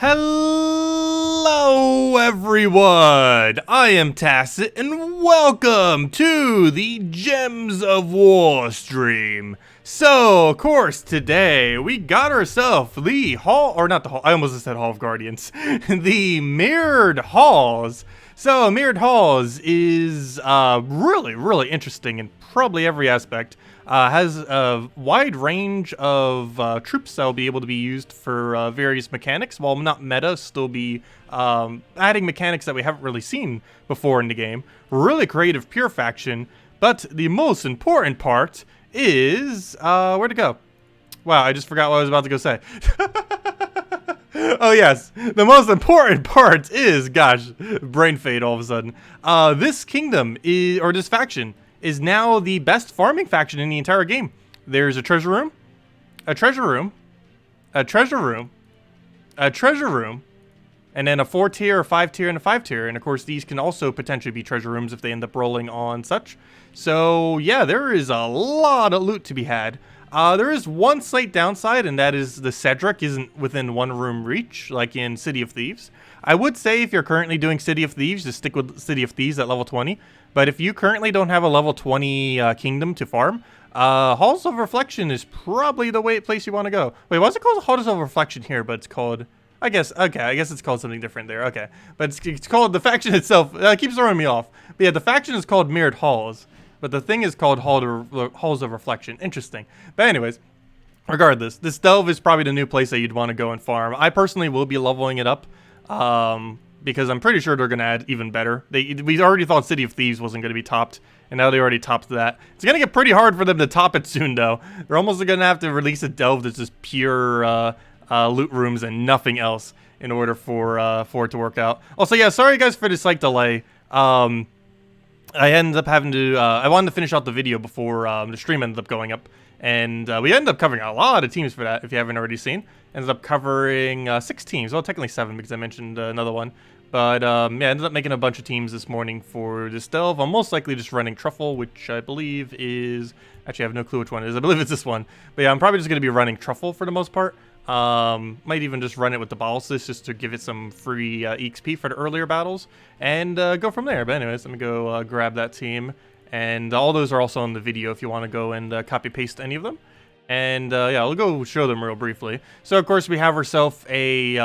Hello everyone, I am Tacet and welcome to the Gems of War stream. So, of course, today we got ourselves the Hall, or not the Hall, I almost said Hall of Guardians, the Mirrored Halls. So, Mirrored Halls is really interesting in probably every aspect. Has a wide range of troops that will be able to be used for various mechanics, while not meta, still be adding mechanics that we haven't really seen before in the game. Really creative pure faction, but the most important part is, where'd it go? Wow, I just forgot what I was about to go say. Oh yes, the most important part is, gosh, brain fade all of a sudden. This kingdom is, or this faction, is now the best farming faction in the entire game. There's a treasure room, a treasure room, a treasure room, a treasure room, and then a 4-tier, a 5-tier, and a 5-tier. And of course, these can also potentially be treasure rooms if they end up rolling on such. So yeah, there is a lot of loot to be had. There is one slight downside, and that is the Cedric isn't within one room reach, like in City of Thieves. I would say if you're currently doing City of Thieves, just stick with City of Thieves at level 20. But if you currently don't have a level 20 kingdom to farm, Halls of Reflection is probably the place you want to go. Wait, what's it called? Halls of Reflection here, but it's called, I guess it's called something different there. Okay, but it's called, the faction itself, keeps throwing me off. But yeah, the faction is called Mirrored Halls, but the thing is called Halls of Reflection. Interesting. But anyways, regardless, this delve is probably the new place that you'd want to go and farm. I personally will be leveling it up. Because I'm pretty sure they're going to add even better. We already thought City of Thieves wasn't going to be topped, and now they already topped that. It's going to get pretty hard for them to top it soon, though. They're almost going to have to release a delve that's just pure loot rooms and nothing else in order for it to work out. Also, yeah, sorry guys for the slight delay. I ended up having to, I wanted to finish out the video before the stream ended up going up. And we ended up covering a lot of teams for that, if you haven't already seen. Ended up covering 6 teams. Well, technically 7 because I mentioned another one. But yeah, ended up making a bunch of teams this morning for this delve. I'm most likely just running Truffle, which I believe is... Actually, I have no clue which one it is. I believe it's this one. But yeah, I'm probably just going to be running Truffle for the most part. Might even just run it with the Ballsys just to give it some free EXP for the earlier battles. And go from there. But anyways, let me go grab that team. And all those are also in the video if you want to go and copy-paste any of them. And yeah, I'll go show them real briefly. So, of course, we have ourselves a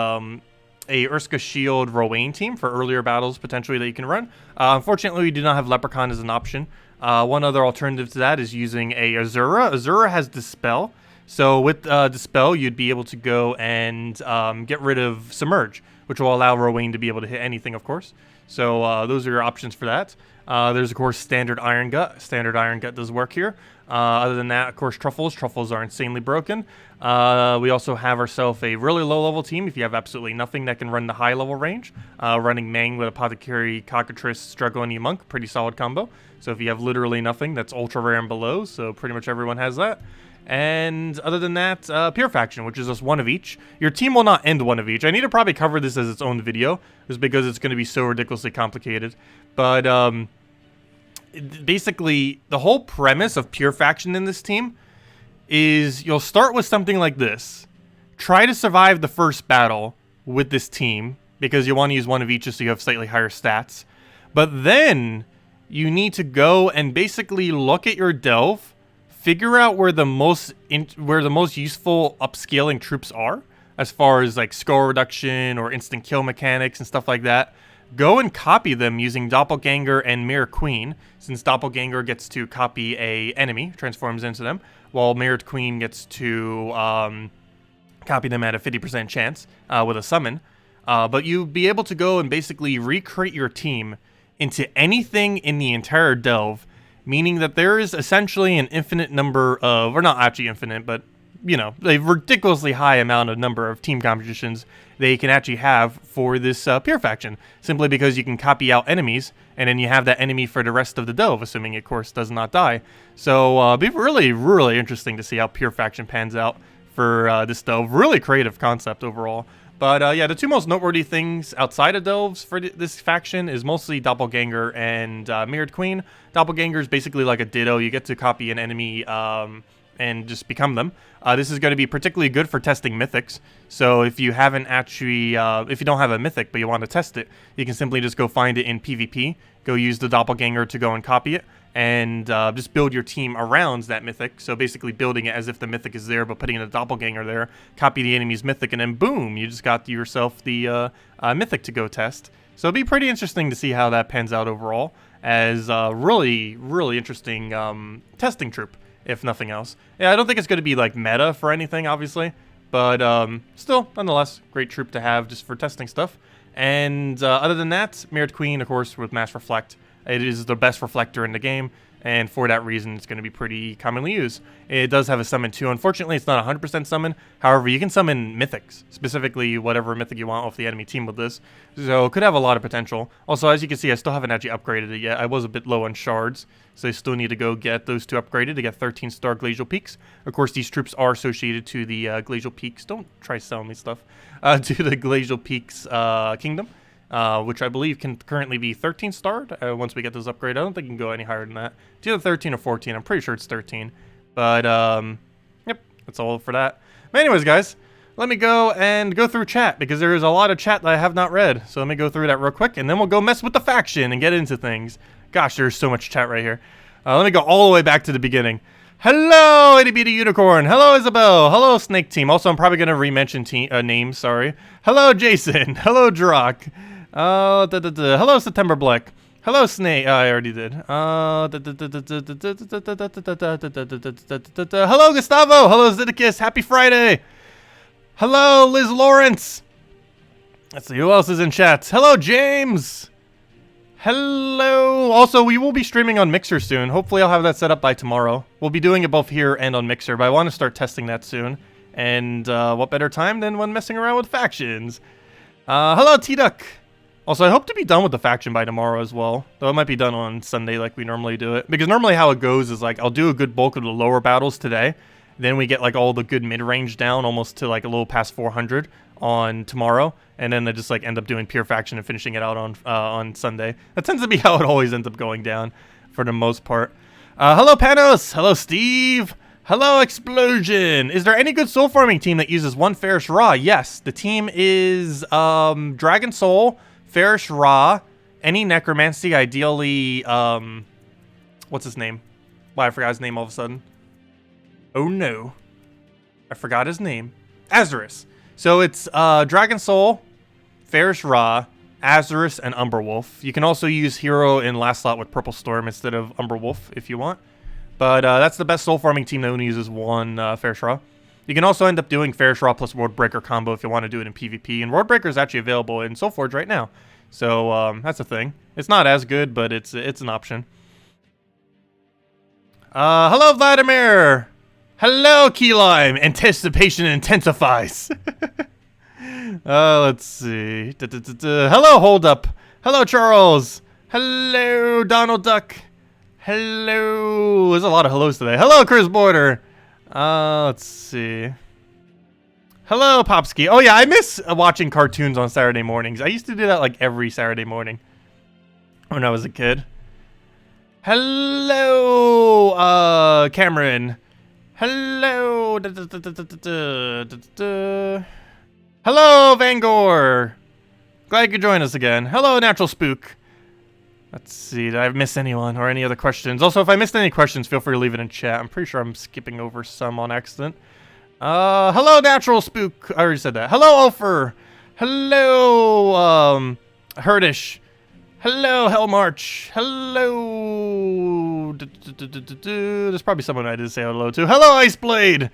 Urska Shield Rowan team for earlier battles, potentially, that you can run. Unfortunately, we do not have Leprechaun as an option. One other alternative to that is using a Azura. Azura has Dispel. So, with Dispel, you'd be able to go and get rid of Submerge, which will allow Rowan to be able to hit anything, of course. So, those are your options for that. There's, of course, Standard Iron Gut. Standard Iron Gut does work here. Other than that, of course, Truffles. Truffles are insanely broken. We also have ourselves a really low-level team if you have absolutely nothing that can run the high-level range. Running Mang with Apothecary, Cockatrice, Dragonia Monk. Pretty solid combo. So if you have literally nothing, that's ultra rare and below. So pretty much everyone has that. And other than that, Pure Faction, which is just one of each. Your team will not end one of each. I need to probably cover this as its own video, just because it's going to be so ridiculously complicated. But basically, the whole premise of Pure Faction in this team is you'll start with something like this. Try to survive the first battle with this team, because you want to use one of each just so you have slightly higher stats. But then you need to go and basically look at your delve, figure out where the most useful upscaling troops are, as far as like score reduction or instant kill mechanics and stuff like that. Go and copy them using Doppelganger and Mirror Queen, since Doppelganger gets to copy a enemy, transforms into them, while Mirrored Queen gets to copy them at a 50% chance with a summon. But you'll be able to go and basically recreate your team into anything in the entire delve, meaning that there is essentially an infinite number of, or not actually infinite, but, you know, a ridiculously high amount of number of team compositions they can actually have for this Pure Faction, simply because you can copy out enemies, and then you have that enemy for the rest of the delve, assuming it, of course, does not die. So, it'll be really interesting to see how Pure Faction pans out for this delve. Really creative concept overall. But yeah, the two most noteworthy things outside of delves for this faction is mostly Doppelganger and Mirrored Queen. Doppelganger is basically like a Ditto. You get to copy an enemy and just become them. This is going to be particularly good for testing mythics. So if you haven't actually, if you don't have a mythic but you want to test it, you can simply just go find it in PvP, go use the doppelganger to go and copy it, and just build your team around that mythic. So basically building it as if the mythic is there, but putting in a doppelganger there, copy the enemy's mythic, and then boom, you just got yourself the mythic to go test. So it'll be pretty interesting to see how that pans out overall, as a really, really interesting testing troop, if nothing else. Yeah, I don't think it's going to be like meta for anything, obviously, but still, nonetheless, great troop to have just for testing stuff. And other than that, Mirrored Queen, of course, with Mass Reflect. It is the best reflector in the game, and for that reason, it's going to be pretty commonly used. It does have a summon too. Unfortunately, it's not 100% summon. However, you can summon mythics, specifically whatever mythic you want off the enemy team with this. So it could have a lot of potential. Also, as you can see, I still haven't actually upgraded it yet. I was a bit low on shards, so I still need to go get those two upgraded to get 13-star Glacial Peaks. Of course, these troops are associated to the Glacial Peaks. Don't try selling me stuff. To the Glacial Peaks kingdom. Which I believe can currently be 13-starred once we get this upgrade. I don't think it can go any higher than that. It's either 13 or 14. I'm pretty sure it's 13. But, yep, that's all for that. But anyways, guys, let me go and go through chat, because there is a lot of chat that I have not read. So let me go through that real quick, and then we'll go mess with the faction and get into things. Gosh, there's so much chat right here. Let me go all the way back to the beginning. Hello, Itty Bitty Unicorn. Hello, Isabel. Hello, Snake Team. Also, I'm probably going to re-mention names, sorry. Hello, Jason. Hello, Drock. Hello, September Black. Hello, Snake. I already did. Hello, Gustavo. Hello, Zeddicus. Happy Friday. Hello, Liz Lawrence. Let's see who else is in chat. Hello, James. Hello. Also, we will be streaming on Mixer soon. Hopefully, I'll have that set up by tomorrow. We'll be doing it both here and on Mixer, but I want to start testing that soon. And what better time than when messing around with factions? Hello, T-Duck. Also, I hope to be done with the faction by tomorrow as well. Though it might be done on Sunday like we normally do it. Because normally how it goes is like, I'll do a good bulk of the lower battles today. Then we get like all the good mid-range down almost to like a little past 400 on tomorrow. And then I just like end up doing pure faction and finishing it out on Sunday. That tends to be how it always ends up going down for the most part. Hello, Panos. Hello, Steve. Hello, Explosion. Is there any good soul farming team that uses one Fairish Ra? Yes, the team is Dragon Soul, Fairish Ra, any Necromancy, ideally, what's his name? Why, I forgot his name all of a sudden. Oh no. I forgot his name. Azarus. So it's Dragon Soul, Fairish Ra, Azarus, and Umberwolf. You can also use Hero in last slot with Purple Storm instead of Umberwolf if you want. But that's the best soul farming team that only uses one Fairish Ra. You can also end up doing Fairish Ra plus World Breaker combo if you want to do it in PvP. And World Breaker is actually available in Soulforge right now. So that's a thing. It's not as good, but it's an option. Hello, Vladimir. Hello, Key Lime. Anticipation intensifies. Let's see. Hello, Hold Up. Hello, Charles. Hello, Donald Duck. Hello. There's a lot of hellos today. Hello, Chris Border. Let's see. Hello, Popsky. Oh, yeah, I miss watching cartoons on Saturday mornings. I used to do that like every Saturday morning when I was a kid. Hello, Cameron. Hello. Hello, Vangor. Glad you could join us again. Hello, Natural Spook. Let's see, did I miss anyone or any other questions? Also, if I missed any questions, feel free to leave it in chat. I'm pretty sure I'm skipping over some on accident. Hello, Natural Spook. I already said that. Hello, Ulfer. Hello, Herdish. Hello, Hellmarch. Hello. There's probably someone I did say hello to. Hello, Iceblade.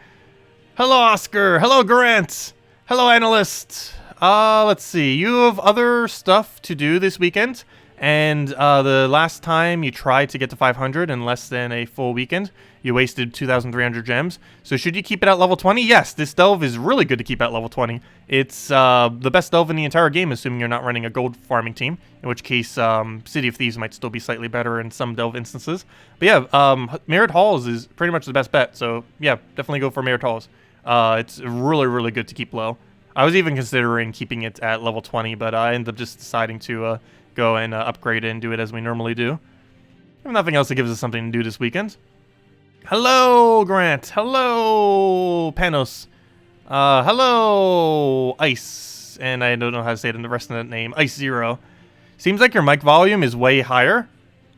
Hello, Oscar. Hello, Grant. Hello, Analyst. Let's see. You have other stuff to do this weekend. And the last time you tried to get to 500 in less than a full weekend, you wasted 2,300 gems. So should you keep it at level 20? Yes, this delve is really good to keep at level 20. It's the best delve in the entire game, assuming you're not running a gold farming team, in which case City of Thieves might still be slightly better in some delve instances. But yeah, Mirrored Halls is pretty much the best bet. So yeah, definitely go for Mirrored Halls. It's really, really good to keep low. I was even considering keeping it at level 20, but I ended up just deciding to go and upgrade it and do it as we normally do. If nothing else, it gives us something to do this weekend. Hello, Grant. Hello, Panos. Hello, Ice. And I don't know how to say it in the rest of that name. Ice Zero. Seems like your mic volume is way higher.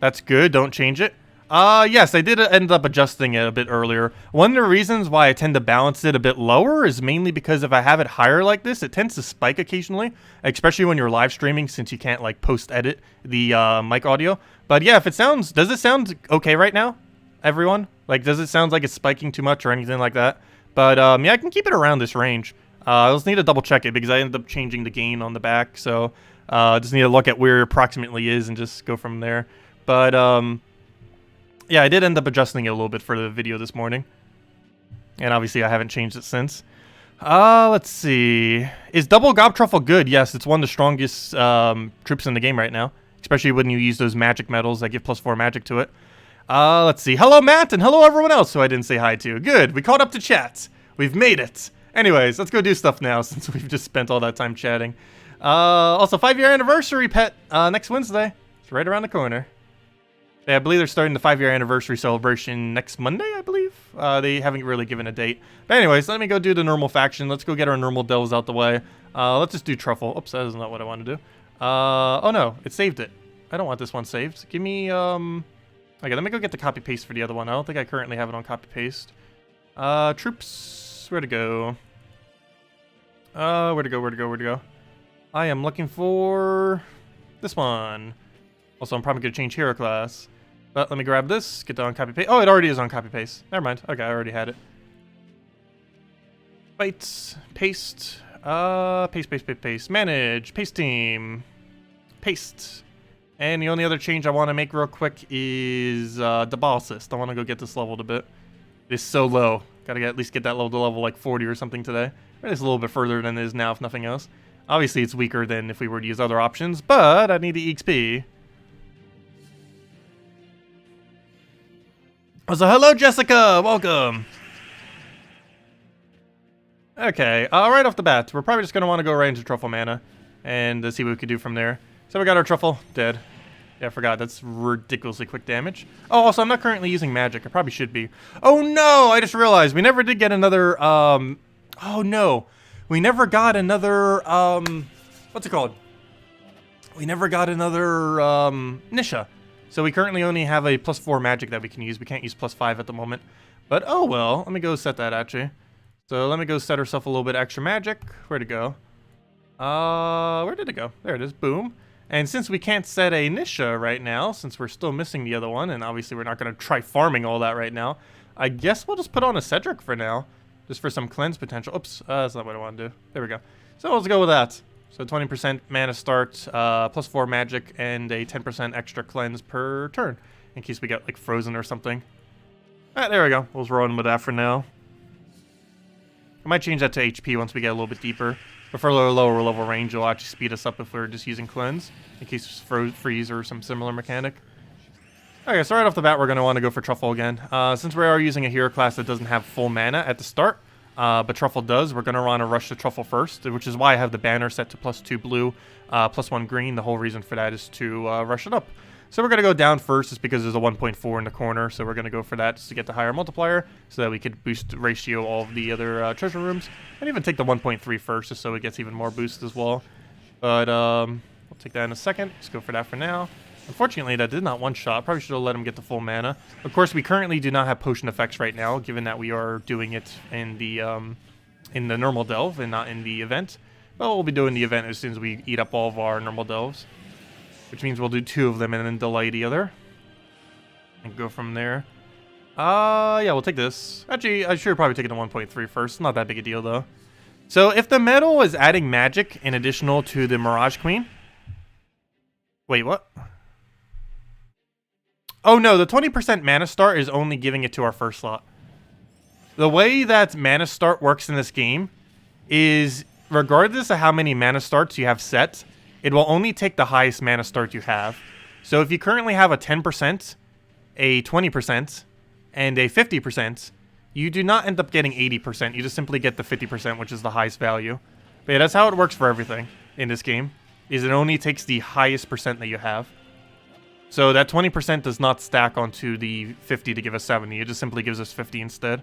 That's good. Don't change it. Yes, I did end up adjusting it a bit earlier. One of the reasons why I tend to balance it a bit lower is mainly because if I have it higher like this, it tends to spike occasionally, especially when you're live streaming since you can't like post-edit the mic audio. But yeah, if it sounds, does it sound okay right now, everyone? Like, does it sound like it's spiking too much or anything like that? But yeah, I can keep it around this range. I just need to double check it because I ended up changing the gain on the back, so just need to look at where it approximately is and just go from there. But yeah, I did end up adjusting it a little bit for the video this morning. And obviously I haven't changed it since. Let's see. Is double Gob Truffle good? Yes, it's one of the strongest troops in the game right now. Especially when you use those magic medals that give +4 magic to it. Let's see. Hello, Matt, and hello, everyone else who I didn't say hi to. Good, we caught up to chat. We've made it. Anyways, let's go do stuff now since we've just spent all that time chatting. Also, 5-year anniversary, pet, next Wednesday. It's right around the corner. Yeah, I believe they're starting the 5-year anniversary celebration next Monday, I believe. They haven't really given a date. But anyways, let me go do the normal faction. Let's go get our normal delves out the way. Let's just do Truffle. Oops, that is not what I want to do. Oh no, it saved it. I don't want this one saved. Give me, okay, let me go get the copy-paste for the other one. I don't think I currently have it on copy-paste. Troops, where to go? Where to go? I am looking for this one. Also, I'm probably going to change hero class. But let me grab this, get that on copy-paste. Oh, it already is on copy-paste. Never mind. Okay, I already had it. Paste. Paste, paste. Manage. Paste team. Paste. And the only other change I want to make real quick is the ball assist. I want to go get this leveled a bit. It is so low. Gotta at least get that level to level like 40 or something today. Or it's a little bit further than it is now, if nothing else. Obviously, it's weaker than if we were to use other options, but I need the EXP. So hello, Jessica. Welcome. Okay, right off the bat, we're probably just going to want to go right into Truffle Mana and see what we can do from there. So we got our Truffle. Dead. Yeah, I forgot. That's ridiculously quick damage. Oh, also, I'm not currently using magic. I probably should be. Oh, no! I just realized we never did get another, oh, no. We never got another, what's it called? We never got another, Nisha. So we currently only have a +4 magic that we can use. We can't use +5 at the moment. But, oh well. Let me go set that, actually. So let me go set ourselves a little bit extra magic. Where'd it go? Where did it go? There it is. Boom. And since we can't set a Nisha right now, since we're still missing the other one, and obviously we're not going to try farming all that right now, I guess we'll just put on a Cedric for now. Just for some cleanse potential. Oops. That's not what I want to do. There we go. So let's go with that. So 20% mana start, +4 magic, and a 10% extra cleanse per turn, in case we get like frozen or something. Alright, there we go. We'll just roll in with that for now. I might change that to HP once we get a little bit deeper. But for a lower level range, it'll actually speed us up if we're just using cleanse, in case it's freeze or some similar mechanic. Okay, so right off the bat, we're going to want to go for Truffle again. Since we are using a hero class that doesn't have full mana at the start, but Truffle does, we're going to want to rush the Truffle first, which is why I have the banner set to +2 blue, +1 green. The whole reason for that is to rush it up. So we're going to go down first just because there's a 1.4 in the corner, so we're going to go for that just to get the higher multiplier so that we could boost ratio all of the other treasure rooms, and even take the 1.3 first just so it gets even more boost as well. But we'll take that in a second. Let's go for that for now. Unfortunately, that did not one-shot. Probably should have let him get the full mana. Of course, we currently do not have potion effects right now, given that we are doing it in the normal delve and not in the event. But we'll be doing the event as soon as we eat up all of our normal delves, which means we'll do 2 of them and then delay the other and go from there. Yeah, we'll take this. Actually, I should probably take it to 1.3 first. Not that big a deal, though. So if the medal is adding magic in additional to the Mirage Queen... Wait, what? Oh no, the 20% mana start is only giving it to our first slot. The way that mana start works in this game is, regardless of how many mana starts you have set, it will only take the highest mana start you have. So if you currently have a 10%, a 20%, and a 50%, you do not end up getting 80%. You just simply get the 50%, which is the highest value. But yeah, that's how it works for everything in this game, is it only takes the highest percent that you have. So that 20% does not stack onto the 50 to give us 70. It just simply gives us 50 instead.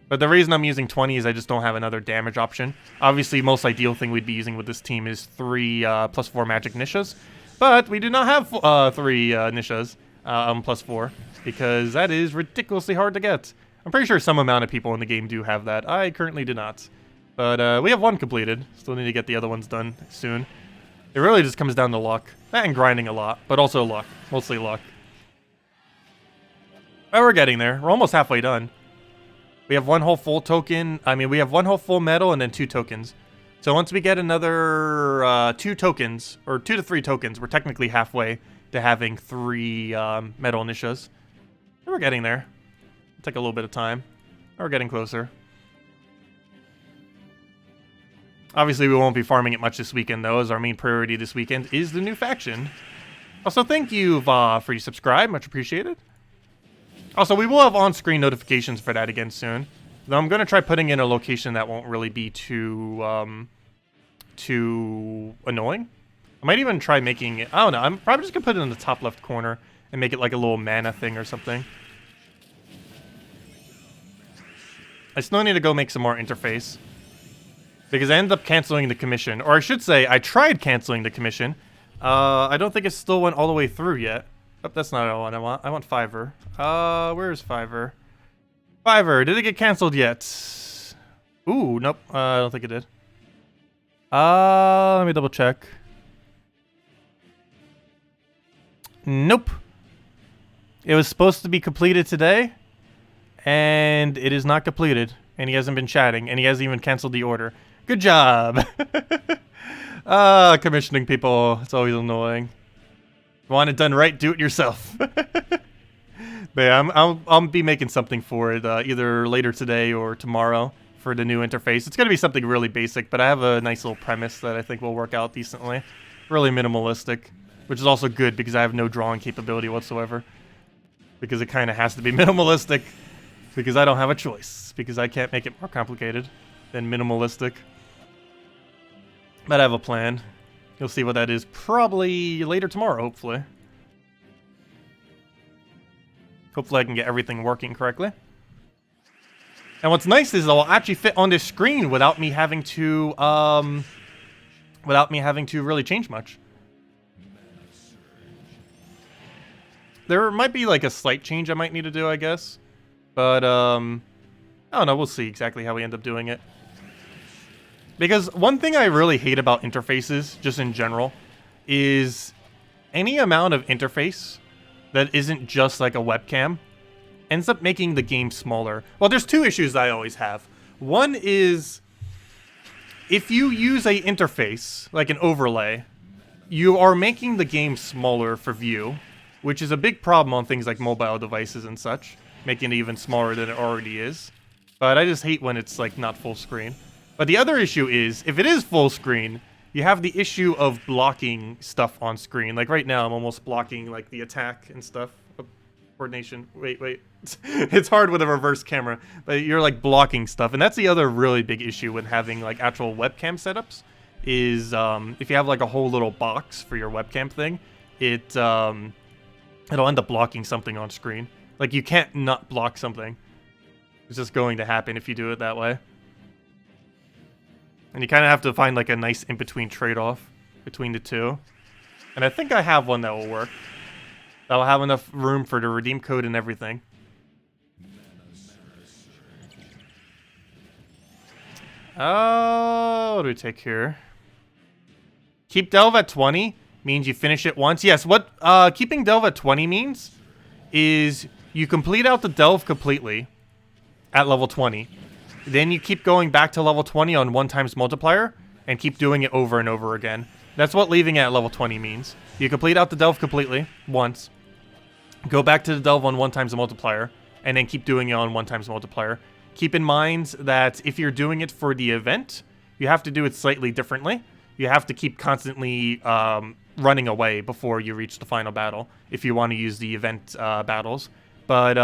But the reason I'm using 20 is I just don't have another damage option. Obviously, most ideal thing we'd be using with this team is 3 +4 magic Nishas. But we do not have 3 Nishas +4, because that is ridiculously hard to get. I'm pretty sure some amount of people in the game do have that. I currently do not. But we have 1 completed. Still need to get the other ones done soon. It really just comes down to luck. And grinding a lot, but also luck. Mostly luck. But we're getting there. We're almost halfway done. We have 1 whole full token. I mean, we have 1 whole full medal and then 2 tokens. So once we get another 2 tokens, or 2 to 3 tokens, we're technically halfway to having 3 medal Nishas. We're getting there. It'll take a little bit of time. We're getting closer. Obviously, we won't be farming it much this weekend, though, as our main priority this weekend is the new faction. Also, thank you for your subscribe. Much appreciated. Also, we will have on-screen notifications for that again soon. Though I'm going to try putting in a location that won't really be too annoying. I might even try making it... I don't know. I'm probably just going to put it in the top left corner and make it like a little mana thing or something. I still need to go make some more interface. Because I ended up canceling the commission. Or I should say, I tried canceling the commission. I don't think it still went all the way through yet. Oh, that's not what I want. I want Fiverr. Where's Fiverr? Fiverr, did it get canceled yet? Ooh, nope. I don't think it did. Let me double check. Nope. It was supposed to be completed today. And it is not completed. And he hasn't been chatting. And he hasn't even canceled the order. Good job. Commissioning people. It's always annoying. If you want it done right, do it yourself. But yeah, I'll be making something for it either later today or tomorrow for the new interface. It's going to be something really basic, but I have a nice little premise that I think will work out decently. Really minimalistic, which is also good because I have no drawing capability whatsoever. Because it kind of has to be minimalistic. Because I don't have a choice. Because I can't make it more complicated than minimalistic. But I have a plan. You'll see what that is probably later tomorrow, hopefully. Hopefully I can get everything working correctly. And what's nice is it'll actually fit on this screen without me having to really change much. There might be like a slight change I might need to do, I guess. But I don't know, we'll see exactly how we end up doing it. Because one thing I really hate about interfaces, just in general, is any amount of interface that isn't just like a webcam ends up making the game smaller. Well, there's 2 issues I always have. One is, if you use a interface, like an overlay, you are making the game smaller for view, which is a big problem on things like mobile devices and such, making it even smaller than it already is. But I just hate when it's like not full screen. But the other issue is, if it is full screen, you have the issue of blocking stuff on screen. Like right now, I'm almost blocking like the attack and stuff. Oh, coordination. Wait. It's hard with a reverse camera, but you're like blocking stuff. And that's the other really big issue with having like actual webcam setups is if you have like a whole little box for your webcam thing, it'll end up blocking something on screen. Like you can't not block something. It's just going to happen if you do it that way. And you kind of have to find like a nice in-between trade-off between the 2. And I think I have one that will work. That will have enough room for the redeem code and everything. What do we take here? Keep delve at 20 means you finish it once. Yes, what keeping delve at 20 means is you complete out the delve completely at level 20. Then you keep going back to level 20 on 1x multiplier, and keep doing it over and over again. That's what leaving at level 20 means. You complete out the delve completely, once. Go back to the delve on 1x multiplier, and then keep doing it on 1x multiplier. Keep in mind that if you're doing it for the event, you have to do it slightly differently. You have to keep constantly running away before you reach the final battle, if you want to use the event battles. But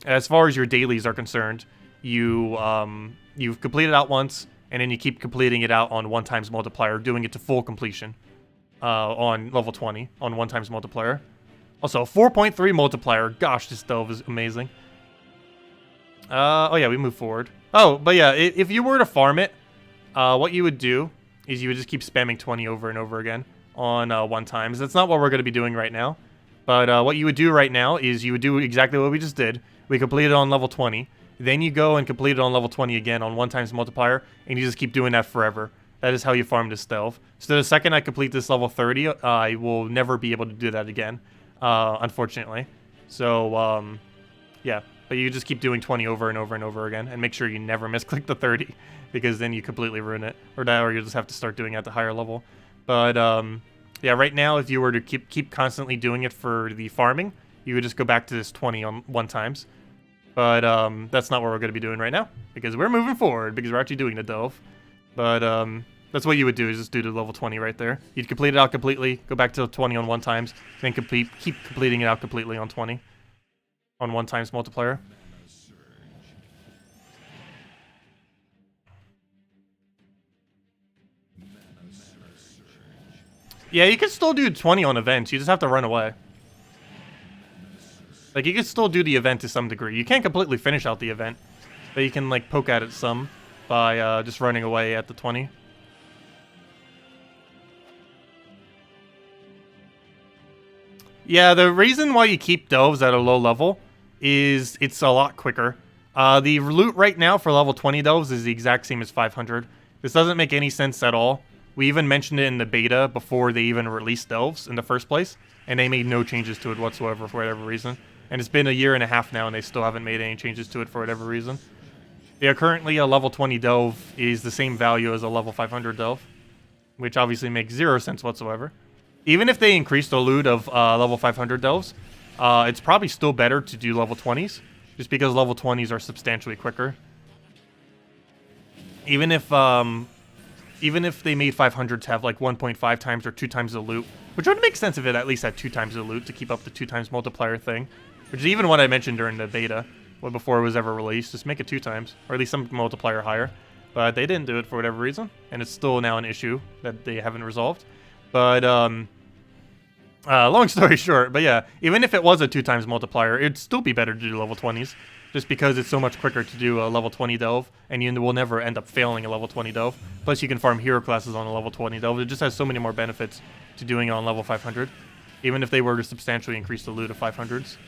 as far as your dailies are concerned, you've completed out once, and then you keep completing it out on 1x multiplier, doing it to full completion on level 20 on 1x multiplier. Also, 4.3 multiplier. Gosh, this delve is amazing. Oh yeah, we move forward. Oh, but yeah, if you were to farm it, what you would do is you would just keep spamming 20 over and over again on 1x. That's not what we're going to be doing right now. But what you would do right now is you would do exactly what we just did. We completed on level 20. Then you go and complete it on level 20 again on 1x multiplier, and you just keep doing that forever. That is how you farm this delve. So the second I complete this level 30, I will never be able to do that again, unfortunately. So, yeah. But you just keep doing 20 over and over and over again, and make sure you never misclick the 30, because then you completely ruin it. Or you'll just have to start doing it at the higher level. But, yeah, right now, if you were to keep constantly doing it for the farming, you would just go back to this 20 on 1x. But that's not what we're going to be doing right now, because we're moving forward, because we're actually doing the delve. But that's what you would do, is just do the level 20 right there. You'd complete it out completely, go back to 20 on 1x, then keep completing it out completely on 20 on 1x multiplier. Yeah, you can still do 20 on events, you just have to run away. Like, you can still do the event to some degree. You can't completely finish out the event, but you can, like, poke at it some by just running away at the 20. Yeah, the reason why you keep delves at a low level is it's a lot quicker. The loot right now for level 20 delves is the exact same as 500. This doesn't make any sense at all. We even mentioned it in the beta before they even released delves in the first place, and they made no changes to it whatsoever for whatever reason. And it's been a year and a half now, and they still haven't made any changes to it for whatever reason. Yeah, currently a level 20 delve is the same value as a level 500 delve, which obviously makes 0 sense whatsoever. Even if they increase the loot of level 500 delves, it's probably still better to do level 20s, just because level 20s are substantially quicker. Even if they made 500s have like 1.5 times or 2 times the loot, which would make sense if it at least had 2 times the loot to keep up the 2 times multiplier thing, which is even what I mentioned during the beta, before it was ever released. Just make it 2 times, or at least some multiplier higher. But they didn't do it for whatever reason, and it's still now an issue that they haven't resolved. But long story short, but yeah, even if it was a 2 times multiplier, it'd still be better to do level 20s, just because it's so much quicker to do a level 20 delve, and you will never end up failing a level 20 delve. Plus, you can farm hero classes on a level 20 delve. It just has so many more benefits to doing it on level 500, even if they were to substantially increase the loot of 500s.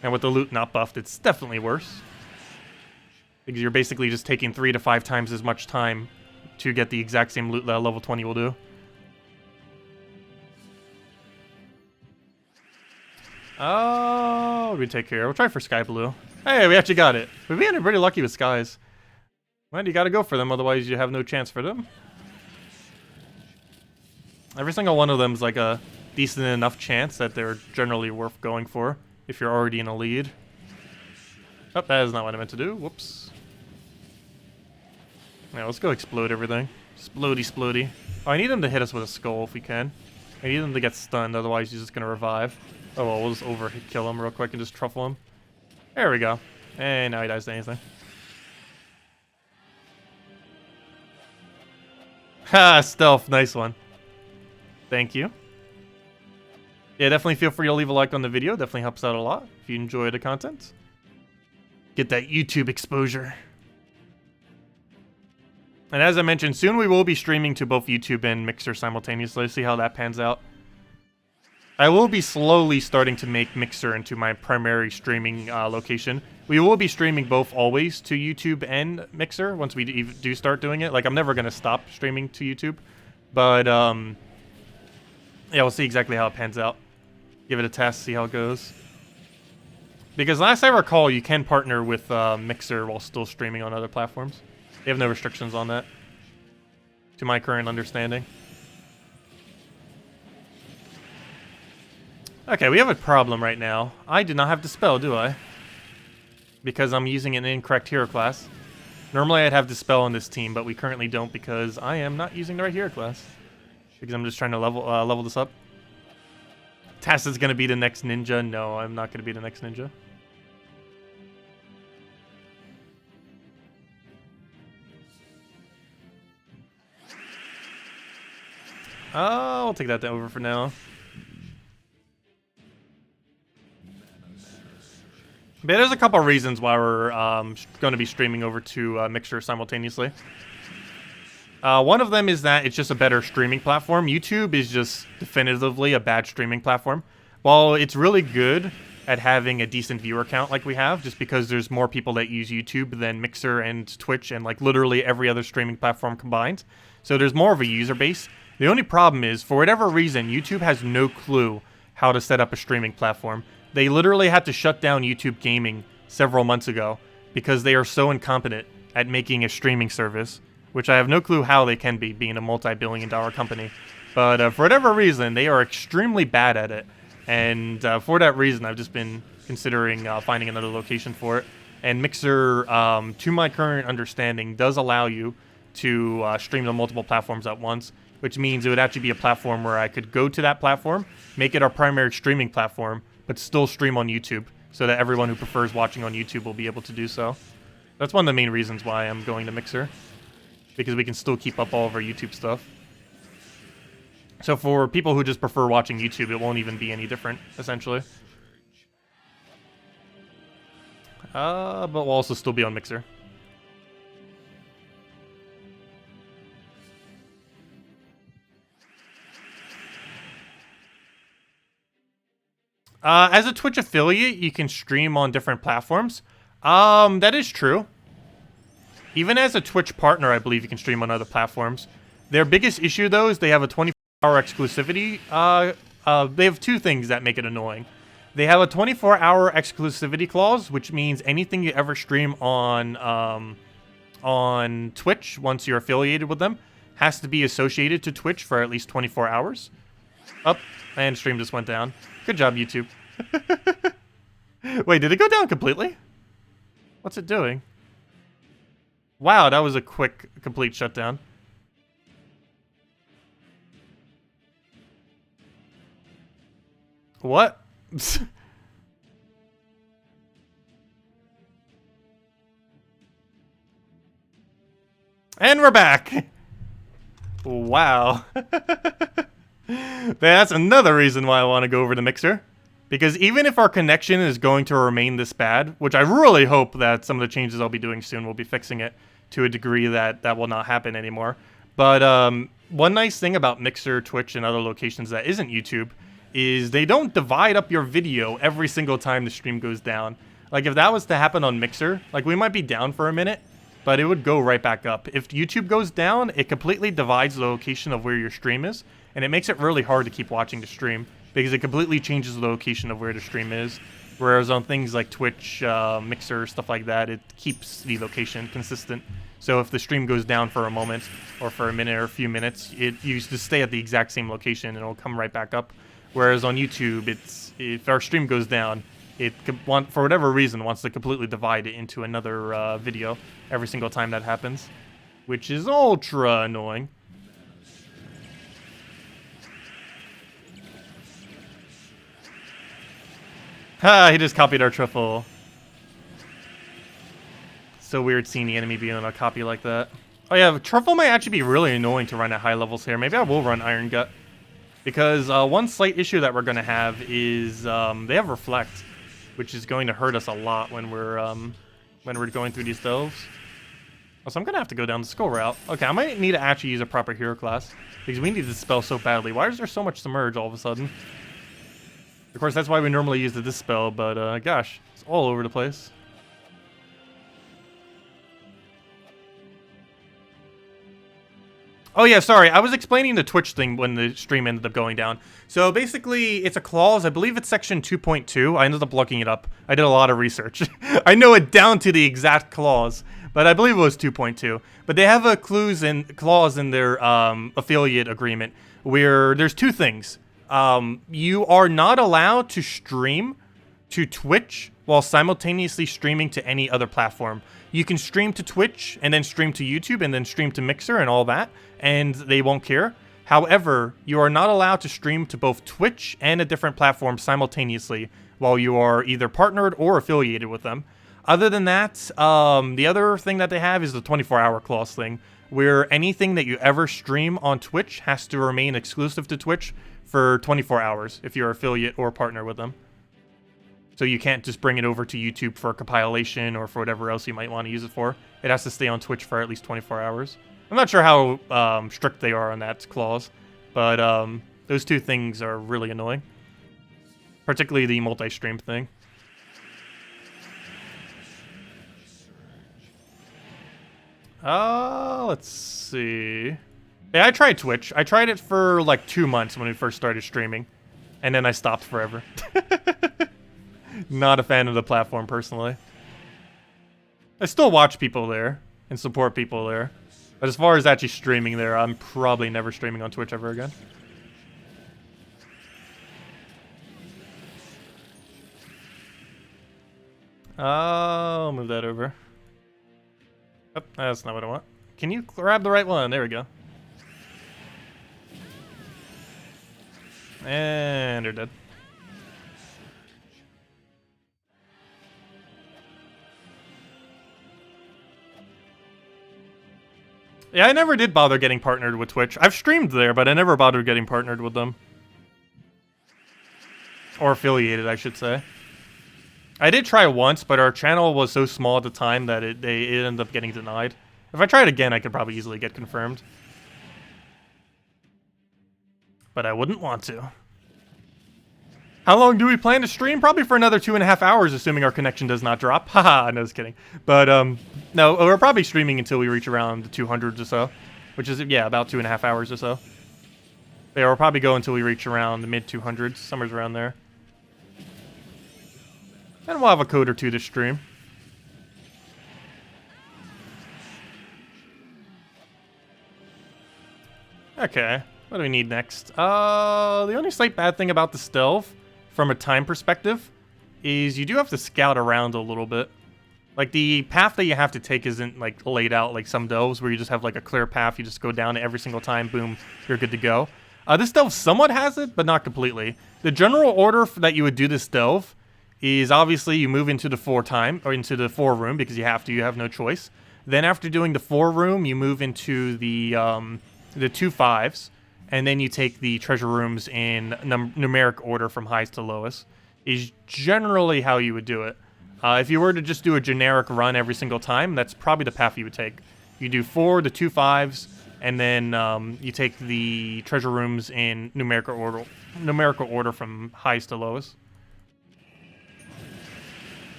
And with the loot not buffed, it's definitely worse, because you're basically just taking 3 to 5 times as much time to get the exact same loot that a level 20 will do. Oh, we take care. We'll try for Sky Blue. Hey, we actually got it. We've been pretty lucky with skies. Well, you gotta go for them, otherwise you have no chance for them. Every single one of them is like a decent enough chance that they're generally worth going for if you're already in a lead. Oh, that is not what I meant to do. Whoops. Yeah, let's go explode everything. Splody, splody. Oh, I need him to hit us with a skull if we can. I need him to get stunned, otherwise he's just gonna revive. Oh well, we'll just overkill him real quick and just truffle him. There we go. And now he dies to anything. Ha! Stealth. Nice one. Thank you. Yeah, definitely feel free to leave a like on the video. Definitely helps out a lot if you enjoy the content. Get that YouTube exposure. And as I mentioned, soon we will be streaming to both YouTube and Mixer simultaneously. See how that pans out. I will be slowly starting to make Mixer into my primary streaming location. We will be streaming both always to YouTube and Mixer once we do start doing it. Like, I'm never going to stop streaming to YouTube. But, yeah, we'll see exactly how it pans out. Give it a test, see how it goes. Because last I recall, you can partner with Mixer while still streaming on other platforms. They have no restrictions on that, to my current understanding. Okay, we have a problem right now. I do not have Dispel, do I? Because I'm using an incorrect hero class. Normally I'd have Dispel on this team, but we currently don't because I am not using the right hero class. Because I'm just trying to level this up. Tacet's gonna be the next ninja. No, I'm not gonna be the next ninja. I'll take that over for now. But there's a couple reasons why we're going to be streaming over to Mixer simultaneously. One of them is that it's just a better streaming platform. YouTube is just definitively a bad streaming platform. While it's really good at having a decent viewer count like we have, just because there's more people that use YouTube than Mixer and Twitch and like literally every other streaming platform combined. So there's more of a user base. The only problem is, for whatever reason, YouTube has no clue how to set up a streaming platform. They literally had to shut down YouTube Gaming several months ago because they are so incompetent at making a streaming service, which I have no clue how they can be, being a multi-billion-dollar company. But for whatever reason, they are extremely bad at it. And for that reason, I've just been considering finding another location for it. And Mixer, to my current understanding, does allow you to stream to multiple platforms at once, which means it would actually be a platform where I could go to that platform, make it our primary streaming platform, but still stream on YouTube, so that everyone who prefers watching on YouTube will be able to do so. That's one of the main reasons why I'm going to Mixer, because we can still keep up all of our YouTube stuff. So for people who just prefer watching YouTube, it won't even be any different, essentially. But we'll also still be on Mixer. As a Twitch affiliate, you can stream on different platforms. That is true. Even as a Twitch partner, I believe you can stream on other platforms. Their biggest issue, though, is they have a 24-hour exclusivity. They have two things that make it annoying. They have a 24-hour exclusivity clause, which means anything you ever stream on Twitch, once you're affiliated with them, has to be associated to Twitch for at least 24 hours. Up, and stream just went down. Good job, YouTube. Wait, did it go down completely? What's it doing? Wow, that was a quick, complete shutdown. What? And we're back. Wow. That's another reason why I want to go over to Mixer. Because even if our connection is going to remain this bad, which I really hope that some of the changes I'll be doing soon will be fixing it to a degree that that will not happen anymore. But one nice thing about Mixer, Twitch, and other locations that isn't YouTube is they don't divide up your video every single time the stream goes down. Like if that was to happen on Mixer, like we might be down for a minute, but it would go right back up. If YouTube goes down, it completely divides the location of where your stream is, and it makes it really hard to keep watching the stream because it completely changes the location of where the stream is. Whereas on things like Twitch, Mixer, stuff like that, it keeps the location consistent. So if the stream goes down for a moment, or for a minute or a few minutes, it used to stay at the exact same location and it'll come right back up. Whereas on YouTube, if our stream goes down, it for whatever reason wants to completely divide it into another video every single time that happens, which is ultra annoying. Ha! He just copied our truffle. So weird seeing the enemy being on a copy like that. Oh yeah, truffle might actually be really annoying to run at high levels here. Maybe I will run Iron Gut. Because one slight issue that we're going to have is they have Reflect, which is going to hurt us a lot when we're going through these delves. Oh, so I'm going to have to go down the skull route. Okay, I might need to actually use a proper hero class, because we need this spell so badly. Why is there so much Submerge all of a sudden? Of course, that's why we normally use the Dispel, but gosh, it's all over the place. Oh yeah, sorry, I was explaining the Twitch thing when the stream ended up going down. So basically, it's a clause, I believe it's section 2.2, I ended up looking it up. I did a lot of research. I know it down to the exact clause, but I believe it was 2.2. But they have a clause in their affiliate agreement where there's two things. You are not allowed to stream to Twitch while simultaneously streaming to any other platform. You can stream to Twitch and then stream to YouTube and then stream to Mixer and all that, and they won't care. However, you are not allowed to stream to both Twitch and a different platform simultaneously while you are either partnered or affiliated with them. Other than that, the other thing that they have is the 24-hour clause thing, where anything that you ever stream on Twitch has to remain exclusive to Twitch for 24 hours if you're affiliate or partner with them. So you can't just bring it over to YouTube for compilation or for whatever else you might want to use it for. It has to stay on Twitch for at least 24 hours. I'm not sure how strict they are on that clause, but those two things are really annoying. Particularly the multi-stream thing. Let's see. Yeah, I tried Twitch. I tried it for like 2 months when we first started streaming, and then I stopped forever. Not a fan of the platform, personally. I still watch people there and support people there, but as far as actually streaming there, I'm probably never streaming on Twitch ever again. I'll move that over. Oh, that's not what I want. Can you grab the right one? There we go. And they're dead. Yeah, I never did bother getting partnered with Twitch. I've streamed there, but I never bothered getting partnered with them. Or affiliated, I should say. I did try once, but our channel was so small at the time that it ended up getting denied. If I tried again, I could probably easily get confirmed. But I wouldn't want to. How long do we plan to stream? Probably for another 2.5 hours, assuming our connection does not drop. Haha, no, just kidding. But, no, we're probably streaming until we reach around the 200s or so. Which is, yeah, about 2.5 hours or so. Yeah, we'll probably go until we reach around the mid-200s, somewhere around there. And we'll have a code or two to stream. Okay, what do we need next? The only slight bad thing about the stealth, from a time perspective, is you do have to scout around a little bit. Like, the path that you have to take isn't, like, laid out like some delves, where you just have, like, a clear path, you just go down it every single time, boom, you're good to go. This delve somewhat has it, but not completely. The general order that you would do this delve is obviously you move into the 4 room, because you have no choice. Then after doing the 4 room, you move into the 2 5s, and then you take the treasure rooms in numeric order from highest to lowest, is generally how you would do it. If you were to just do a generic run every single time, that's probably the path you would take. You do 4, the 2 5s, and then you take the treasure rooms in numerical order from highest to lowest.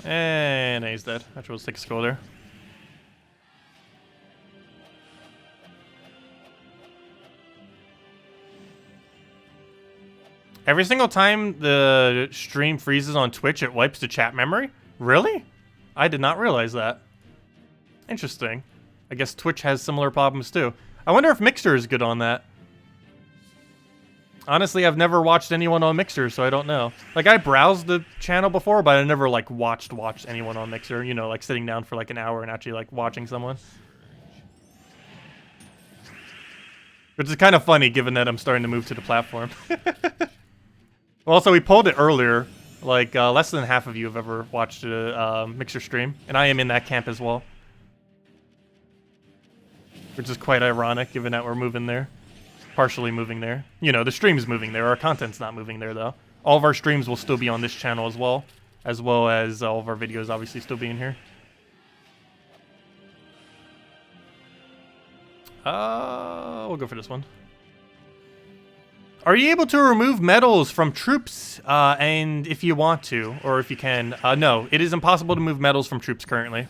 And he's dead. Actually, let's take a skull there. Every single time the stream freezes on Twitch, it wipes the chat memory? Really? I did not realize that. Interesting. I guess Twitch has similar problems too. I wonder if Mixer is good on that. Honestly, I've never watched anyone on Mixer, so I don't know. Like, I browsed the channel before, but I never, like, watched anyone on Mixer. You know, like, sitting down for, like, an hour and actually, like, watching someone. Which is kind of funny, given that I'm starting to move to the platform. Also, we pulled it earlier. Like, less than half of you have ever watched a Mixer stream. And I am in that camp as well. Which is quite ironic, given that we're moving there. Partially moving there. You know, the stream's moving there. Our content's not moving there, though. All of our streams will still be on this channel as well as all of our videos obviously still being here. We'll go for this one. Are you able to remove medals from troops, and if you want to, or if you can? No, it is impossible to move medals from troops currently.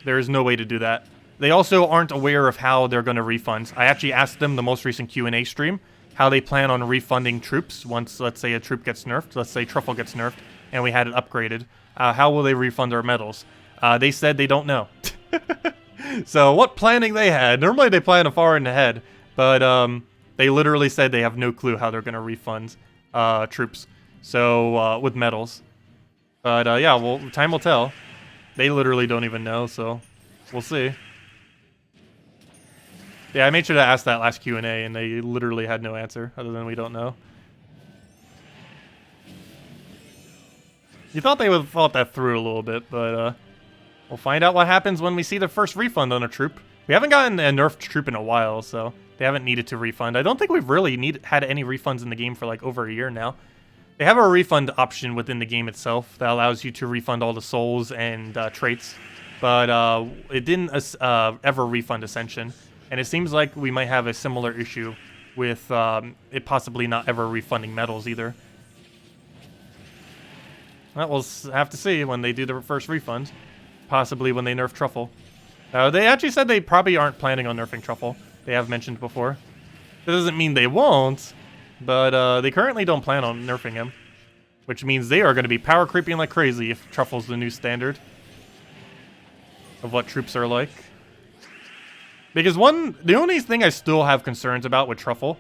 There is no way to do that. They also aren't aware of how they're going to refund. I actually asked them the most recent Q&A stream how they plan on refunding troops once, let's say, a troop gets nerfed. Let's say Truffle gets nerfed and we had it upgraded. How will they refund our medals? They said they don't know. So what planning they had. Normally they plan far in ahead, but they literally said they have no clue how they're going to refund troops. So with medals. But yeah, well, time will tell. They literally don't even know, so we'll see. Yeah, I made sure to ask that last Q&A, and they literally had no answer, other than we don't know. You thought they would have thought that through a little bit, but we'll find out what happens when we see the first refund on a troop. We haven't gotten a nerfed troop in a while, so they haven't needed to refund. I don't think we've really had any refunds in the game for like over a year now. They have a refund option within the game itself that allows you to refund all the souls and traits, but it didn't ever refund Ascension. And it seems like we might have a similar issue with it possibly not ever refunding medals either. Well, we'll have to see when they do the first refund. Possibly when they nerf Truffle. They actually said they probably aren't planning on nerfing Truffle. They have mentioned before. That doesn't mean they won't, but they currently don't plan on nerfing him. Which means they are going to be power creeping like crazy if Truffle's the new standard of what troops are like. Because the only thing I still have concerns about with Truffle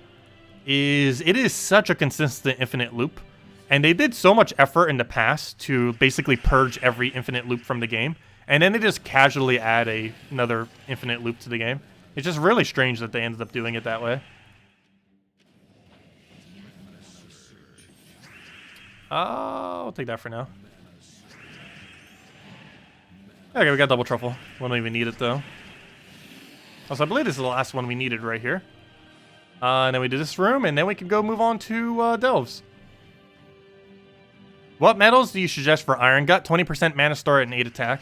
is it is such a consistent infinite loop. And they did so much effort in the past to basically purge every infinite loop from the game. And then they just casually add another infinite loop to the game. It's just really strange that they ended up doing it that way. I'll take that for now. Okay, we got double Truffle. We don't even need it, though. Also, I believe this is the last one we needed right here. And then we do this room, and then we can go move on to Delves. What medals do you suggest for Iron Gut? 20% Mana Star and 8 attack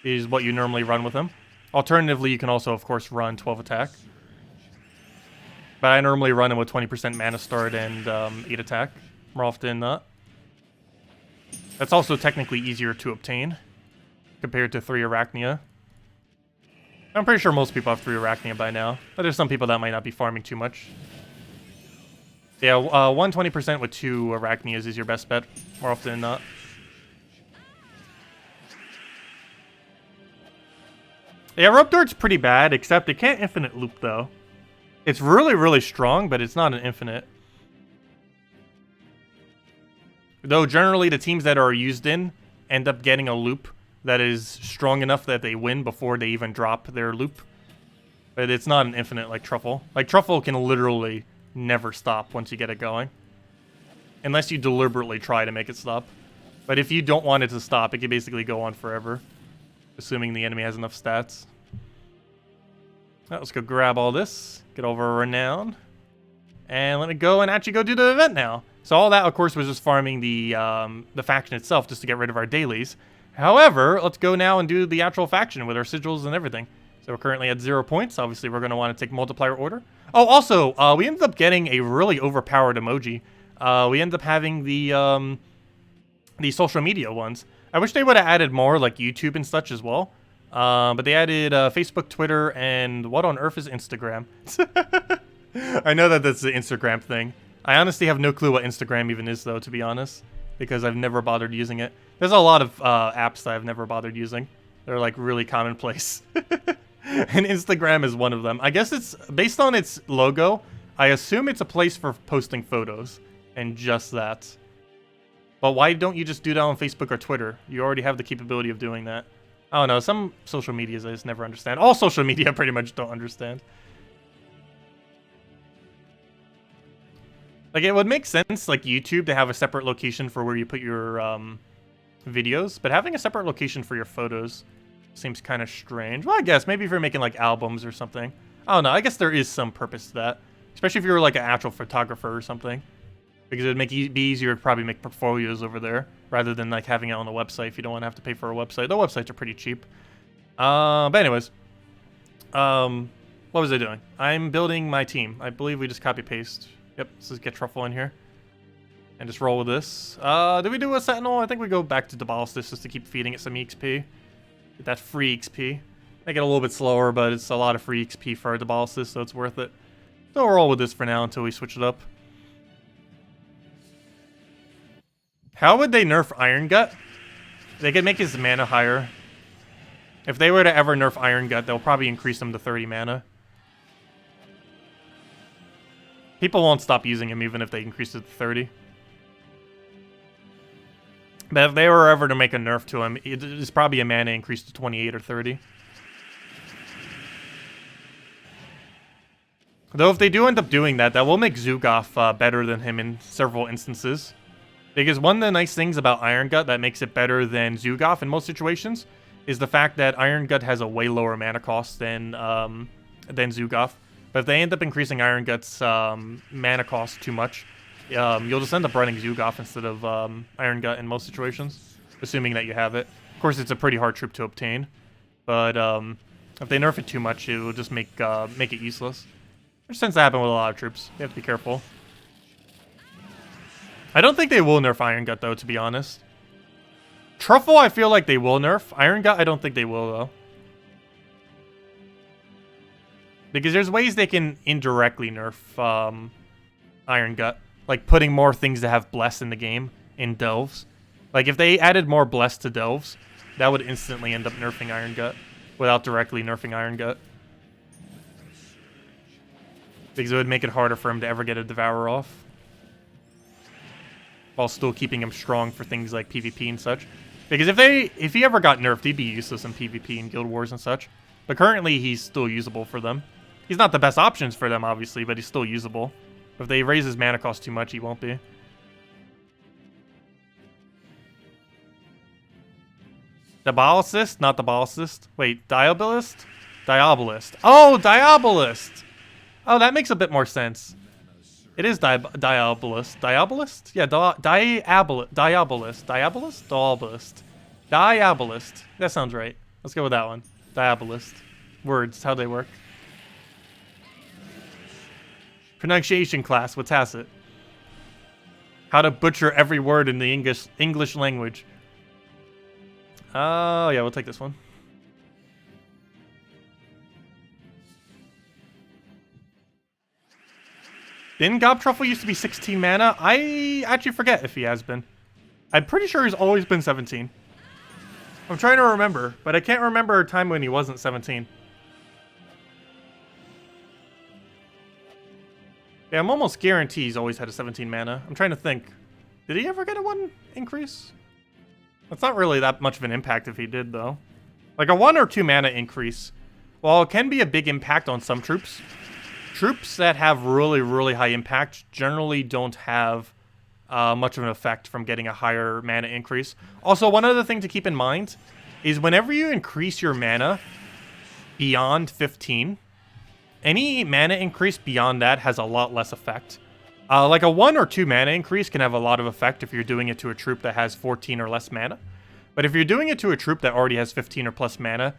is what you normally run with him. Alternatively, you can also, of course, run 12 attack. But I normally run him with 20% Mana Star and 8 attack, more often than not. That's also technically easier to obtain compared to 3 Arachnia. I'm pretty sure most people have 3 Arachnia by now, but there's some people that might not be farming too much. Yeah, 120% with 2 Arachnias is your best bet, more often than not. Yeah, Rope Dart's pretty bad, except it can't infinite loop, though. It's really, really strong, but it's not an infinite. Though, generally, the teams that are used in end up getting a loop that is strong enough that they win before they even drop their loop. But it's not an infinite like Truffle. Like, Truffle can literally never stop once you get it going. Unless you deliberately try to make it stop. But if you don't want it to stop, it can basically go on forever. Assuming the enemy has enough stats. Right, let's go grab all this. Get over Renown. And let me go and actually go do the event now. So all that, of course, was just farming the faction itself just to get rid of our dailies. However, let's go now and do the actual faction with our sigils and everything. So we're currently at 0 points. Obviously, we're going to want to take multiplier order. Oh, also, we ended up getting a really overpowered emoji. We ended up having the social media ones. I wish they would have added more, like YouTube and such as well. But they added Facebook, Twitter, and what on earth is Instagram? I know that that's the Instagram thing. I honestly have no clue what Instagram even is, though, to be honest. Because I've never bothered using it. There's a lot of apps that I've never bothered using. They're, like, really commonplace. And Instagram is one of them. I guess it's based on its logo. I assume it's a place for posting photos. And just that. But why don't you just do that on Facebook or Twitter? You already have the capability of doing that. I don't know. Some social medias I just never understand. All social media I pretty much don't understand. Like, it would make sense, like YouTube, to have a separate location for where you put your videos. But having a separate location for your photos seems kind of strange. Well, I guess maybe if you're making like albums or something. I don't know. I guess there is some purpose to that. Especially if you're like an actual photographer or something. Because it would be easier to probably make portfolios over there. Rather than like having it on a website if you don't want to have to pay for a website. The websites are pretty cheap. But anyways. What was I doing? I'm building my team. I believe we just copy paste. Yep, let's just get Truffle in here. And just roll with this. Did we do a Sentinel? I think we go back to Deballistus just to keep feeding it some XP. Get that free XP. Make it a little bit slower, but it's a lot of free XP for our Deballistus, so it's worth it. So we'll roll with this for now until we switch it up. How would they nerf Iron Gut? They could make his mana higher. If they were to ever nerf Iron Gut, they'll probably increase him to 30 mana. People won't stop using him even if they increase it to 30. But if they were ever to make a nerf to him, it's probably a mana increase to 28 or 30. Though if they do end up doing that, that will make Zugoff better than him in several instances. Because one of the nice things about Iron Gut that makes it better than Zugaf in most situations is the fact that Iron Gut has a way lower mana cost than Zugaf. But if they end up increasing Iron Gut's mana cost too much, you'll just end up running Zugaf instead of Iron Gut in most situations, assuming that you have it. Of course, it's a pretty hard troop to obtain, but if they nerf it too much, it will just make it useless. Which tends to happen with a lot of troops. You have to be careful. I don't think they will nerf Iron Gut, though, to be honest. Truffle, I feel like they will nerf. Iron Gut, I don't think they will, though. Because there's ways they can indirectly nerf Iron Gut. Like putting more things that have Bless in the game in Delves. Like if they added more Bless to Delves, that would instantly end up nerfing Iron Gut without directly nerfing Iron Gut. Because it would make it harder for him to ever get a Devourer off. While still keeping him strong for things like PvP and such. Because if he ever got nerfed, he'd be useless in PvP and Guild Wars and such. But currently, he's still usable for them. He's not the best options for them, obviously, but he's still usable. If they raise his mana cost too much, he won't be. Diabolist? Not Diabolist. Wait, Diabolist? Diabolist. Oh, Diabolist! Oh, that makes a bit more sense. It is Diabolist. Diabolist? Yeah, Diabolist. Diabolist. Diabolist? Diabolist. Diabolist. That sounds right. Let's go with that one. Diabolist. Words, how they work. Pronunciation class with Tacet. How to butcher every word in the English language. Oh, yeah, we'll take this one. Didn't Gob Truffle used to be 16 mana? I actually forget if he has been. I'm pretty sure he's always been 17. I'm trying to remember, but I can't remember a time when he wasn't 17. Yeah, I'm almost guaranteed he's always had a 17 mana. I'm trying to think. Did he ever get a 1 increase? That's not really that much of an impact if he did, though. Like a 1 or 2 mana increase, while it can be a big impact on some troops, troops that have really, really high impact generally don't have much of an effect from getting a higher mana increase. Also, one other thing to keep in mind is whenever you increase your mana beyond 15, any mana increase beyond that has a lot less effect. Like a 1 or 2 mana increase can have a lot of effect if you're doing it to a troop that has 14 or less mana. But if you're doing it to a troop that already has 15 or plus mana,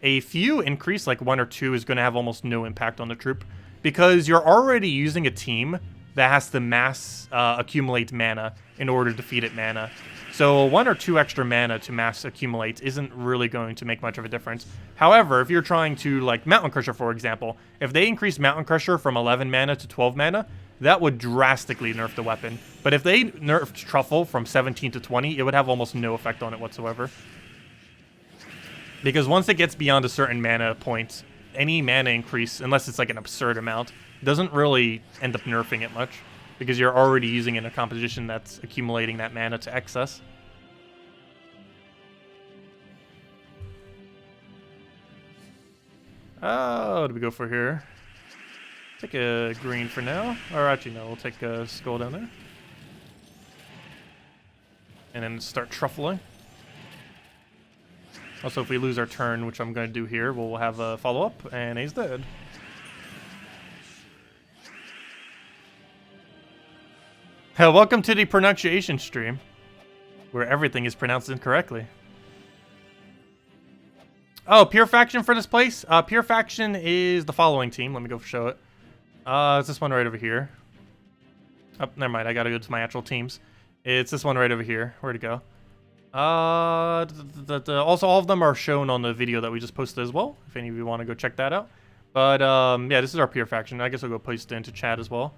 a few increase, like 1 or 2, is going to have almost no impact on the troop. Because you're already using a team that has to mass accumulate mana in order to feed it mana. So 1 or 2 extra mana to mass accumulate isn't really going to make much of a difference. However, if you're trying to, like Mountain Crusher, for example, if they increase Mountain Crusher from 11 mana to 12 mana, that would drastically nerf the weapon. But if they nerfed Truffle from 17 to 20, it would have almost no effect on it whatsoever. Because once it gets beyond a certain mana point, any mana increase, unless it's like an absurd amount, doesn't really end up nerfing it much. Because you're already using it in a composition that's accumulating that mana to excess. Oh, what do we go for here? Take a green for now. Or actually, no, we'll take a skull down there. And then start truffling. Also, if we lose our turn, which I'm going to do here, we'll have a follow-up, and he's dead. Welcome to the pronunciation stream, where everything is pronounced incorrectly. Oh, Pure Faction for this place? Pure Faction is the following team. Let me go show it. It's this one right over here. Oh, never mind. I gotta go to my actual teams. It's this one right over here. Where'd it go? Also, all of them are shown on the video that we just posted as well, if any of you want to go check that out. But, yeah, this is our Pure Faction. I guess I'll go post it into chat as well.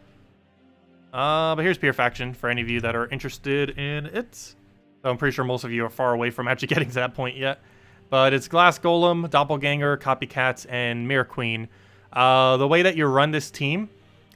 But here's Pure Faction for any of you that are interested in it. So I'm pretty sure most of you are far away from actually getting to that point yet. But it's Glass Golem, Doppelganger, Copycat, and Mirror Queen. The way that you run this team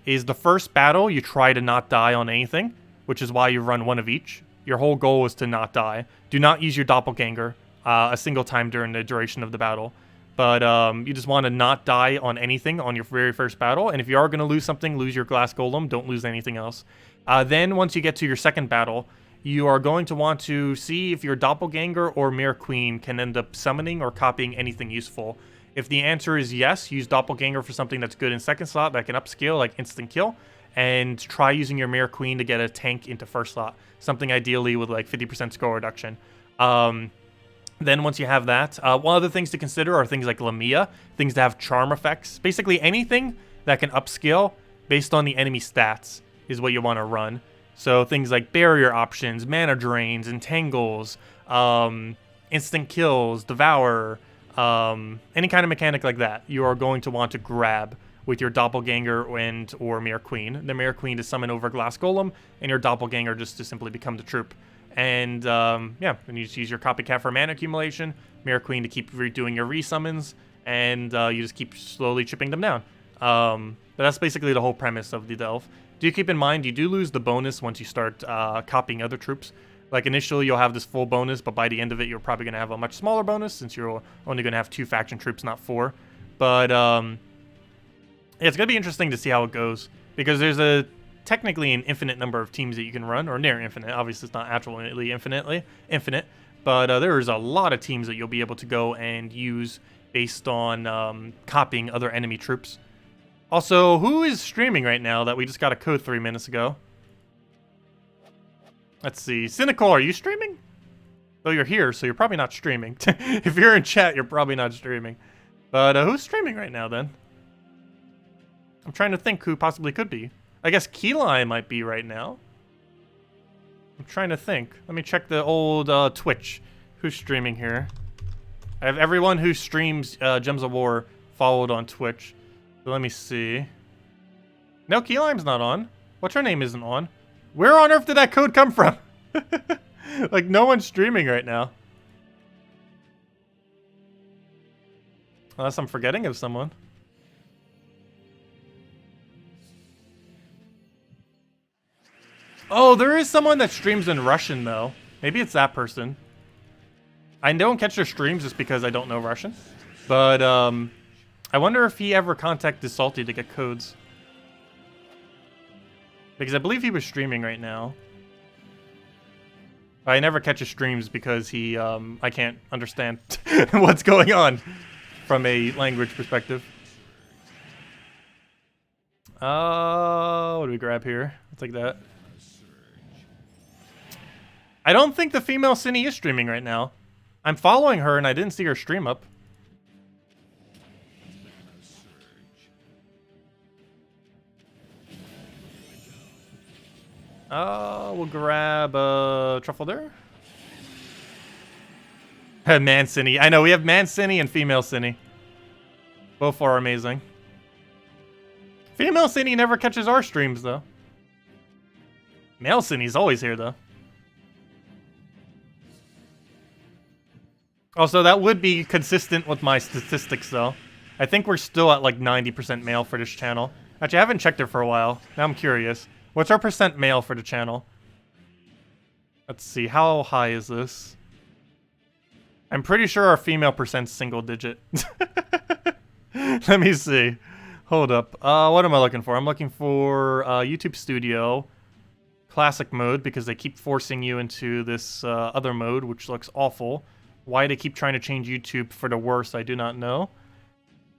is the first battle, you try to not die on anything, which is why you run one of each. Your whole goal is to not die. Do not use your Doppelganger a single time during the duration of the battle. But you just want to not die on anything on your very first battle. And if you are going to lose something, lose your Glass Golem. Don't lose anything else. Then once you get to your second battle, you are going to want to see if your Doppelganger or Mirror Queen can end up summoning or copying anything useful. If the answer is yes, use Doppelganger for something that's good in second slot that can upscale, like instant kill, and try using your Mirror Queen to get a tank into first slot. Something ideally with like 50% score reduction. Then once you have that, one of the things to consider are things like Lamia, things that have charm effects. Basically anything that can upscale based on the enemy stats is what you want to run. So things like barrier options, mana drains, entangles, instant kills, devour, any kind of mechanic like that, you are going to want to grab with your Doppelganger and or Mirror Queen. The Mirror Queen to summon over Glass Golem, and your Doppelganger just to simply become the troop. And yeah, then you just use your Copycat for mana accumulation, Mirror Queen to keep redoing your resummons, and you just keep slowly chipping them down. But that's basically the whole premise of the Delve. Do keep in mind, you do lose the bonus once you start copying other troops. Like initially you'll have this full bonus, but by the end of it you're probably going to have a much smaller bonus since you're only going to have 2 faction troops, not 4. But yeah, it's going to be interesting to see how it goes, because there's technically an infinite number of teams that you can run, or near infinite. Obviously it's not absolutely infinite, but there is a lot of teams that you'll be able to go and use based on copying other enemy troops. Also, who is streaming right now that we just got a code 3 minutes ago? Let's see. Cynical, are you streaming? Oh, you're here, so you're probably not streaming. If you're in chat, you're probably not streaming. But who's streaming right now, then? I'm trying to think who possibly could be. I guess Keyline might be right now. I'm trying to think. Let me check the old Twitch. Who's streaming here? I have everyone who streams Gems of War followed on Twitch. So let me see. No, Keyline's not on. What's her name isn't on? Where on earth did that code come from? Like, no one's streaming right now. Unless I'm forgetting of someone. Oh, there is someone that streams in Russian, though. Maybe it's that person. I don't catch their streams just because I don't know Russian. But, I wonder if he ever contacted Salty to get codes. Because I believe he was streaming right now. I never catch his streams because he, I can't understand what's going on from a language perspective. What do we grab here? I'll take that. I don't think the female Cine is streaming right now. I'm following her and I didn't see her stream up. We'll grab Truffle there. Man Cine. I know, we have Man Cine and Female Cine. Both are amazing. Female Cine never catches our streams, though. Male Cine's always here, though. Also, that would be consistent with my statistics, though. I think we're still at like 90% male for this channel. Actually, I haven't checked it for a while. Now I'm curious. What's our percent male for the channel? Let's see, how high is this? I'm pretty sure our female percent's single digit. Let me see. Hold up. What am I looking for? I'm looking for YouTube Studio Classic mode, because they keep forcing you into this other mode, which looks awful. Why they keep trying to change YouTube for the worse, I do not know.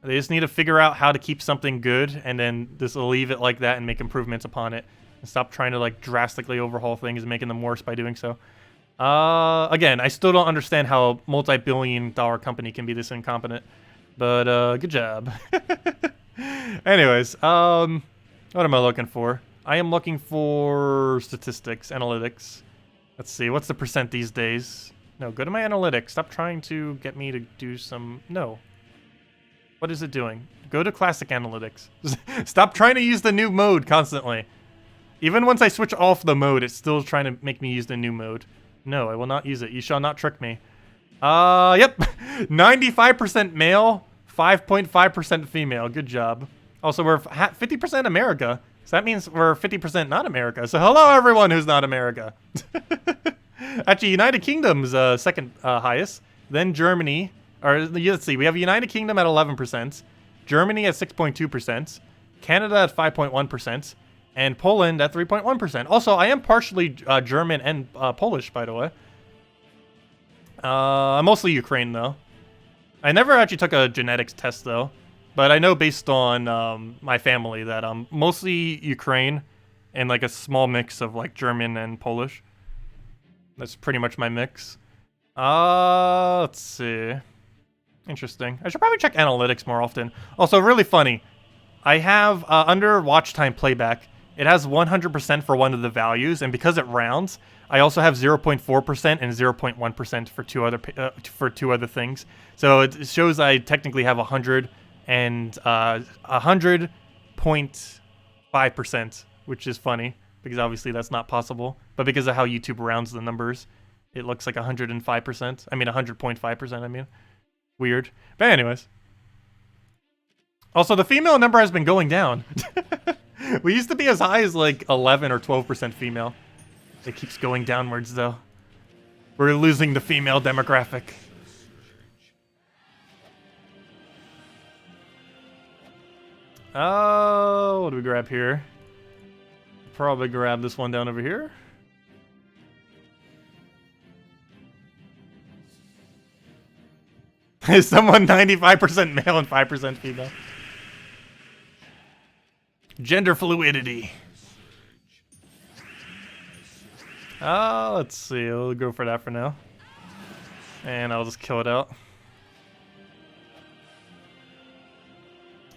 They just need to figure out how to keep something good, and then just leave it like that and make improvements upon it. And stop trying to like drastically overhaul things and making them worse by doing so. Again, I still don't understand how a multi-billion-dollar company can be this incompetent. But good job. Anyways, what am I looking for? I am looking for statistics, analytics. Let's see, what's the percent these days? No, go to my analytics. Stop trying to get me to do some... No. What is it doing? Go to classic analytics. Stop trying to use the new mode constantly. Even once I switch off the mode, it's still trying to make me use the new mode. No, I will not use it. You shall not trick me. Yep. 95% male, 5.5% female. Good job. Also, we're 50% America. So that means we're 50% not America. So hello, everyone who's not America. Actually, United Kingdom's second highest. Then Germany. Or let's see. We have United Kingdom at 11%. Germany at 6.2%. Canada at 5.1%. And Poland at 3.1%. Also, I am partially German and Polish, by the way. I'm mostly Ukraine, though. I never actually took a genetics test, though. But I know based on my family that I'm mostly Ukraine and like a small mix of like German and Polish. That's pretty much my mix. Let's see. Interesting. I should probably check analytics more often. Also, really funny. I have, under watch time playback, it has 100% for one of the values, and because it rounds, I also have 0.4% and 0.1% for two other things. So it shows I technically have 100 and 100.5%, which is funny because obviously that's not possible. But because of how YouTube rounds the numbers, it looks like 105%. I mean 100.5%. I mean, weird. But anyways. Also, the female number has been going down. We used to be as high as like 11 or 12% female. It keeps going downwards, though. We're losing the female demographic. Oh, what do we grab here? Probably grab this one down over here. Is someone 95% male and 5% female? Gender fluidity. Let's see. We'll go for that for now. And I'll just kill it out.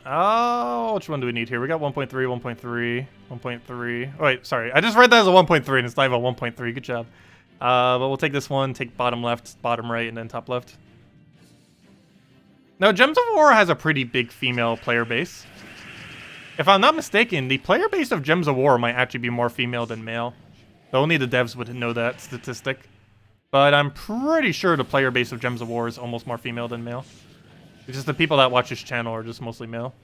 Oh, which one do we need here? We got 1.3, 1.3, 1.3. Oh, wait, sorry. I just read that as a 1.3 and it's not even a 1.3. Good job. But we'll take this one, take bottom left, bottom right, and then top left. Now, Gems of War has a pretty big female player base. If I'm not mistaken, the player base of Gems of War might actually be more female than male. Only the devs would know that statistic. But I'm pretty sure the player base of Gems of War is almost more female than male. It's just the people that watch this channel are just mostly male.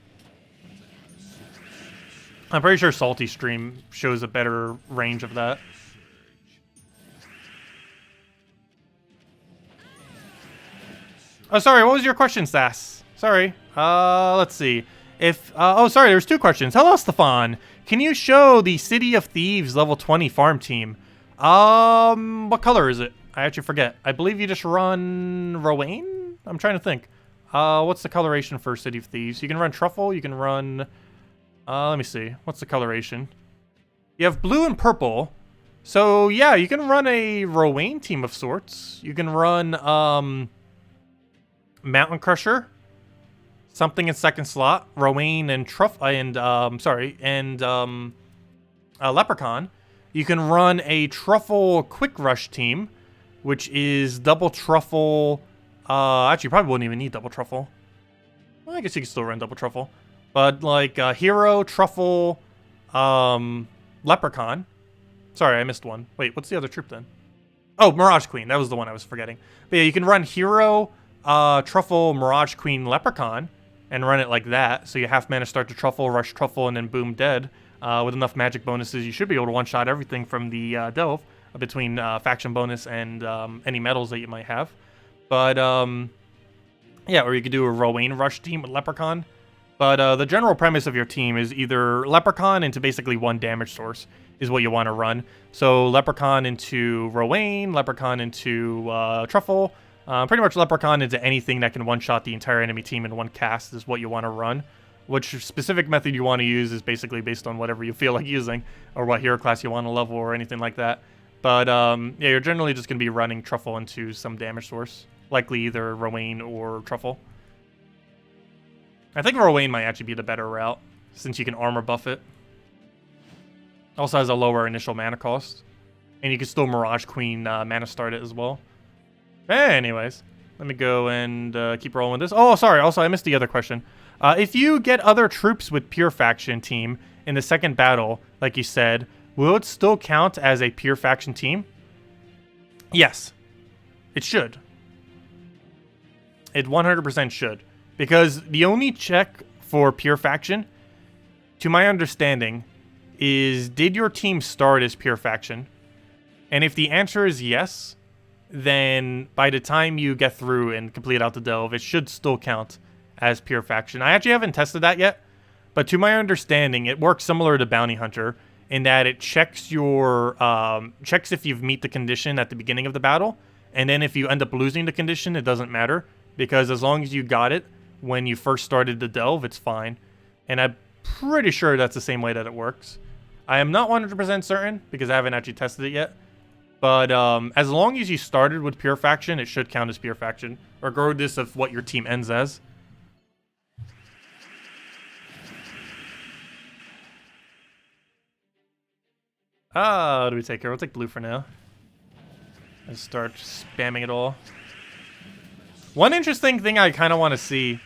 I'm pretty sure Salty Stream shows a better range of that. Oh, sorry, what was your question, Sass? Sorry. Let's see. Oh, sorry, there's two questions. Hello, Stefan. Can you show the City of Thieves level 20 farm team? What color is it? I actually forget. I believe you just run Rowan? I'm trying to think. What's the coloration for City of Thieves? You can run Truffle, you can run... let me see. What's the coloration? You have blue and purple. So, yeah, you can run a Rowan team of sorts. You can run, Mountain Crusher. Something in second slot. Rowan and Leprechaun. You can run a Truffle Quick Rush team, which is double Truffle... actually, you probably wouldn't even need double Truffle. Well, I guess you can still run double Truffle. But, like, Hero, Truffle, Leprechaun. Sorry, I missed one. Wait, what's the other troop then? Oh, Mirage Queen. That was the one I was forgetting. But yeah, you can run Hero, Truffle, Mirage Queen, Leprechaun, and run it like that. So you half mana start to Truffle, rush Truffle, and then boom, dead. With enough magic bonuses, you should be able to one-shot everything from the Delve between faction bonus and any medals that you might have. But, yeah, or you could do a Rowan rush team with Leprechaun. But the general premise of your team is either Leprechaun into basically one damage source is what you want to run. So Leprechaun into Rowan, Leprechaun into Truffle. Pretty much Leprechaun into anything that can one-shot the entire enemy team in one cast is what you want to run. Which specific method you want to use is basically based on whatever you feel like using, or what hero class you want to level, or anything like that. But yeah, you're generally just going to be running Truffle into some damage source. Likely either Rowan or Truffle. I think Rowan might actually be the better route, since you can armor buff it. Also has a lower initial mana cost. And you can still Mirage Queen mana start it as well. Anyways, let me go and keep rolling with this. Oh, sorry, also I missed the other question. If you get other troops with Pure Faction team in the second battle, like you said, will it still count as a Pure Faction team? Yes, it should. It 100% should. Because the only check for Pure Faction, to my understanding, is did your team start as Pure Faction? And if the answer is yes, then by the time you get through and complete out the delve, it should still count as Pure Faction. I actually haven't tested that yet, but to my understanding, it works similar to Bounty Hunter in that it checks your checks if you've meet the condition at the beginning of the battle, and then if you end up losing the condition, it doesn't matter, because as long as you got it when you first started the delve, it's fine. And I'm pretty sure that's the same way that it works. I am not 100% certain because I haven't actually tested it yet. But as long as you started with Pure Faction, it should count as Pure Faction, regardless of what your team ends as. What do we take here? We'll take blue for now. And start spamming it all. One interesting thing I kind of want to see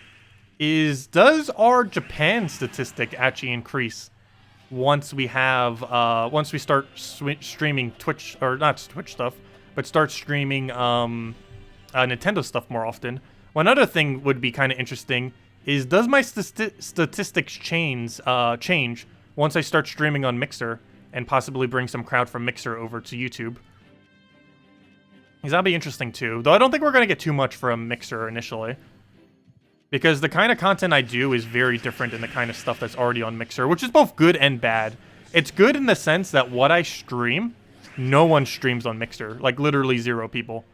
is, does our Japan statistic actually increase once we have once we start streaming Twitch, or not Twitch stuff, but start streaming Nintendo stuff more often? One other thing would be kind of interesting is, does my statistics change once I start streaming on Mixer and possibly bring some crowd from Mixer over to YouTube? Because that'd be interesting too. Though I don't think we're going to get too much from Mixer initially, because the kind of content I do is very different than the kind of stuff that's already on Mixer, which is both good and bad. It's good in the sense that what I stream, no one streams on Mixer. Like, literally 0 people.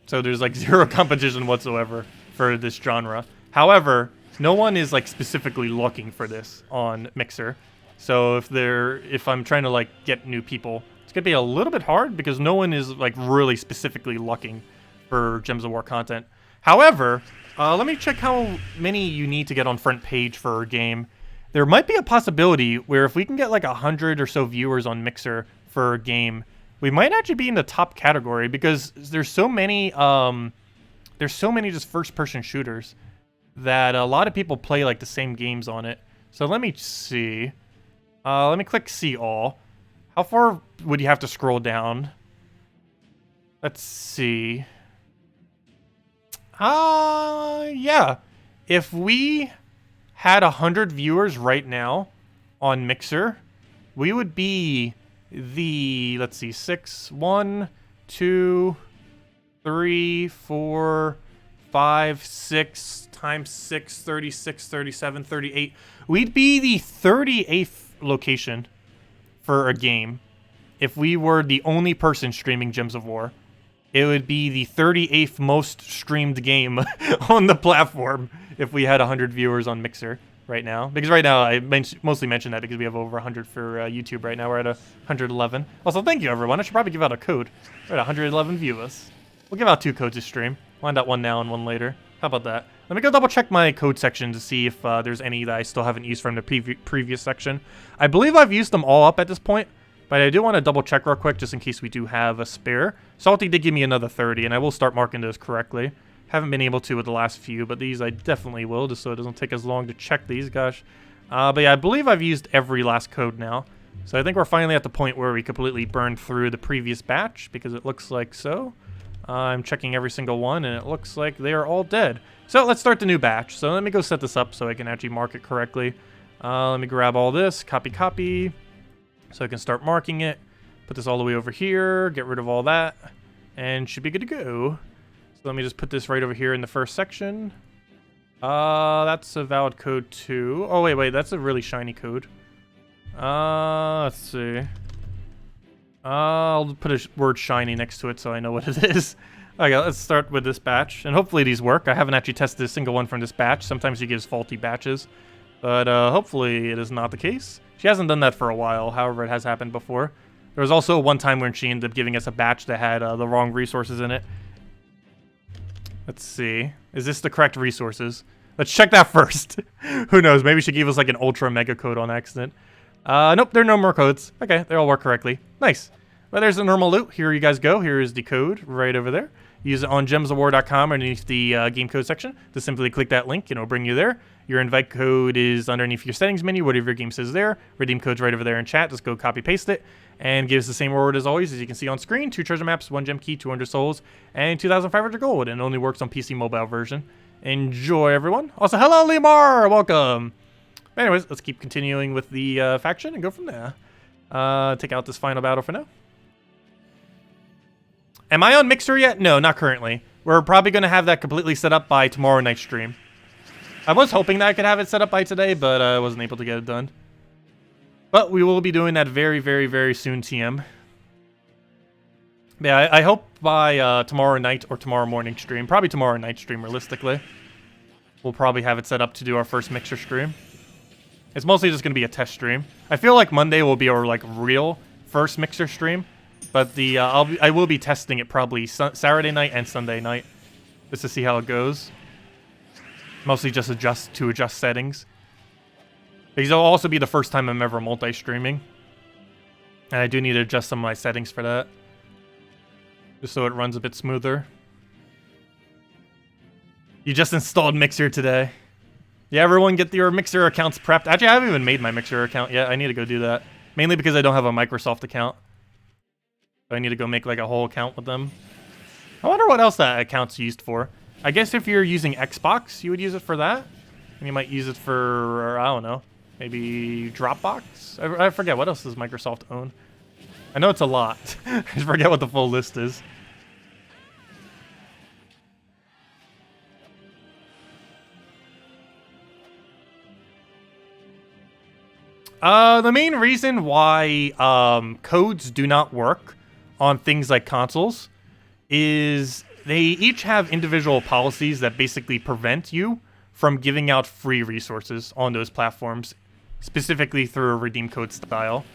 So there's like 0 competition whatsoever for this genre. However, no one is like specifically looking for this on Mixer. So if I'm trying to like get new people, it's gonna be a little bit hard because no one is like really specifically looking for Gems of War content. However, let me check how many you need to get on front page for a game. There might be a possibility where if we can get like 100 or so viewers on Mixer for a game, we might actually be in the top category, because there's so many just first-person shooters that a lot of people play like the same games on it. So let me see. Let me click see all. How far would you have to scroll down? Let's see. Yeah. If we had 100 viewers right now on Mixer, we would be the, let's see, 6, 1, 2, 3, 4, 5, 6 times 6, 36, 37, 38. We'd be the 38th location for a game if we were the only person streaming Gems of War. It would be the 38th most streamed game on the platform if we had 100 viewers on Mixer right now. Because right now, I mostly mentioned that because we have over 100 for YouTube right now. We're at 111. Also, thank you, everyone. I should probably give out a code. We're at 111 viewers. We'll give out 2 codes this stream. Wind out one now and one later. How about that? Let me go double check my code section to see if there's any that I still haven't used from the previous section. I believe I've used them all up at this point, but I do want to double check real quick just in case we do have a spare. Salty did give me another 30, and I will start marking those correctly. Haven't been able to with the last few, but these I definitely will, just so it doesn't take as long to check these, gosh. But yeah, I believe I've used every last code now. So I think we're finally at the point where we completely burned through the previous batch, because it looks like so. I'm checking every single one, and it looks like they are all dead. So let's start the new batch. So let me go set this up so I can actually mark it correctly. Let me grab all this, copy, so I can start marking it. Put this all the way over here, get rid of all that, and should be good to go. So let me just put this right over here in the first section. That's a valid code too. Oh, wait, that's a really shiny code. Let's see. I'll put a word shiny next to it so I know what it is. Okay, let's start with this batch, and hopefully these work. I haven't actually tested a single one from this batch. Sometimes she gives faulty batches, but hopefully it is not the case. She hasn't done that for a while, however, it has happened before. There was also one time when she ended up giving us a batch that had the wrong resources in it. Let's see. Is this the correct resources? Let's check that first. Who knows? Maybe she gave us like an ultra mega code on accident. Nope, there are no more codes. Okay, they all work correctly. Nice. Well, there's the normal loot. Here you guys go. Here is the code right over there. Use it on gemsofwar.com underneath the game code section. Just simply click that link and it'll bring you there. Your invite code is underneath your settings menu, whatever your game says there. Redeem code's right over there in chat. Just go copy paste it and give us the same reward as always, as you can see on screen. 2 treasure maps, 1 gem key, 200 souls, and 2,500 gold. And it only works on PC mobile version. Enjoy, everyone. Also, hello, Limar. Welcome. Anyways, let's keep continuing with the faction and go from there. Take out this final battle for now. Am I on Mixer yet? No, not currently. We're probably going to have that completely set up by tomorrow night's stream. I was hoping that I could have it set up by today, but I wasn't able to get it done. But we will be doing that very, very, very soon, TM. Yeah, I hope by tomorrow night or tomorrow morning stream, probably tomorrow night stream realistically, we'll probably have it set up to do our first mixer stream. It's mostly just going to be a test stream. I feel like Monday will be our like real first mixer stream, but I will be testing it probably Saturday night and Sunday night just to see how it goes. Mostly just adjust settings. Because it'll also be the first time I'm ever multi-streaming. And I do need to adjust some of my settings for that. Just so it runs a bit smoother. You just installed Mixer today. Yeah, everyone get your Mixer accounts prepped. Actually, I haven't even made my Mixer account yet. I need to go do that. Mainly because I don't have a Microsoft account. So I need to go make like a whole account with them. I wonder what else that account's used for. I guess if you're using Xbox, you would use it for that. And you might use it for, I don't know, maybe Dropbox? I forget. What else does Microsoft own? I know it's a lot. I just forget what the full list is. The main reason why codes do not work on things like consoles is they each have individual policies that basically prevent you from giving out free resources on those platforms, specifically through a redeem code style.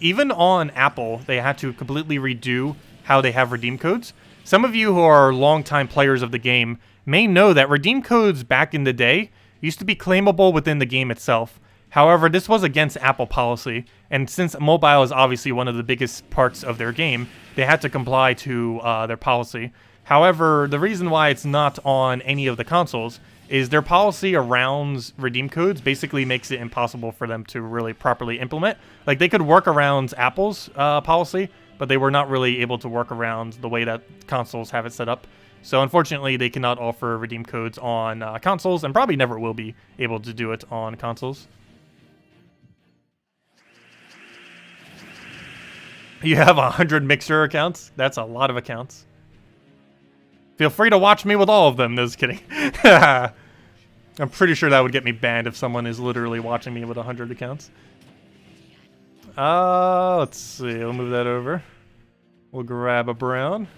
Even on Apple, they had to completely redo how they have redeem codes. Some of you who are longtime players of the game may know that redeem codes back in the day used to be claimable within the game itself. However, this was against Apple policy, and since mobile is obviously one of the biggest parts of their game, they had to comply to their policy. However, the reason why it's not on any of the consoles is their policy around redeem codes basically makes it impossible for them to really properly implement. Like, they could work around Apple's policy, but they were not really able to work around the way that consoles have it set up. So unfortunately, they cannot offer redeem codes on consoles, and probably never will be able to do it on consoles. You have 100 Mixer accounts? That's a lot of accounts. Feel free to watch me with all of them. No, just kidding. I'm pretty sure that would get me banned if someone is literally watching me with 100 accounts. Let's see. We'll move that over. We'll grab a brown.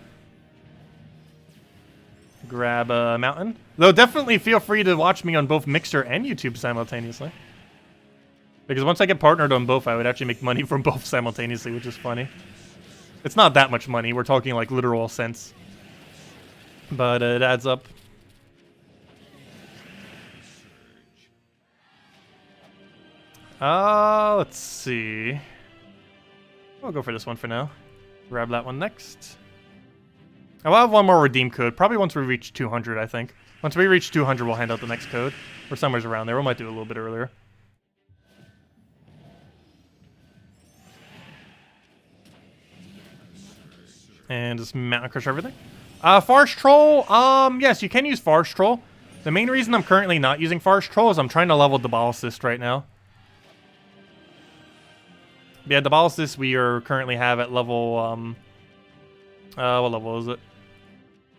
Grab a mountain. Though definitely feel free to watch me on both Mixer and YouTube simultaneously. Because once I get partnered on both, I would actually make money from both simultaneously, which is funny. It's not that much money. We're talking like literal cents. But it adds up. Let's see. I'll go for this one for now. Grab that one next. I will have one more redeem code. Probably once we reach 200, I think. Once we reach 200, we'll hand out the next code. Or somewhere around there. We might do it a little bit earlier. And just mountain crush everything. Forest Troll, yes, you can use Forest Troll. The main reason I'm currently not using Forest Troll is I'm trying to level Diabolicist right now. Yeah, Diabolicist we currently have at level, what level is it?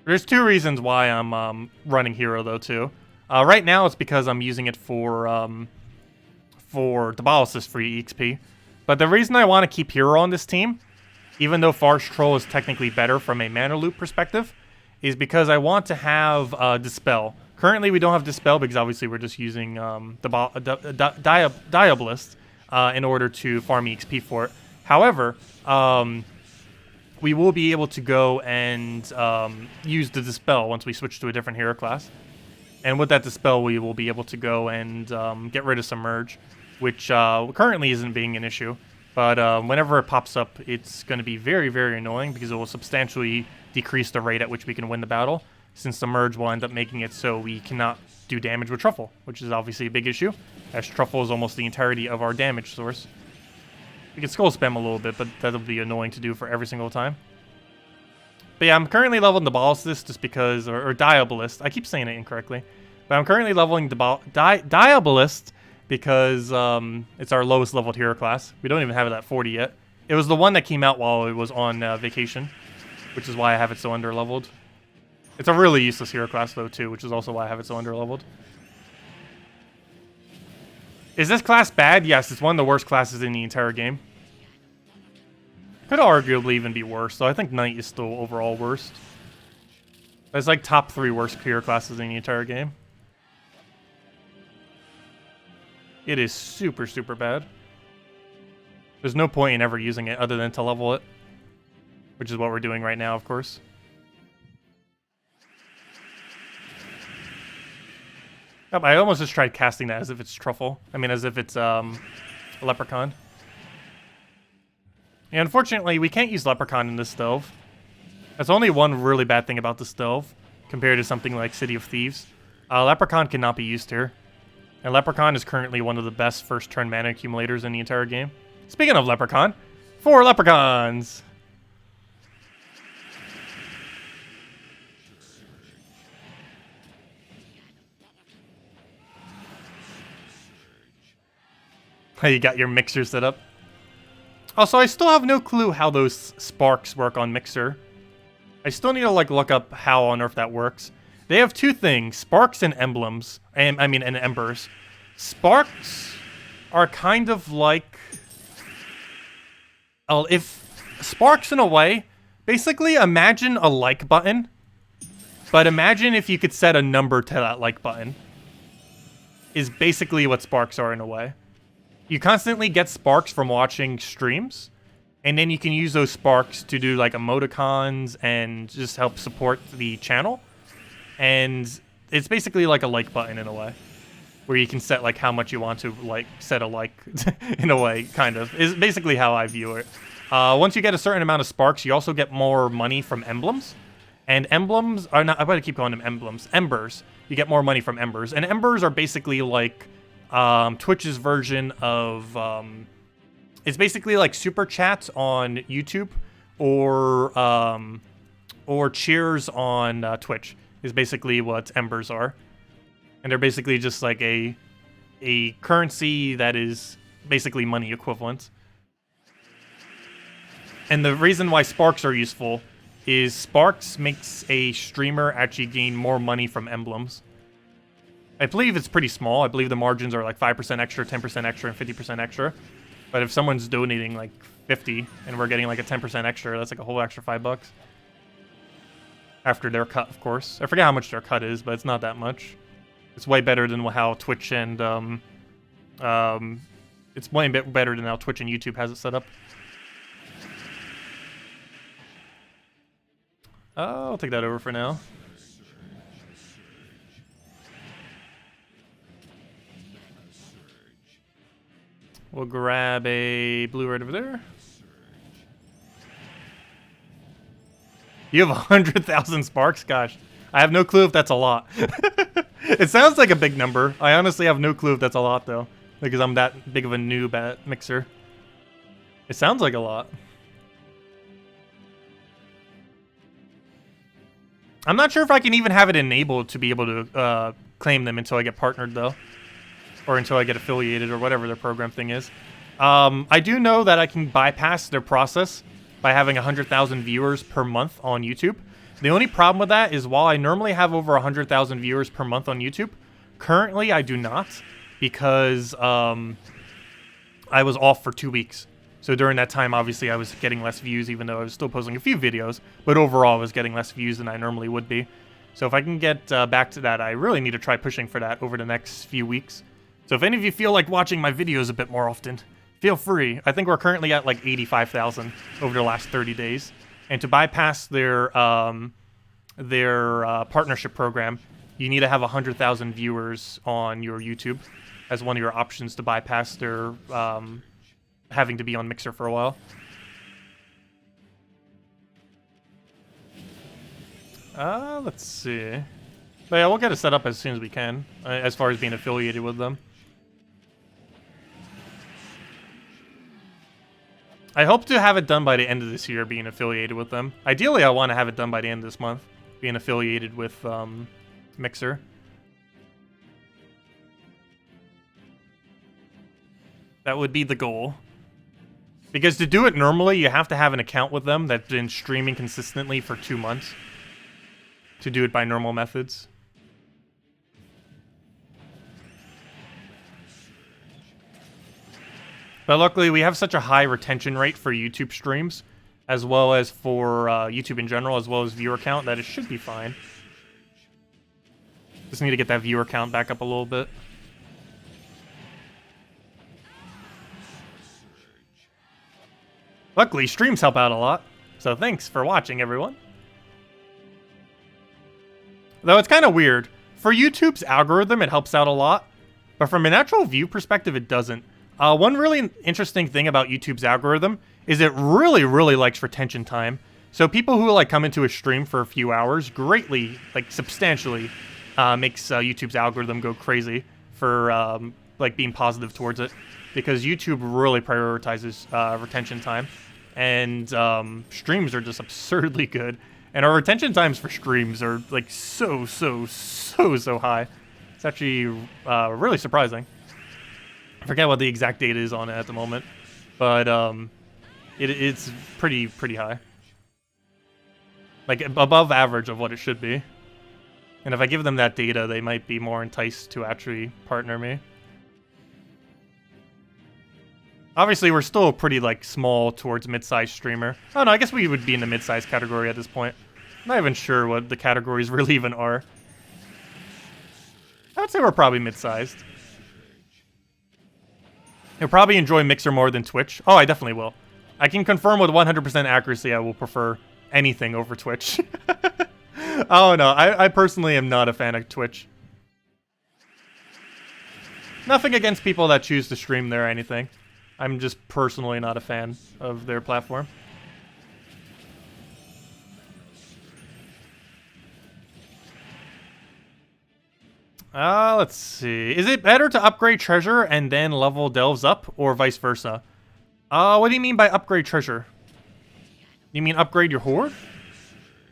There's two reasons why I'm running Hero though too. Right now it's because I'm using it for Diabolicist free EXP. But the reason I want to keep Hero on this team, even though Forest Troll is technically better from a mana loop perspective, is because I want to have Dispel. Currently, we don't have Dispel because obviously we're just using Diabolist in order to farm EXP for it. However, we will be able to go and use the Dispel once we switch to a different hero class. And with that Dispel, we will be able to go and get rid of Submerge, which currently isn't being an issue. But whenever it pops up, it's going to be very, very annoying because it will substantially decrease the rate at which we can win the battle, since the merge will end up making it so we cannot do damage with Truffle, which is obviously a big issue, as Truffle is almost the entirety of our damage source. We can Skull Spam a little bit, but that'll be annoying to do for every single time. But yeah, I'm currently leveling Diabolist just because, or Diabolist, I keep saying it incorrectly, but I'm currently leveling Diabolist because it's our lowest leveled hero class. We don't even have it at 40 yet. It was the one that came out while it was on vacation, which is why I have it so underleveled. It's a really useless hero class though too, which is also why I have it so underleveled. Is this class bad? Yes, it's one of the worst classes in the entire game. Could arguably even be worse, though. I think Knight is still overall worst. It's like top 3 worst clear classes in the entire game. It is super, super bad. There's no point in ever using it other than to level it. Which is what we're doing right now, of course. Oh, I almost just tried casting that as if it's Truffle. I mean, as if it's a Leprechaun. And unfortunately, we can't use Leprechaun in this delve. That's only one really bad thing about this delve, compared to something like City of Thieves. Leprechaun cannot be used here. And Leprechaun is currently one of the best first turn mana accumulators in the entire game. Speaking of Leprechaun, 4 Leprechauns! You got your mixer set up. Also, I still have no clue how those sparks work on Mixer. I still need to like look up how on earth that works. They have 2 things, sparks and emblems. And embers. Sparks are kind of like... if sparks in a way, basically imagine a like button. But imagine if you could set a number to that like button. Is basically what sparks are in a way. You constantly get sparks from watching streams, and then you can use those sparks to do like emoticons and just help support the channel. And it's basically like a like button in a way, where you can set like how much you want to like set a like in a way, kind of. Is basically how I view it. Once you get a certain amount of sparks, you also get more money from emblems. And emblems are not, I'm going to keep calling them emblems. Embers. You get more money from embers. And embers are basically like Twitch's version of it's basically like super chats on YouTube or cheers on Twitch is basically what embers are, and they're basically just like a currency that is basically money equivalent. And the reason why sparks are useful is sparks makes a streamer actually gain more money from emblems. I believe it's pretty small. I believe the margins are like 5% extra, 10% extra, and 50% extra. But if someone's donating like 50 and we're getting like a 10% extra, that's like a whole extra $5. After their cut, of course. I forget how much their cut is, but it's not that much. It's way better than how Twitch and it's way better than how Twitch and YouTube has it set up. I'll take that over for now. We'll grab a blue right over there. You have 100,000 sparks? Gosh, I have no clue if that's a lot. It sounds like a big number. I honestly have no clue if that's a lot, though, because I'm that big of a noob at Mixer. It sounds like a lot. I'm not sure if I can even have it enabled to be able to claim them until I get partnered, though. Or until I get affiliated, or whatever their program thing is. I do know that I can bypass their process by having 100,000 viewers per month on YouTube. The only problem with that is while I normally have over 100,000 viewers per month on YouTube, currently I do not, because I was off for 2 weeks. So during that time, obviously, I was getting less views, even though I was still posting a few videos. But overall, I was getting less views than I normally would be. So if I can get back to that, I really need to try pushing for that over the next few weeks. So if any of you feel like watching my videos a bit more often, feel free. I think we're currently at like 85,000 over the last 30 days. And to bypass their partnership program, you need to have 100,000 viewers on your YouTube as one of your options to bypass their having to be on Mixer for a while. Let's see. But yeah, we'll get it set up as soon as we can, as far as being affiliated with them. I hope to have it done by the end of this year, being affiliated with them. Ideally, I want to have it done by the end of this month, being affiliated with Mixer. That would be the goal. Because to do it normally, you have to have an account with them that's been streaming consistently for 2 months. To do it by normal methods. But luckily, we have such a high retention rate for YouTube streams, as well as for YouTube in general, as well as viewer count, that it should be fine. Just need to get that viewer count back up a little bit. Luckily, streams help out a lot. So thanks for watching, everyone. Though it's kind of weird. For YouTube's algorithm, it helps out a lot. But from an actual view perspective, it doesn't. One really interesting thing about YouTube's algorithm is it really, really likes retention time. So people who like come into a stream for a few hours greatly, like substantially, makes YouTube's algorithm go crazy for like being positive towards it. Because YouTube really prioritizes retention time. And streams are just absurdly good. And our retention times for streams are like so high. It's actually really surprising. I forget what the exact data is on it at the moment, but it's pretty high. Like above average of what it should be. And if I give them that data, they might be more enticed to actually partner me. Obviously, we're still pretty like small towards mid-sized streamer. Oh no, I guess we would be in the mid-sized category at this point. I'm not even sure what the categories really even are. I would say we're probably mid-sized. You'll probably enjoy Mixer more than Twitch. Oh, I definitely will. I can confirm with 100% accuracy I will prefer anything over Twitch. Oh no, I personally am not a fan of Twitch. Nothing against people that choose to stream there or anything. I'm just personally not a fan of their platform. Let's see. Is it better to upgrade treasure and then level delves up, or vice versa? What do you mean by upgrade treasure? You mean upgrade your horde?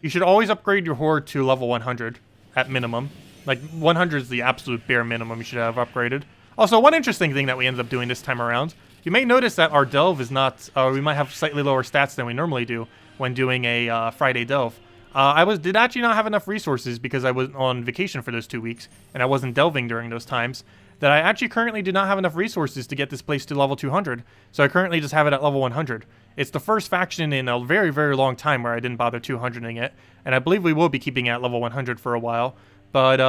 You should always upgrade your horde to level 100 at minimum. Like 100 is the absolute bare minimum you should have upgraded. Also, one interesting thing that we ended up doing this time around, you may notice that our delve is not, we might have slightly lower stats than we normally do when doing a Friday delve. I did actually not have enough resources because I was on vacation for those 2 weeks, and I wasn't delving during those times, that I actually currently do not have enough resources to get this place to level 200, so I currently just have it at level 100. It's the first faction in a very, very long time where I didn't bother 200ing it, and I believe we will be keeping it at level 100 for a while, but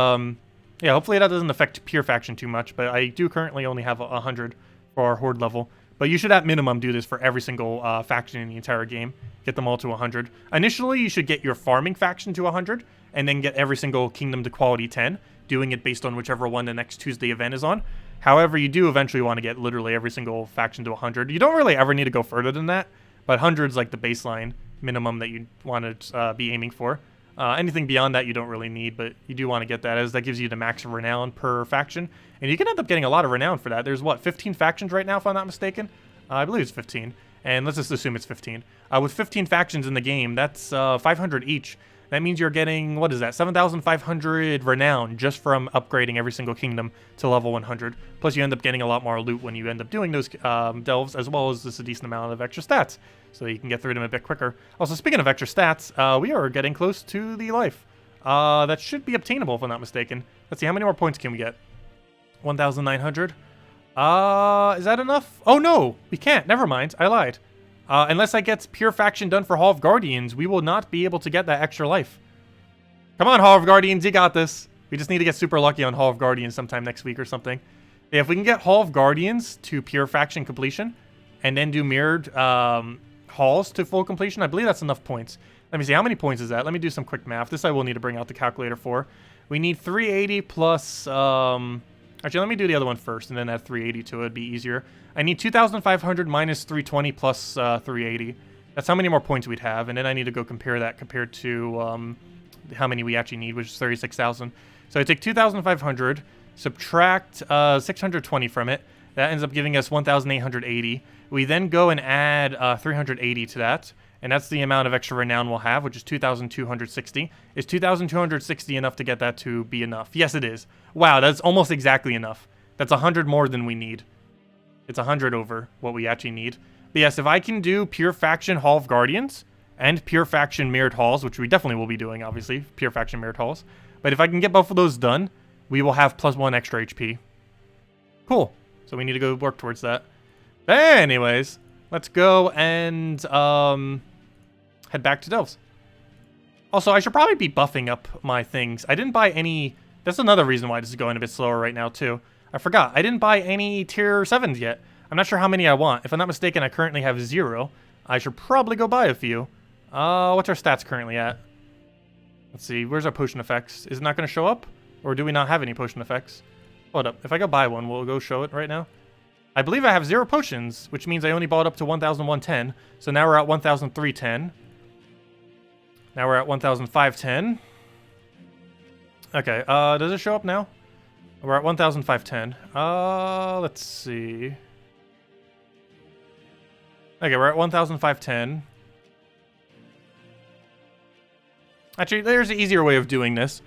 yeah, hopefully that doesn't affect pure faction too much, but I do currently only have 100 for our horde level. But you should at minimum do this for every single faction in the entire game. Get them all to 100. Initially, you should get your farming faction to 100, and then get every single kingdom to quality 10, doing it based on whichever one the next Tuesday event is on. However, you do eventually want to get literally every single faction to 100. You don't really ever need to go further than that, but 100 is like the baseline minimum that you want to be aiming for. Anything beyond that you don't really need, but you do want to get that, as that gives you the max of renown per faction. And you can end up getting a lot of renown for that. There's, what, 15 factions right now, if I'm not mistaken? I believe it's 15. And let's just assume it's 15. With 15 factions in the game, that's 500 each. That means you're getting, what is that, 7,500 renown just from upgrading every single kingdom to level 100. Plus you end up getting a lot more loot when you end up doing those delves, as well as just a decent amount of extra stats. So you can get through them a bit quicker. Also, speaking of extra stats, we are getting close to the life. That should be obtainable, if I'm not mistaken. Let's see, how many more points can we get? 1,900? Is that enough? Oh no, we can't. Never mind, I lied. Unless I get pure faction done for Hall of Guardians, we will not be able to get that extra life. Come on, Hall of Guardians, you got this. We just need to get super lucky on Hall of Guardians sometime next week or something. Yeah, if we can get Hall of Guardians to pure faction completion, and then do mirrored halls to full completion, I believe that's enough points. Let me see, how many points is that? Let me do some quick math. This I will need to bring out the calculator for. We need 380 plus... Actually, let me do the other one first, and then add 380 to it. It'd be easier. I need 2,500 minus 320 plus 380. That's how many more points we'd have, and then I need to go compare that compared to how many we actually need, which is 36,000. So I take 2,500, subtract 620 from it. That ends up giving us 1,880. We then go and add 380 to that, and that's the amount of extra renown we'll have, which is 2,260. Is 2,260 enough to get that to be enough? Yes, it is. Wow, that's almost exactly enough. That's 100 more than we need. It's 100 over what we actually need. But yes, if I can do pure faction Hall of Guardians and pure faction mirrored halls, which we definitely will be doing, obviously, pure faction mirrored halls. But if I can get both of those done, we will have +1 extra HP. Cool. So we need to go work towards that. Anyways, let's go and head back to Delves. Also, I should probably be buffing up my things. I didn't buy any... That's another reason why this is going a bit slower right now, too. I forgot. I didn't buy any tier 7s yet. I'm not sure how many I want. If I'm not mistaken, I currently have 0. I should probably go buy a few. What's our stats currently at? Let's see. Where's our potion effects? Is it not going to show up? Or do we not have any potion effects? Hold up. If I go buy one, we'll go show it right now. I believe I have 0 potions, which means I only bought up to 1,110. So now we're at 1,310. Now we're at 1,510. Okay, does it show up now? We're at 1,510. Let's see. Okay, we're at 1,510. Actually, there's an easier way of doing this.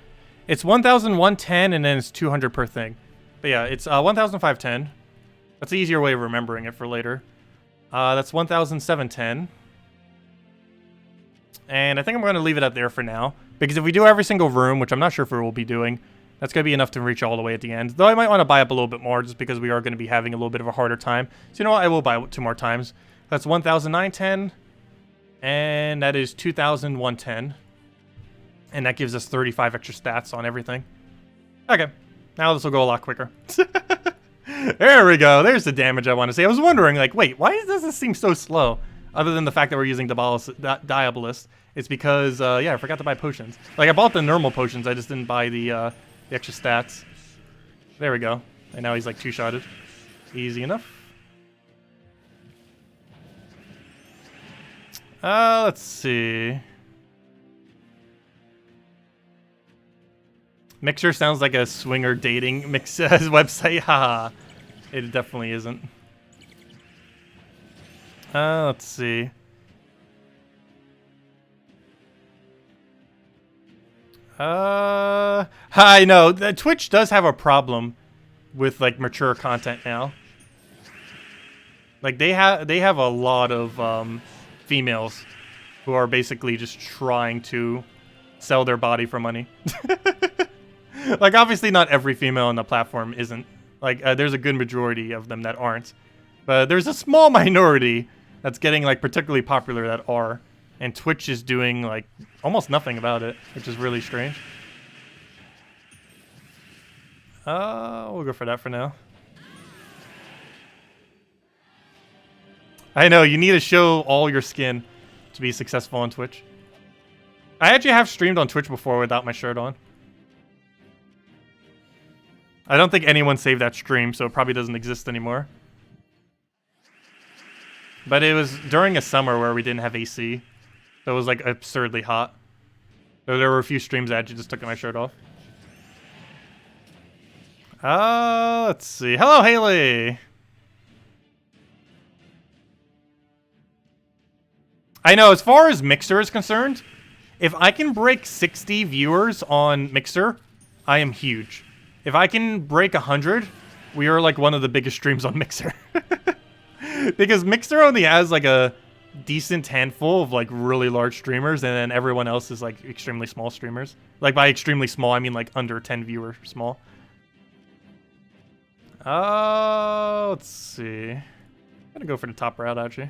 It's 1,110 and then it's 200 per thing. But yeah, it's 1,510. That's the easier way of remembering it for later. That's 1,710. And I think I'm going to leave it up there for now. Because if we do every single room, which I'm not sure if we will be doing, that's going to be enough to reach all the way at the end. Though I might want to buy up a little bit more just because we are going to be having a little bit of a harder time. So you know what? I will buy 2 more times. That's 1,910. And that is 2,110. And that gives us 35 extra stats on everything. Okay. Now this will go a lot quicker. There we go. There's the damage I want to see. I was wondering, like, wait, why does this seem so slow? Other than the fact that we're using Diabolist. It's because, yeah, I forgot to buy potions. Like, I bought the normal potions. I just didn't buy the extra stats. There we go. And now he's, like, 2-shotted. Easy enough. Let's see. Mixer sounds like a swinger dating website. Haha. It definitely isn't. Let's see. I know that Twitch does have a problem with like mature content now. Like they have a lot of females who are basically just trying to sell their body for money. Like obviously not every female on the platform isn't. Like there's a good majority of them that aren't. But there's a small minority that's getting like particularly popular that are. And Twitch is doing like almost nothing about it, which is really strange. We'll go for that for now. I know, you need to show all your skin to be successful on Twitch. I actually have streamed on Twitch before without my shirt on. I don't think anyone saved that stream, so it probably doesn't exist anymore. But it was during a summer where we didn't have AC. So it was like absurdly hot. So there were a few streams that I actually just took my shirt off. Let's see. Hello, Haley! I know, as far as Mixer is concerned, if I can break 60 viewers on Mixer, I am huge. If I can break 100, we are like one of the biggest streams on Mixer. Because Mixer only has like a decent handful of like really large streamers, and then everyone else is like extremely small streamers. Like by extremely small, I mean like under 10 viewer small. Let's see. I'm gonna go for the top route actually.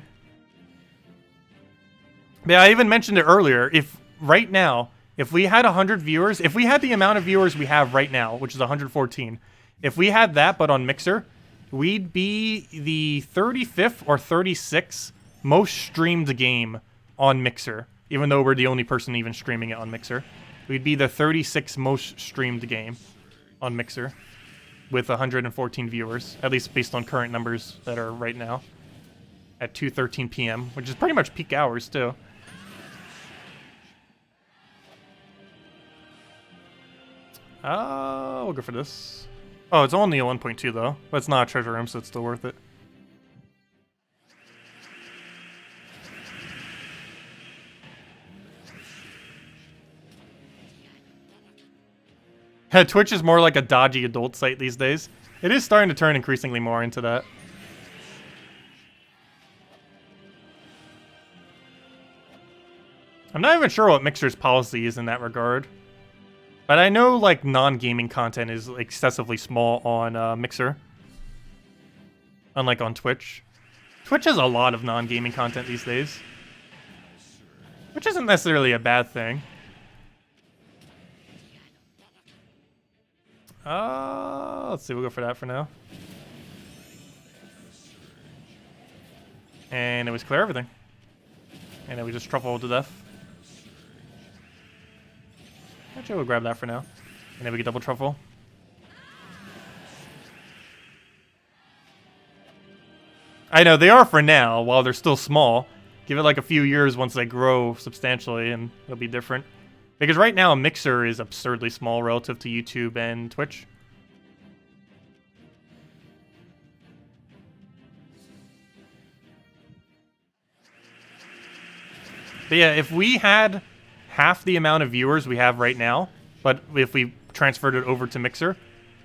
Yeah, I even mentioned it earlier. If right now, if we had 100 viewers, if we had the amount of viewers we have right now, which is 114, if we had that but on Mixer, we'd be the 35th or 36th most streamed game on Mixer, even though we're the only person even streaming it on Mixer. We'd be the 36th most streamed game on Mixer with 114 viewers, at least based on current numbers that are right now at 2:13 p.m., which is pretty much peak hours too. We'll go for this. Oh, it's only a 1.2 though, but it's not a treasure room, so it's still worth it. Twitch is more like a dodgy adult site these days. It is starting to turn increasingly more into that. I'm not even sure what Mixer's policy is in that regard. But I know, like, non-gaming content is excessively small on Mixer. Unlike on Twitch. Twitch has a lot of non-gaming content these days, which isn't necessarily a bad thing. Let's see, we'll go for that for now. And it was clear everything. And then we just truffle to death. Actually, we'll grab that for now. And then we get double truffle. I know, they are for now, while they're still small. Give it like a few years once they grow substantially, and it'll be different. Because right now, Mixer is absurdly small relative to YouTube and Twitch. But yeah, if we had half the amount of viewers we have right now, but if we transferred it over to Mixer,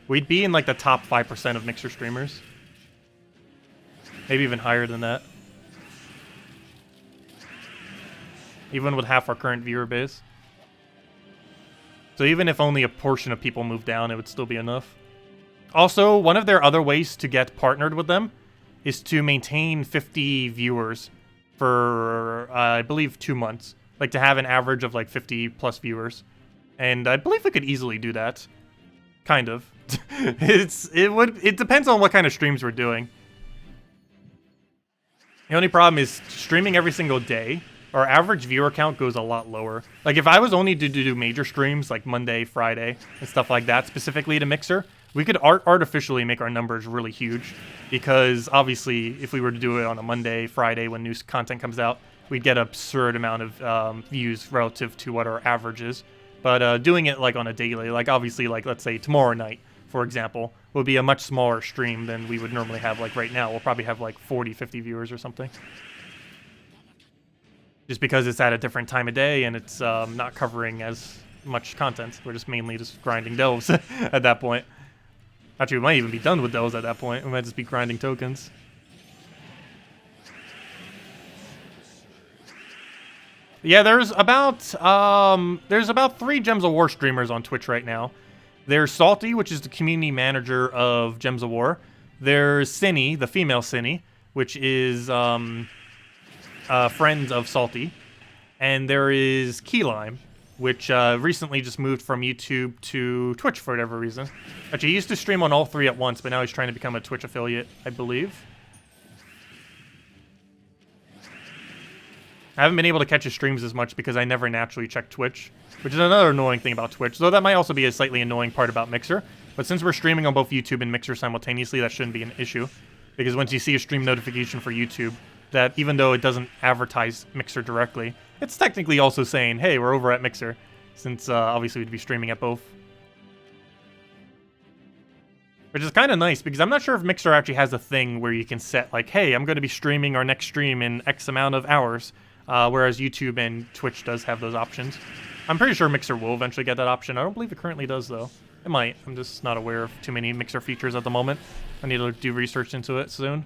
we'd be in like the top 5% of Mixer streamers. Maybe even higher than that. Even with half our current viewer base. So even if only a portion of people move down, it would still be enough. Also, one of their other ways to get partnered with them is to maintain 50 viewers for, I believe, 2 months. Like, to have an average of, like, 50 plus viewers. And I believe we could easily do that. Kind of. It depends on what kind of streams we're doing. The only problem is streaming every single day, our average viewer count goes a lot lower. Like, if I was only to do major streams, like Monday, Friday, and stuff like that, specifically to Mixer, we could artificially make our numbers really huge. Because, obviously, if we were to do it on a Monday, Friday, when new content comes out, we'd get an absurd amount of views relative to what our average is. But doing it, like, on a daily, like, obviously, like, let's say tomorrow night, for example, would be a much smaller stream than we would normally have. Like right now, we'll probably have like 40, 50 viewers or something. Just because it's at a different time of day and it's not covering as much content. We're just mainly just grinding delves at that point. Actually, we might even be done with delves at that point. We might just be grinding tokens. Yeah, there's about 3 Gems of War streamers on Twitch right now. There's Salty, which is the community manager of Gems of War. There's Cinny, the female Cinny, which is friend of Salty. And there is Keylime, which recently just moved from YouTube to Twitch for whatever reason. Actually, he used to stream on all 3 at once, but now he's trying to become a Twitch affiliate, I believe. I haven't been able to catch his streams as much because I never naturally check Twitch, which is another annoying thing about Twitch, though that might also be a slightly annoying part about Mixer. But since we're streaming on both YouTube and Mixer simultaneously, that shouldn't be an issue. Because once you see a stream notification for YouTube, that even though it doesn't advertise Mixer directly, it's technically also saying, hey, we're over at Mixer, since obviously we'd be streaming at both. Which is kind of nice, because I'm not sure if Mixer actually has a thing where you can set, like, hey, I'm going to be streaming our next stream in X amount of hours. Whereas YouTube and Twitch does have those options. I'm pretty sure Mixer will eventually get that option. I don't believe it currently does, though. It might. I'm just not aware of too many Mixer features at the moment. I need to do research into it soon.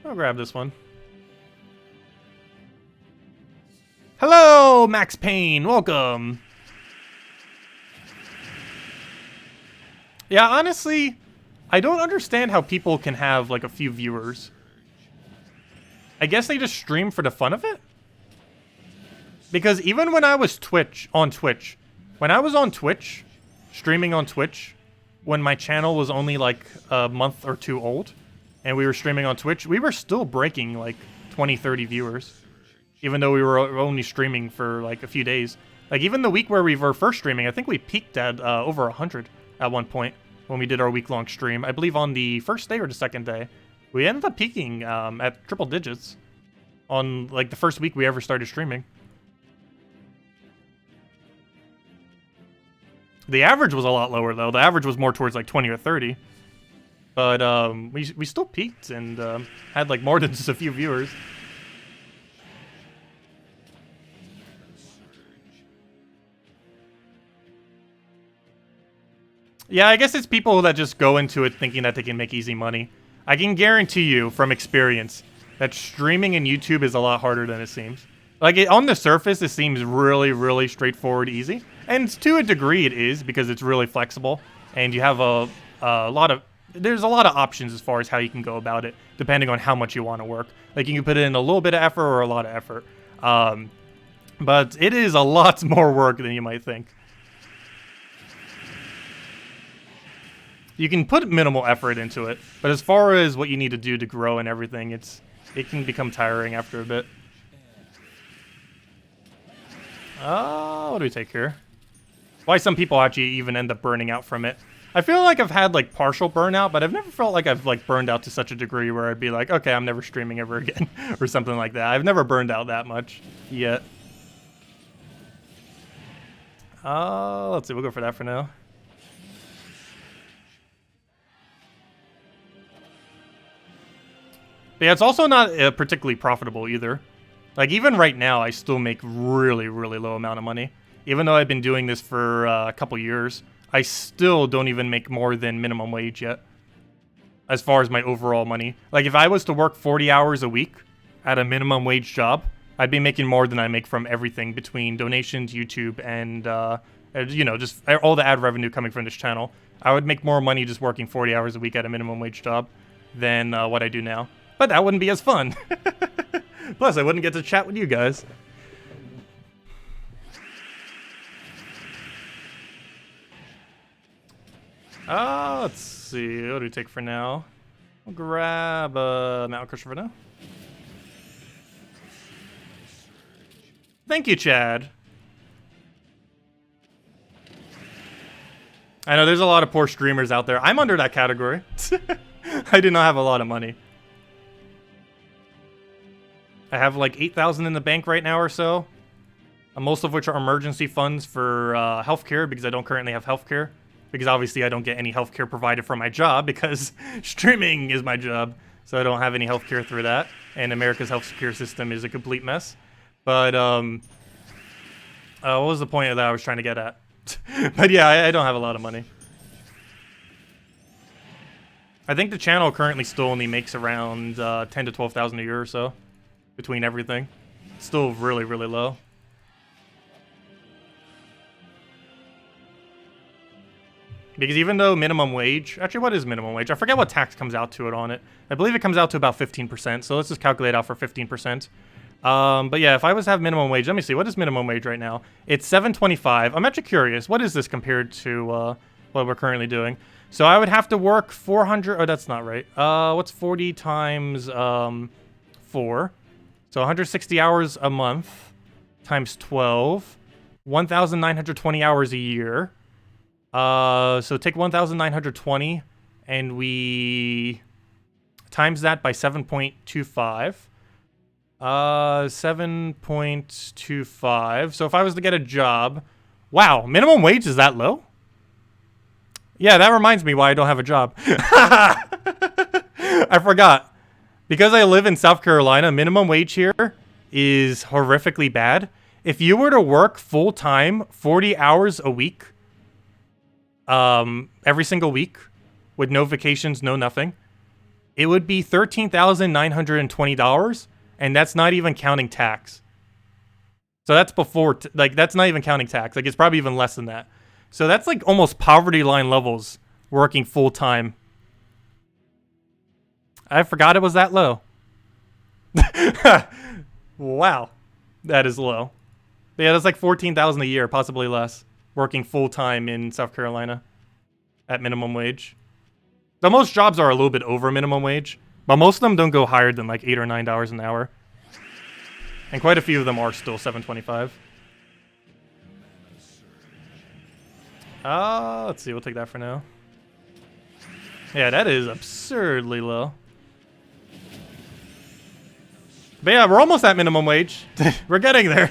I'll grab this one. Hello, Max Payne. Welcome. Yeah, honestly, I don't understand how people can have, like, a few viewers. I guess they just stream for the fun of it? Because even when I was on Twitch, streaming on Twitch, when my channel was only, like, a month or 2 old, and we were streaming on Twitch, we were still breaking, like, 20, 30 viewers. Even though we were only streaming for, like, a few days. Like, even the week where we were first streaming, I think we peaked at over 100. At one point when we did our week-long stream. I believe on the first day or the second day. We ended up peaking at triple digits on like the first week we ever started streaming. The average was a lot lower though. The average was more towards like 20 or 30. But we still peaked and had like more than just a few viewers. Yeah, I guess it's people that just go into it thinking that they can make easy money. I can guarantee you from experience that streaming in YouTube is a lot harder than it seems. Like, on the surface, it seems really, really straightforward, easy. And to a degree it is, because it's really flexible. And you have a lot of... There's a lot of options as far as how you can go about it, depending on how much you want to work. Like, you can put in a little bit of effort or a lot of effort. But it is a lot more work than you might think. You can put minimal effort into it, but as far as what you need to do to grow and everything, it can become tiring after a bit. What do we take here? Why some people actually even end up burning out from it. I feel like I've had like partial burnout, but I've never felt like I've like burned out to such a degree where I'd be like, okay, I'm never streaming ever again or something like that. I've never burned out that much yet. Let's see, we'll go for that for now. But yeah, it's also not particularly profitable either. Like, even right now, I still make really, really low amount of money. Even though I've been doing this for a couple years, I still don't even make more than minimum wage yet. As far as my overall money. Like, if I was to work 40 hours a week at a minimum wage job, I'd be making more than I make from everything between donations, YouTube, and, you know, just all the ad revenue coming from this channel. I would make more money just working 40 hours a week at a minimum wage job than what I do now. But that wouldn't be as fun. Plus, I wouldn't get to chat with you guys. Let's see. What do we take for now? We'll grab Mountain Crusher for now. Thank you, Chad. I know there's a lot of poor streamers out there. I'm under that category. I do not have a lot of money. I have like 8,000 in the bank right now or so. Most of which are emergency funds for healthcare because I don't currently have healthcare. Because obviously I don't get any healthcare provided from my job because streaming is my job. So I don't have any healthcare through that. And America's healthcare system is a complete mess. But, what was the point of that I was trying to get at? But yeah, I don't have a lot of money. I think the channel currently still only makes around 10 to 12,000 a year or so. Between everything. Still really, really low. Because even though minimum wage... Actually, what is minimum wage? I forget what tax comes out to it on it. I believe it comes out to about 15%. So let's just calculate out for 15%. But yeah, if I was to have minimum wage... Let me see. What is minimum wage right now? It's $7.25. I'm actually curious. What is this compared to what we're currently doing? So I would have to work 400... Oh, that's not right. What's 40 times 4? So 160 hours a month times 12, 1,920 hours a year. So take 1,920 and we times that by 7.25. 7.25. So if I was to get a job, wow, minimum wage is that low? Yeah, that reminds me why I don't have a job. I forgot. Because I live in South Carolina, minimum wage here is horrifically bad. If you were to work full-time, 40 hours a week, every single week, with no vacations, no nothing, it would be $13,920, and that's not even counting tax. So that's before, like, that's not even counting tax. Like, it's probably even less than that. So that's like almost poverty line levels working full-time. I forgot it was that low. Wow. That is low. But yeah, that's like $14,000 a year, possibly less, working full-time in South Carolina at minimum wage. But most jobs are a little bit over minimum wage, but most of them don't go higher than like $8 or $9 an hour. And quite a few of them are still $7.25. Let's see, we'll take that for now. Yeah, that is absurdly low. But yeah, we're almost at minimum wage. We're getting there.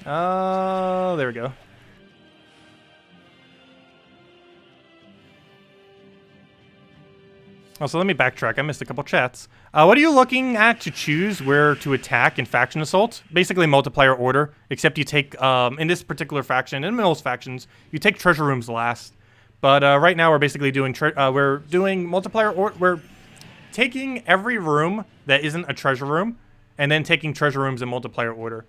There we go. Also, let me backtrack. I missed a couple chats. What are you looking at to choose where to attack in Faction Assault? Basically multiplayer order, except you take, in this particular faction, in most factions, you take treasure rooms last. But right now we're basically doing, we're doing multiplayer, we're taking every room that isn't a treasure room and then taking treasure rooms in multiplayer order.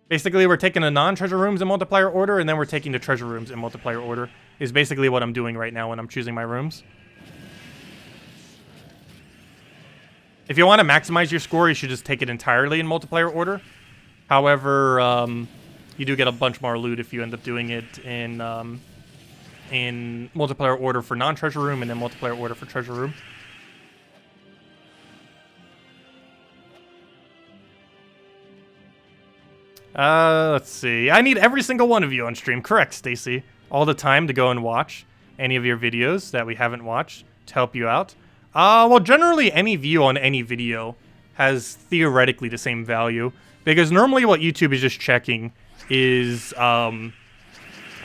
Basically, we're taking the non-treasure rooms in multiplayer order, and then we're taking the treasure rooms in multiplayer order, is basically what I'm doing right now when I'm choosing my rooms. If you want to maximize your score, you should just take it entirely in multiplayer order. However, you do get a bunch more loot if you end up doing it in multiplayer order for non-treasure room and then multiplayer order for treasure room. Let's see. I need every single one of you on stream. Correct, Stacy. All the time to go and watch any of your videos that we haven't watched to help you out. Well, generally, any view on any video has theoretically the same value. Because normally what YouTube is just checking is,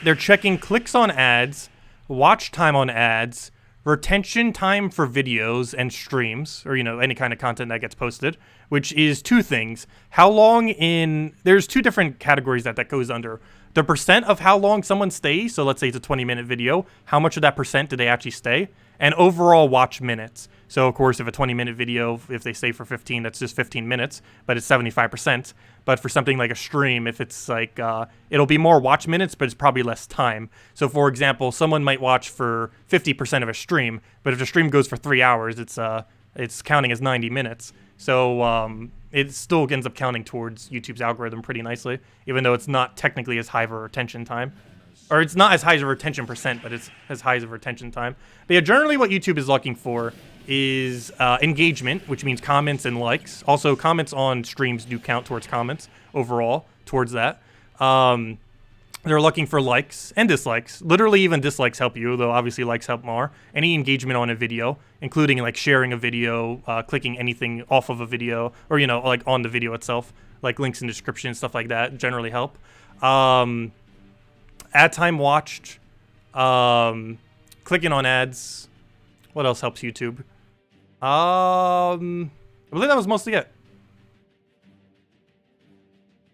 they're checking clicks on ads, watch time on ads, retention time for videos and streams, or, you know, any kind of content that gets posted, which is two things. How long in... There's two different categories that goes under. The percent of how long someone stays, so let's say it's a 20-minute video, how much of that percent do they actually stay? And overall watch minutes. So, of course, if a 20-minute video, if they stay for 15, that's just 15 minutes, but it's 75%. But for something like a stream, if it's like, it'll be more watch minutes, but it's probably less time. So, for example, someone might watch for 50% of a stream, but if the stream goes for 3 hours, it's counting as 90 minutes. So, it still ends up counting towards YouTube's algorithm pretty nicely, even though it's not technically as high of a retention time. Or it's not as high as a retention percent, but it's as high as a retention time. But yeah, generally what YouTube is looking for is engagement, which means comments and likes. Also, comments on streams do count towards comments overall, towards that. They're looking for likes and dislikes. Literally, even dislikes help you, though obviously likes help more. Any engagement on a video, including like sharing a video, clicking anything off of a video, or, you know, like on the video itself, like links in description, stuff like that, generally help. Ad time watched, clicking on ads. What else helps YouTube? I believe that was mostly it.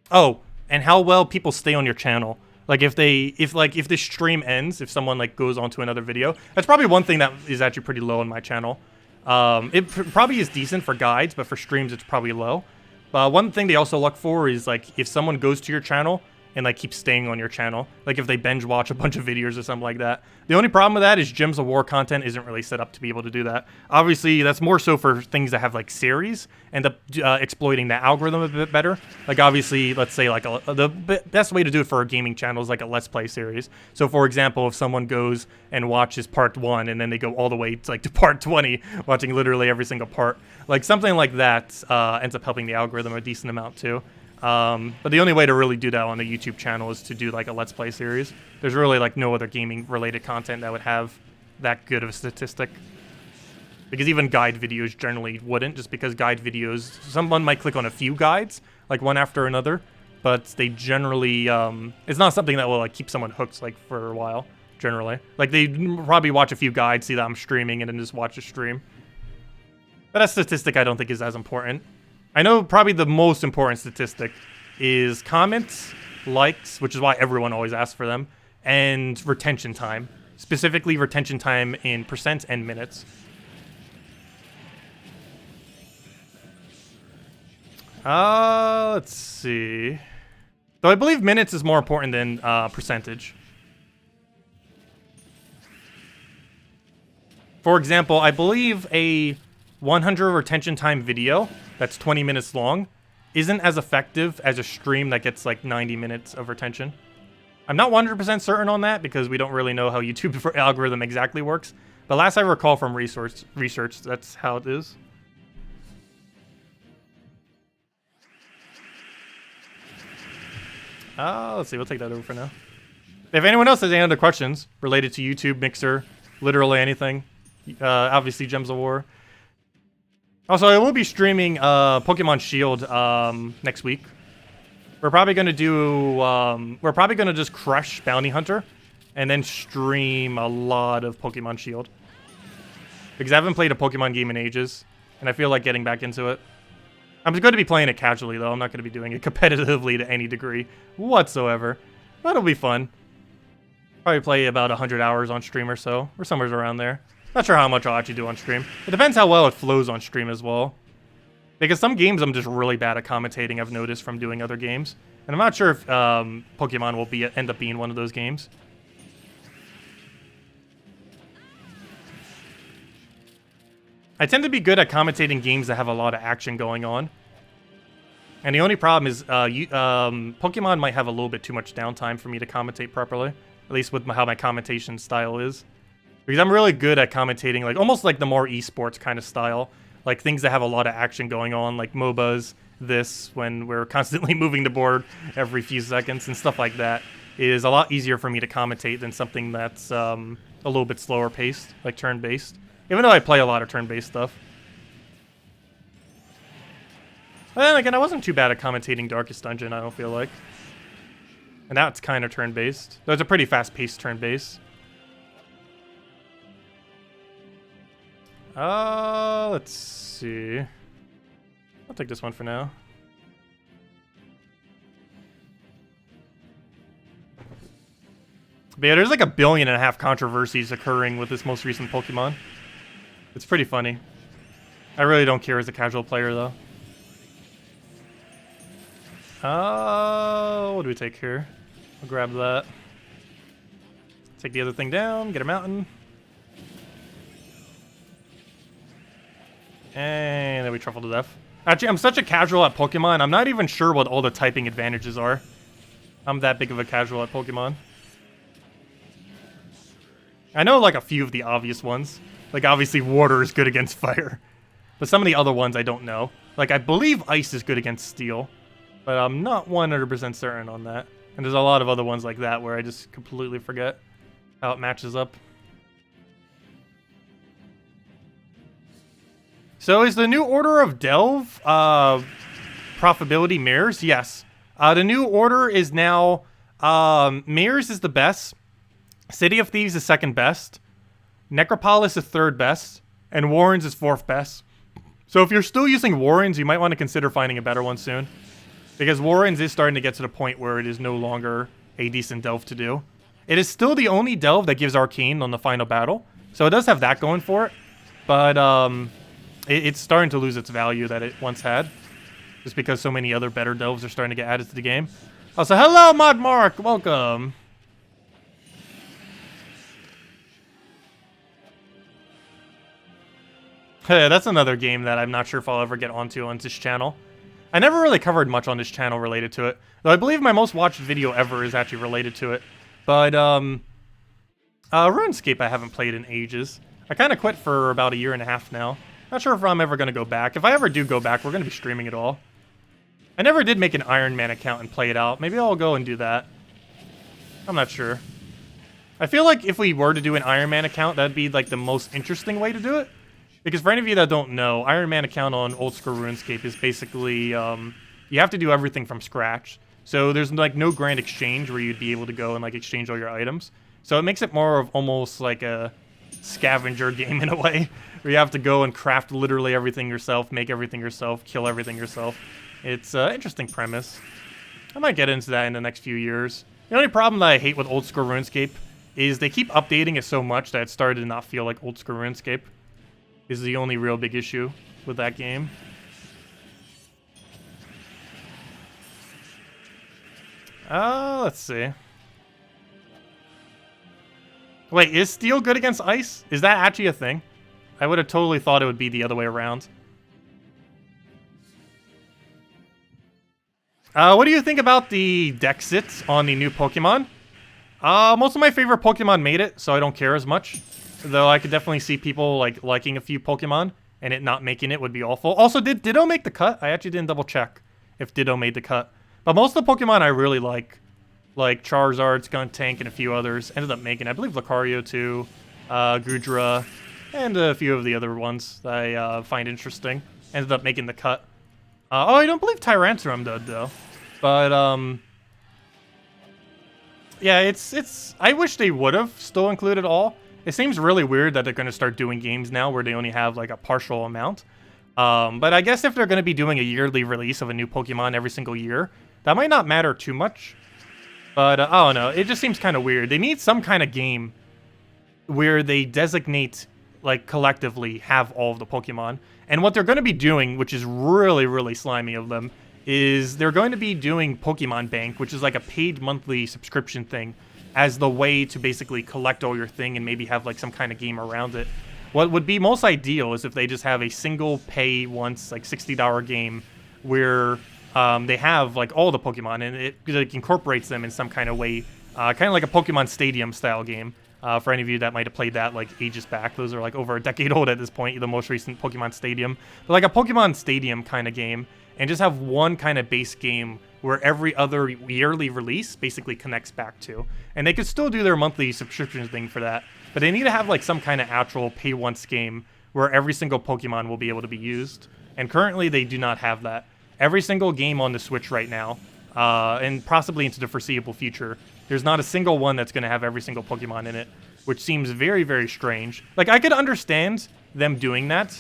Oh, and how well people stay on your channel. Like if this stream ends, if someone like goes on to another video, that's probably one thing that is actually pretty low on my channel. It probably is decent for guides, but for streams it's probably low. One thing they also look for is like if someone goes to your channel and like keep staying on your channel, like if they binge watch a bunch of videos or something like that. The only problem with that is Gems of War content isn't really set up to be able to do that. Obviously, that's more so for things that have like series, end up exploiting the algorithm a bit better. Like obviously, let's say like the best way to do it for a gaming channel is like a Let's Play series. So for example, if someone goes and watches part 1 and then they go all the way to, like, to part 20, watching literally every single part, like something like that ends up helping the algorithm a decent amount too. But the only way to really do that on a YouTube channel is to do like a Let's Play series. There's really like no other gaming related content that would have that good of a statistic. Because even guide videos generally wouldn't, just because guide videos, someone might click on a few guides, like one after another, but they generally, it's not something that will like keep someone hooked like for a while, generally. Like they probably watch a few guides, see that I'm streaming, and then just watch a stream. But that statistic I don't think is as important. I know probably the most important statistic is comments, likes, which is why everyone always asks for them, and retention time. Specifically retention time in percent and minutes. Let's see. So I believe minutes is more important than percentage. For example, I believe a 100 retention time video that's 20 minutes long isn't as effective as a stream that gets like 90 minutes of retention. I'm not 100% certain on that because we don't really know how YouTube algorithm exactly works. But last I recall from research, that's how it is. Let's see, we'll take that over for now. If anyone else has any other questions related to YouTube, Mixer, literally anything, obviously Gems of War. Also, I will be streaming Pokemon Shield next week. We're probably gonna do we're probably gonna just crush Bounty Hunter and then stream a lot of Pokemon Shield. Because I haven't played a Pokemon game in ages, and I feel like getting back into it. I'm going to be playing it casually though. I'm not going to be doing it competitively to any degree whatsoever. But it'll be fun. Probably play about 100 hours on stream or so, or somewhere around there. Not sure how much I'll actually do on stream. It depends how well it flows on stream as well. Because some games I'm just really bad at commentating, I've noticed from doing other games. And I'm not sure if Pokemon will end up being one of those games. I tend to be good at commentating games that have a lot of action going on. And the only problem is Pokemon might have a little bit too much downtime for me to commentate properly. At least with how my commentation style is. Because I'm really good at commentating, like almost like the more esports kind of style. Like things that have a lot of action going on, like MOBAs, when we're constantly moving the board every few seconds and stuff like that. It is a lot easier for me to commentate than something that's a little bit slower paced, like turn-based. Even though I play a lot of turn-based stuff. But then again, I wasn't too bad at commentating Darkest Dungeon, I don't feel like. And now it's kind of turn-based. Though it's a pretty fast-paced turn-based. Let's see. I'll take this one for now. But yeah, there's like 1.5 billion controversies occurring with this most recent Pokemon. It's pretty funny. I really don't care as a casual player, though. What do we take here? I'll grab that. Take the other thing down, get a mountain. And then we truffle to death. Actually, I'm such a casual at Pokemon, I'm not even sure what all the typing advantages are. I'm that big of a casual at Pokemon. I know like a few of the obvious ones. Like obviously water is good against fire. But some of the other ones I don't know. Like I believe ice is good against steel. But I'm not 100% certain on that. And there's a lot of other ones like that where I just completely forget how it matches up. So is the new order of Delve profitability mirrors? Yes. The new order is now mirrors is the best. City of Thieves is second best. Necropolis is third best. And Warrens is fourth best. So if you're still using Warrens, you might want to consider finding a better one soon. Because Warrens is starting to get to the point where it is no longer a decent delve to do. It is still the only delve that gives Arcane on the final battle. So it does have that going for it. But it's starting to lose its value that it once had. Just because so many other better delves are starting to get added to the game. Oh, so hello, Mod Mark! Welcome! Hey, that's another game that I'm not sure if I'll ever get onto on this channel. I never really covered much on this channel related to it. Though I believe my most watched video ever is actually related to it. But, RuneScape I haven't played in ages. I kind of quit for about 1.5 years now. Not sure if I'm ever going to go back. If I ever do go back, we're going to be streaming it all. I never did make an Iron Man account and play it out. Maybe I'll go and do that. I'm not sure. I feel like if we were to do an Iron Man account, that'd be like the most interesting way to do it. Because for any of you that don't know, Iron Man account on old school RuneScape is basically, you have to do everything from scratch. So there's like no grand exchange where you'd be able to go and like exchange all your items. So it makes it more of almost like a scavenger game in a way, where you have to go and craft literally everything yourself, make everything yourself, kill everything yourself. It's an interesting premise. I might get into that in the next few years. The only problem that I hate with old school RuneScape is they keep updating it so much that it started to not feel like old school RuneScape. Is the only real big issue with that game. Let's see. Wait, is steel good against ice? Is that actually a thing? I would have totally thought it would be the other way around. What do you think about the Dexits on the new Pokemon? Most of my favorite Pokemon made it, so I don't care as much. Though I could definitely see people like liking a few Pokemon, and it not making it would be awful. Also, did Ditto make the cut? I actually didn't double check if Ditto made the cut. But most of the Pokemon I really like Charizard, Skuntank, and a few others, ended up making. I believe Lucario too, Goodra, and a few of the other ones that I find interesting ended up making the cut. Oh, I don't believe Tyrantrum did though. But yeah, it's. I wish they would have still included all. It seems really weird that they're going to start doing games now where they only have like a partial amount. But I guess if they're going to be doing a yearly release of a new Pokemon every single year, that might not matter too much. But I don't know. It just seems kind of weird. They need some kind of game where they designate like collectively have all of the Pokemon. And what they're going to be doing, which is really, really slimy of them, is they're going to be doing Pokemon Bank, which is like a paid monthly subscription thing, as the way to basically collect all your thing and maybe have like some kind of game around it. What would be most ideal is if they just have a single pay once, like $60 game where they have like all the Pokemon and it like, incorporates them in some kind of way, kind of like a Pokemon Stadium style game. For any of you that might have played that like ages back, those are like over a decade old at this point, the most recent Pokemon Stadium. But like a Pokemon Stadium kind of game, and just have one kind of base game where every other yearly release basically connects back to. And they could still do their monthly subscription thing for that, but they need to have like some kind of actual pay once game where every single Pokemon will be able to be used. And currently they do not have that. Every single game on the Switch right now, and possibly into the foreseeable future, there's not a single one that's going to have every single Pokemon in it, which seems very, very strange. Like, I could understand them doing that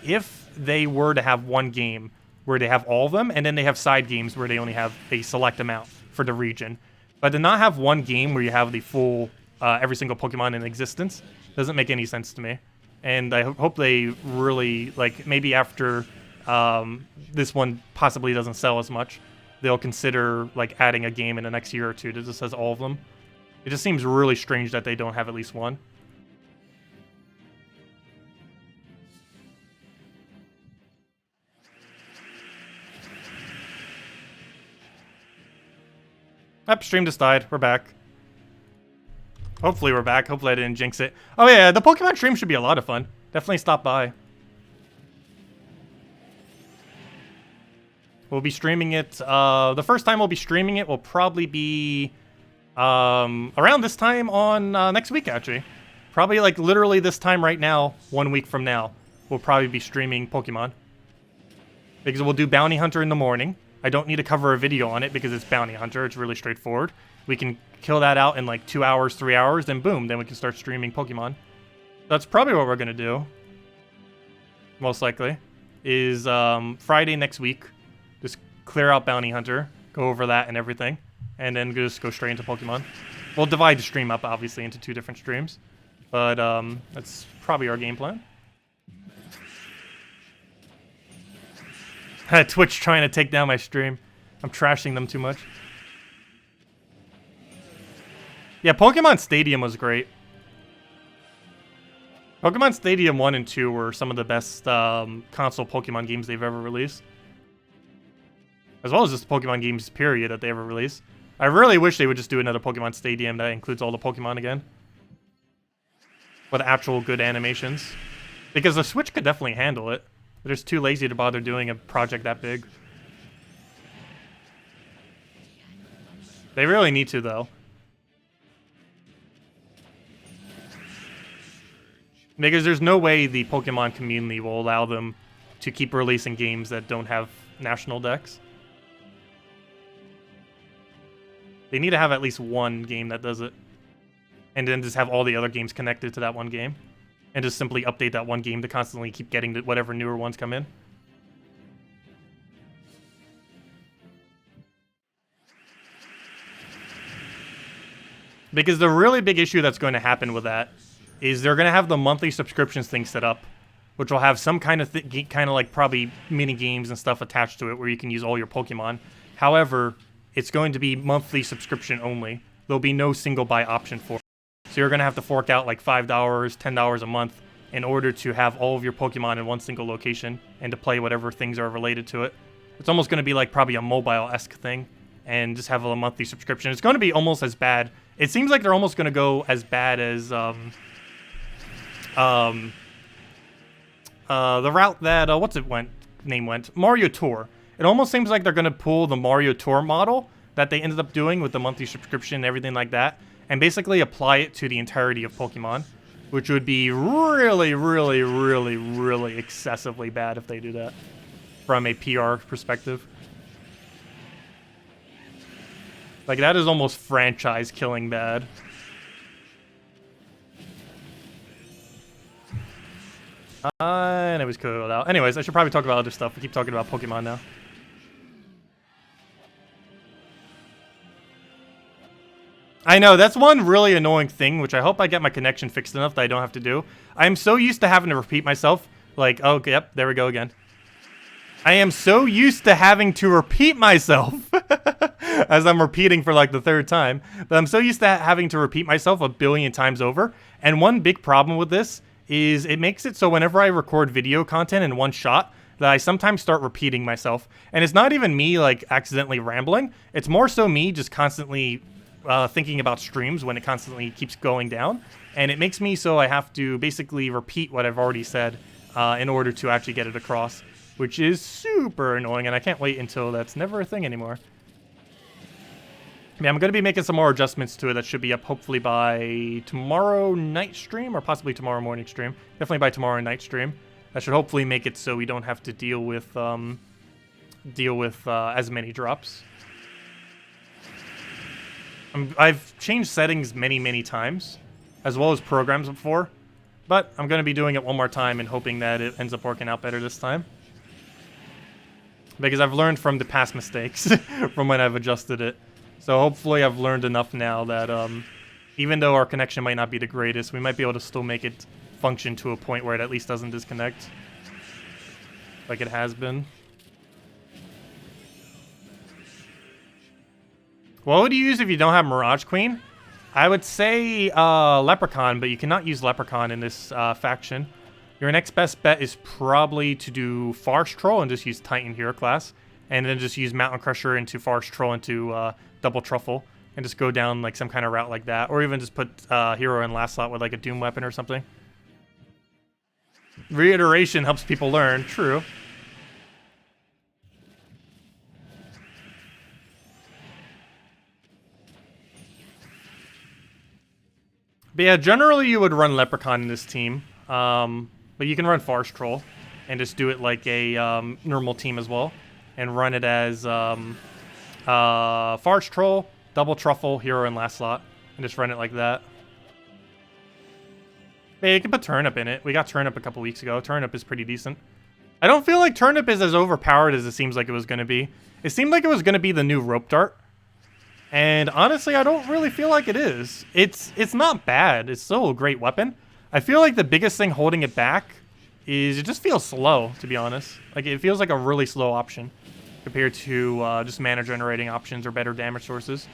if they were to have one game where they have all of them, and then they have side games where they only have a select amount for the region. But to not have one game where you have the full, every single Pokemon in existence doesn't make any sense to me. And I hope they really, like, maybe after this one possibly doesn't sell as much, they'll consider like adding a game in the next year or two that just has all of them. It just seems really strange that they don't have at least one. Stream just died. We're back. Hopefully we're back. Hopefully I didn't jinx it. Oh yeah, the Pokemon stream should be a lot of fun. Definitely stop by. We'll be streaming it, the first time we'll be streaming it will probably be around this time on next week, actually. Probably like literally this time right now, 1 week from now, we'll probably be streaming Pokemon. Because we'll do Bounty Hunter in the morning. I don't need to cover a video on it because it's Bounty Hunter, it's really straightforward. We can kill that out in like 2 hours, 3 hours, then boom, then we can start streaming Pokemon. That's probably what we're gonna do. Most likely. Is Friday next week. Just clear out Bounty Hunter, go over that and everything, and then just go straight into Pokemon. We'll divide the stream up, obviously, into 2 different streams, but that's probably our game plan. Twitch trying to take down my stream. I'm trashing them too much. Yeah, Pokemon Stadium was great. Pokemon Stadium 1 and 2 were some of the best console Pokemon games they've ever released. As well as just Pokemon games, period, that they ever release. I really wish they would just do another Pokemon Stadium that includes all the Pokemon again. With actual good animations. Because the Switch could definitely handle it. They're just too lazy to bother doing a project that big. They really need to, though. Because there's no way the Pokemon community will allow them to keep releasing games that don't have national decks. They need to have at least one game that does it. And then just have all the other games connected to that one game. And just simply update that one game to constantly keep getting whatever newer ones come in. Because the really big issue that's going to happen with that is they're going to have the monthly subscriptions thing set up, which will have some kind of like probably mini games and stuff attached to it where you can use all your Pokemon. However, it's going to be monthly subscription only. There'll be no single buy option for it. So you're going to have to fork out like $5, $10 a month in order to have all of your Pokemon in one single location and to play whatever things are related to it. It's almost going to be like probably a mobile-esque thing and just have a monthly subscription. It's going to be almost as bad. It seems like they're almost going to go as bad as the route that, name went? Mario Tour. It almost seems like they're going to pull the Mario Tour model that they ended up doing with the monthly subscription and everything like that, and basically apply it to the entirety of Pokemon, which would be really, really, really, really excessively bad if they do that from a PR perspective. Like, that is almost franchise killing bad. And it was cooled out. Anyways, I should probably talk about other stuff. We keep talking about Pokemon now. I know, that's one really annoying thing, which I hope I get my connection fixed enough that I don't have to do. I'm so used to having to repeat myself. Like, oh, yep, there we go again. I am so used to having to repeat myself as I'm repeating for like the third time. But I'm so used to having to repeat myself a billion times over. And one big problem with this is it makes it so whenever I record video content in one shot, that I sometimes start repeating myself. And it's not even me like accidentally rambling. It's more so me just constantly thinking about streams when it constantly keeps going down. And it makes me so I have to basically repeat what I've already said in order to actually get it across, which is super annoying, and I can't wait until that's never a thing anymore. Yeah, I'm going to be making some more adjustments to it that should be up hopefully by tomorrow night stream, or possibly tomorrow morning stream. Definitely by tomorrow night stream. That should hopefully make it so we don't have to deal with as many drops. I've changed settings many times, as well as programs before, but I'm going to be doing it one more time and hoping that it ends up working out better this time. Because I've learned from the past mistakes from when I've adjusted it. So hopefully I've learned enough now that even though our connection might not be the greatest, we might be able to still make it function to a point where it at least doesn't disconnect like it has been. What would you use if you don't have Mirage Queen? I would say Leprechaun, but you cannot use Leprechaun in this faction. Your next best bet is probably to do Forest Troll and just use Titan Hero class. And then just use Mountain Crusher into Forest Troll into Double Truffle. And just go down like some kind of route like that. Or even just put Hero in last slot with like a Doom weapon or something. Reiteration helps people learn. True. But yeah, generally you would run Leprechaun in this team. But you can run Forest Troll and just do it like a normal team as well. And run it as Forest Troll, Double Truffle, Hero in last slot. And just run it like that. Hey, you can put Turnip in it. We got Turnip a couple weeks ago. Turnip is pretty decent. I don't feel like Turnip is as overpowered as it seems like it was going to be. It seemed like it was going to be the new Rope Dart. And honestly, I don't really feel like it is. It's not bad. It's still a great weapon. I feel like the biggest thing holding it back is it just feels slow, to be honest. Like, it feels like a really slow option compared to just mana generating options or better damage sources.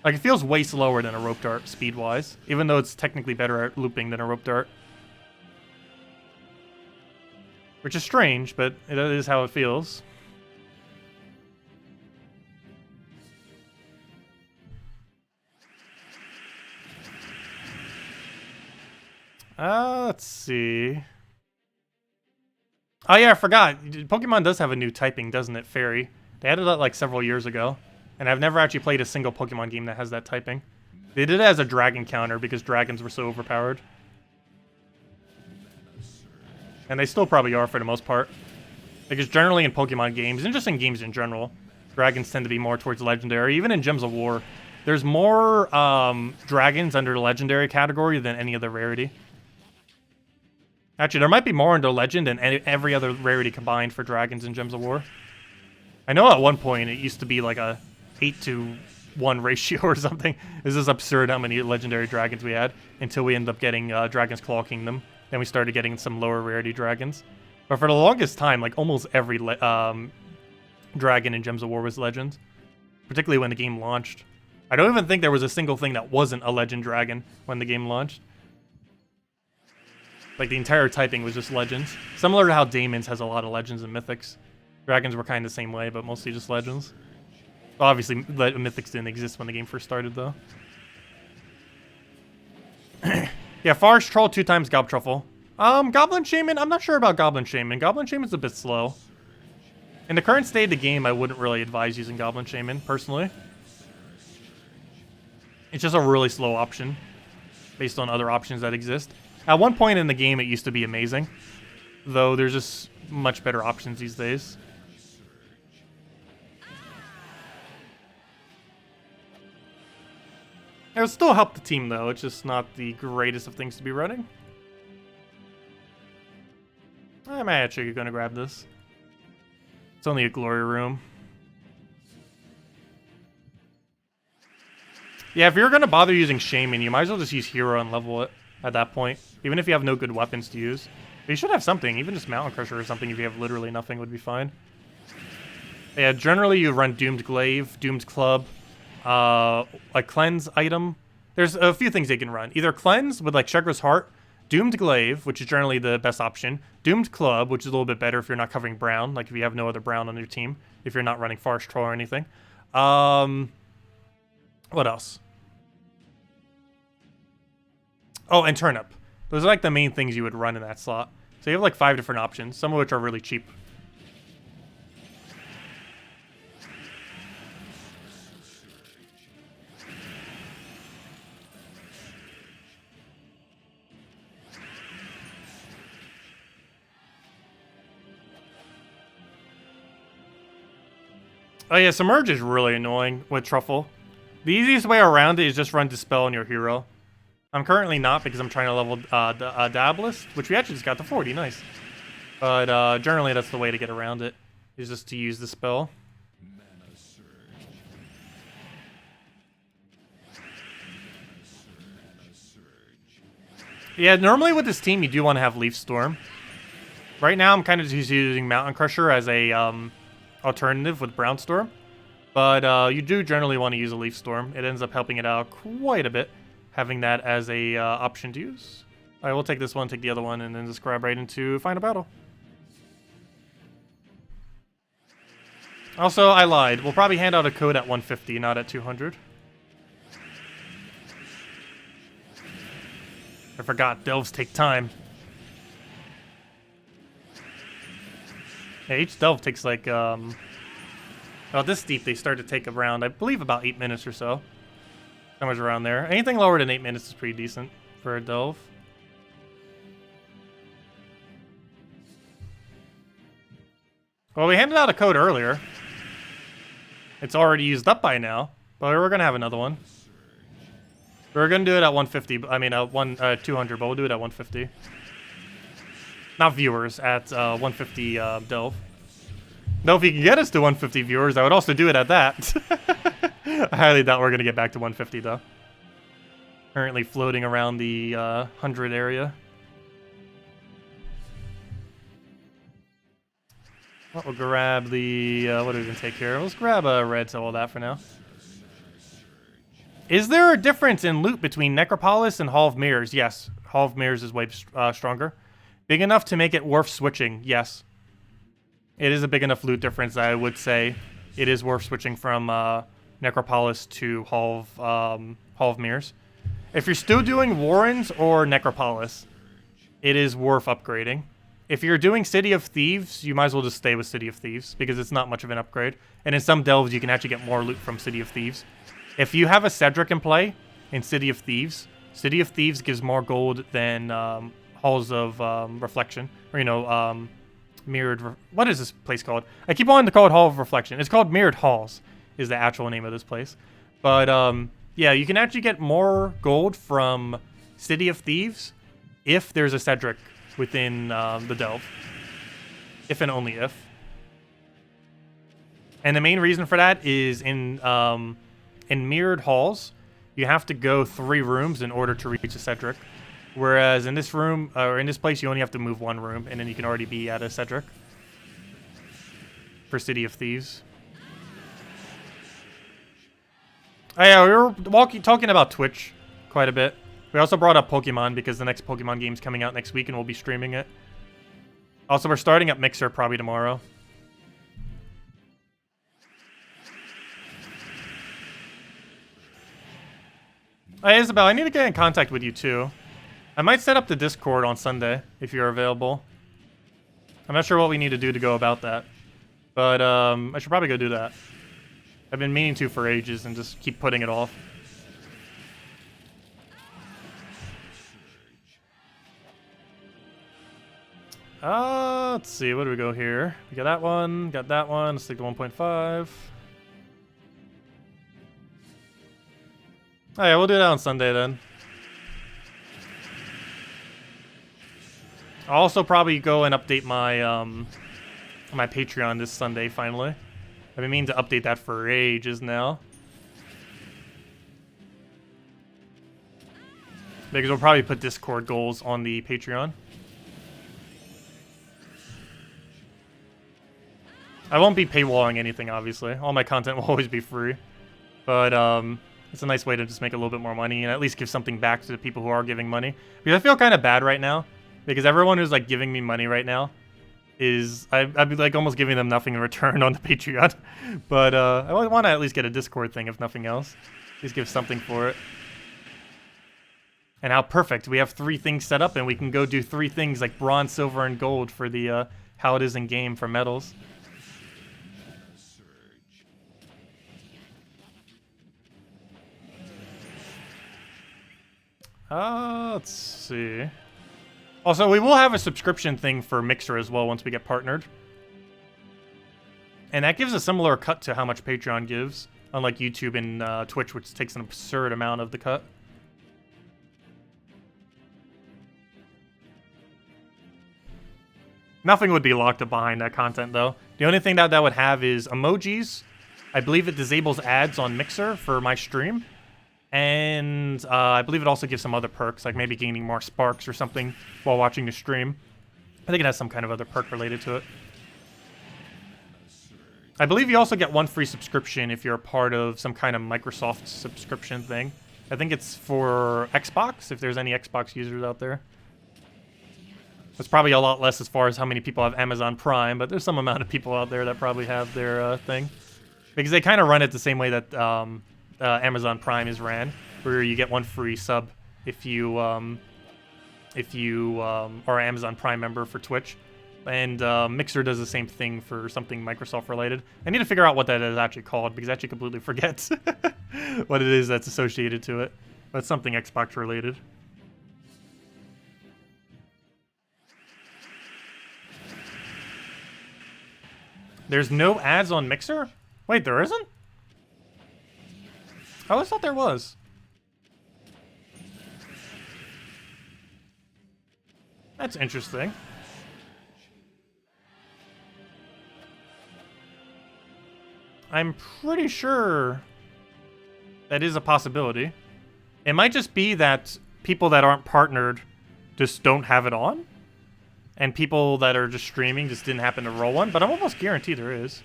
Like, it feels way slower than a Rope Dart speed-wise, even though it's technically better at looping than a Rope Dart. Which is strange, but it is how it feels. Let's see. Oh yeah, I forgot. Pokemon does have a new typing, doesn't it? Fairy. They added that like several years ago. And I've never actually played a single Pokemon game that has that typing. They did it as a dragon counter because dragons were so overpowered. And they still probably are for the most part. Because generally in Pokemon games, and just in games in general, dragons tend to be more towards legendary. Even in Gems of War, there's more dragons under the legendary category than any other rarity. Actually, there might be more under legend than every other rarity combined for dragons in Gems of War. I know at one point it used to be like a 8-to-1 ratio or something. This is absurd how many legendary dragons we had until we ended up getting Dragon's Claw Kingdom. Then we started getting some lower rarity dragons. But for the longest time, like almost every dragon in Gems of War was legend. Particularly when the game launched. I don't even think there was a single thing that wasn't a legend dragon when the game launched. Like, the entire typing was just legends. Similar to how Damon's has a lot of legends and mythics. Dragons were kind of the same way, but mostly just legends. Obviously, mythics didn't exist when the game first started, though. Yeah, Forest Troll 2 times Gob Truffle. Goblin Shaman, I'm not sure about Goblin Shaman. Goblin Shaman's a bit slow. In the current state of the game, I wouldn't really advise using Goblin Shaman, personally. It's just a really slow option, based on other options that exist. At one point in the game, it used to be amazing. Though, there's just much better options these days. It would still help the team, though. It's just not the greatest of things to be running. I'm actually going to grab this. It's only a glory room. Yeah, if you're gonna bother using Shaman, you might as well just use Hero and level it at that point. Even if you have no good weapons to use. But you should have something, even just Mountain Crusher or something if you have literally nothing would be fine. Yeah, generally you run Doomed Glaive, Doomed Club, a Cleanse item. There's a few things they can run. Either Cleanse with like Chegra's Heart, Doomed Glaive, which is generally the best option, Doomed Club, which is a little bit better if you're not covering Brown, like if you have no other Brown on your team, if you're not running Forest Troll or anything. What else? Oh, and Turnip. Those are like the main things you would run in that slot. So you have like 5 different options, some of which are really cheap. Oh yeah, Submerge is really annoying with Truffle. The easiest way around it is just run Dispel on your hero. I'm currently not because I'm trying to level Dablist, which we actually just got to 40, nice. But generally that's the way to get around it, is just to use the spell. Yeah, normally with this team you do want to have Leaf Storm. Right now I'm kind of just using Mountain Crusher as a alternative with Brown Storm. But you do generally want to use a Leaf Storm. It ends up helping it out quite a bit, having that as a option to use. All right, we'll take this one, take the other one, and then just grab right into Final Battle. Also, I lied. We'll probably hand out a code at 150, not at 200. I forgot, delves take time. Yeah, each delve takes like, well, this deep they start to take around, I believe, about 8 minutes or so. Somewhere around there. Anything lower than 8 minutes is pretty decent for a delve. Well, we handed out a code earlier. It's already used up by now, but we're gonna have another one. We're gonna do it at 150. I mean, 200, but we'll do it at 150. Not viewers, at 150 delve. Though if you can get us to 150 viewers, I would also do it at that. I highly doubt we're gonna get back to 150 though. Currently floating around the 100 area. Well, we'll grab the, what do we even take here? Let's grab a red to all that for now. Is there a difference in loot between Necropolis and Hall of Mirrors? Yes, Hall of Mirrors is way stronger. Big enough to make it worth switching, yes. It is a big enough loot difference that I would say it is worth switching from Necropolis to Hall of Mirrors. If you're still doing Warrens or Necropolis, it is worth upgrading. If you're doing City of Thieves, you might as well just stay with City of Thieves because it's not much of an upgrade. And in some delves, you can actually get more loot from City of Thieves. If you have a Cedric in play in City of Thieves gives more gold than Halls of Reflection. Or, you know, Mirrored... What is this place called? I keep wanting to call it Hall of Reflection. It's called Mirrored Halls is the actual name of this place. But, yeah, you can actually get more gold from City of Thieves if there's a Cedric within the delve. If and only if. And the main reason for that is in Mirrored Halls, you have to go 3 rooms in order to reach a Cedric. Whereas in this room, or in this place, you only have to move 1 room, and then you can already be at a Cedric. For City of Thieves. Oh yeah, we were talking about Twitch quite a bit. We also brought up Pokemon because the next Pokemon game's coming out next week and we'll be streaming it. Also, we're starting up Mixer probably tomorrow. Hey, Isabel, I need to get in contact with you too. I might set up the Discord on Sunday if you're available. I'm not sure what we need to do to go about that. But I should probably go do that. I've been meaning to for ages and just keep putting it off. Let's see, what do we go here? We got that one, let's take the 1.5. Oh yeah, we'll do that on Sunday then. I'll also probably go and update my my Patreon this Sunday finally. I've been meaning to update that for ages now. Because we'll probably put Discord goals on the Patreon. I won't be paywalling anything, obviously. All my content will always be free. But it's a nice way to just make a little bit more money and at least give something back to the people who are giving money. Because I feel kind of bad right now. Because everyone who's like giving me money right now is... I'd be like almost giving them nothing in return on the Patreon. But I want to at least get a Discord thing, if nothing else. At least give something for it. And how perfect. We have 3 things set up and we can go do 3 things like bronze, silver, and gold for the how it is in game for medals. Let's see. Also, we will have a subscription thing for Mixer as well once we get partnered. And that gives a similar cut to how much Patreon gives, unlike YouTube and Twitch, which takes an absurd amount of the cut. Nothing would be locked up behind that content, though. The only thing that would have is emojis. I believe it disables ads on Mixer for my stream. And I believe it also gives some other perks, like maybe gaining more sparks or something while watching the stream. I think it has some kind of other perk related to it. I believe you also get 1 free subscription if you're a part of some kind of Microsoft subscription thing. I think it's for Xbox, if there's any Xbox users out there. It's probably a lot less as far as how many people have Amazon Prime, but there's some amount of people out there that probably have their thing. Because they kind of run it the same way that Amazon Prime is ran, where you get 1 free sub if you are an Amazon Prime member for Twitch. And Mixer does the same thing for something Microsoft related. I need to figure out what that is actually called, because I actually completely forget what it is that's associated to it. But it's something Xbox related. There's no ads on Mixer? Wait, there isn't? I always thought there was. That's interesting. I'm pretty sure that is a possibility. It might just be that people that aren't partnered just don't have it on. And people that are just streaming just didn't happen to roll one, but I'm almost guaranteed there is.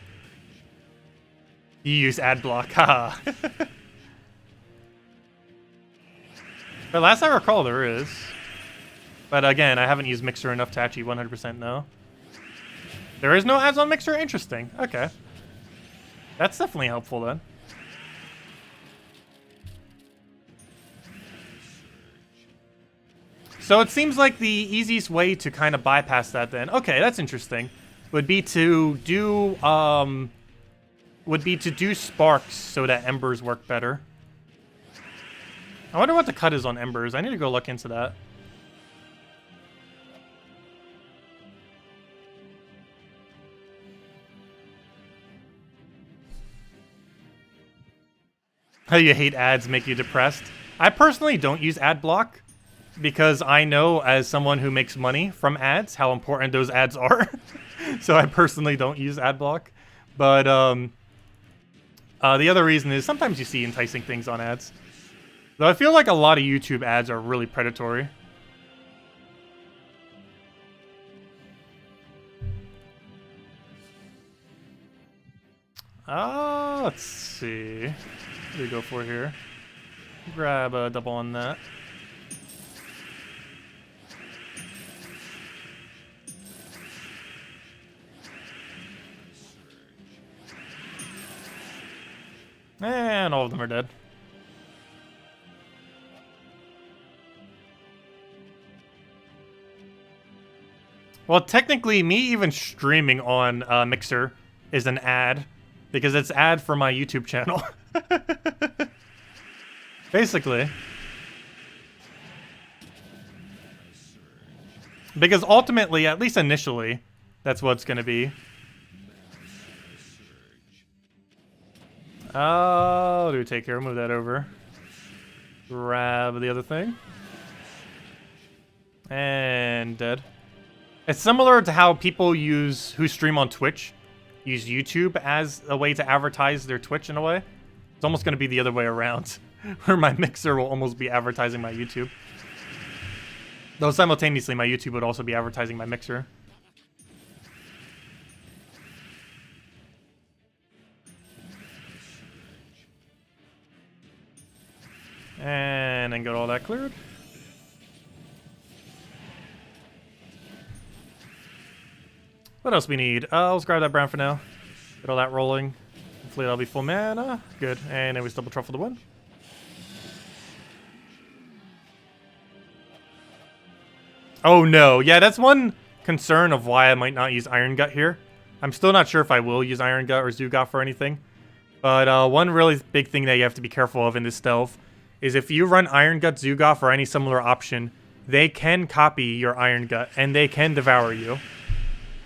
You use ad block, haha. But last I recall, there is. But again, I haven't used Mixer enough to actually 100% know. There is no ads on Mixer? Interesting. Okay. That's definitely helpful then. So it seems like the easiest way to kind of bypass that then, okay, that's interesting, would be to do sparks so that embers work better. I wonder what the cut is on embers. I need to go look into that. How you hate ads make you depressed. I personally don't use ad block because I know as someone who makes money from ads how important those ads are. So I personally don't use ad block. But the other reason is sometimes you see enticing things on ads. Though I feel like a lot of YouTube ads are really predatory. Let's see. What do we go for here? Grab a double on that. And all of them are dead. Well, technically, me even streaming on Mixer is an ad, because it's ad for my YouTube channel. Basically. Because ultimately, at least initially, that's what it's going to be. Oh, do we take care? Move that over. Grab the other thing. And dead. It's similar to how people who stream on Twitch use YouTube as a way to advertise their Twitch in a way. It's almost going to be the other way around, where my Mixer will almost be advertising my YouTube. Though simultaneously, my YouTube would also be advertising my mixer. And then get all that cleared. What else we need? Let's grab that brown for now. Get all that rolling. Hopefully that'll be full mana. Good. And then we double truffle the win. Oh no. Yeah, that's one concern of why I might not use Iron Gut here. I'm still not sure if I will use Iron Gut or Zoogoth for anything. But one really big thing that you have to be careful of in this stealth is if you run Iron Gut, Zoogoth, or any similar option, they can copy your Iron Gut, and they can devour you.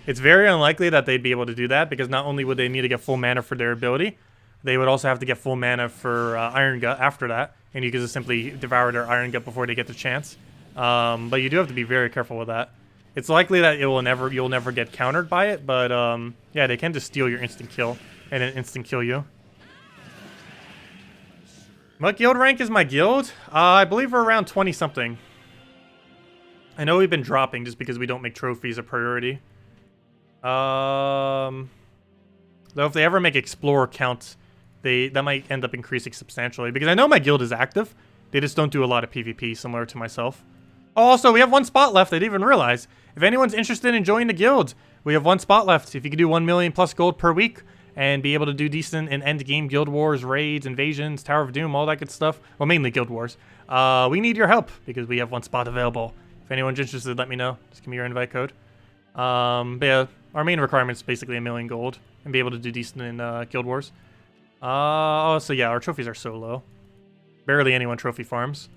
It's very unlikely that they'd be able to do that, because not only would they need to get full mana for their ability, they would also have to get full mana for Iron Gut after that, and you can just simply devour their Iron Gut before they get the chance. But you do have to be very careful with that. It's likely that you'll never get countered by it, but yeah, they can just steal your instant kill, and then instant kill you. What guild rank is my guild? I believe we're around 20-something. I know we've been dropping just because we don't make trophies a priority. Though if they ever make Explorer count, that might end up increasing substantially. Because I know my guild is active. They just don't do a lot of PvP, similar to myself. Also, we have one spot left. I didn't even realize. If anyone's interested in joining the guild, we have one spot left. If you can do 1 million plus gold per week, and be able to do decent in end-game Guild Wars, raids, invasions, Tower of Doom, all that good stuff. Well, mainly Guild Wars. We need your help, because we have one spot available. If anyone's interested, let me know. Just give me your invite code. But yeah, our main requirement is basically 1 million gold, and be able to do decent in Guild Wars. So yeah, our trophies are so low. Barely anyone trophy farms.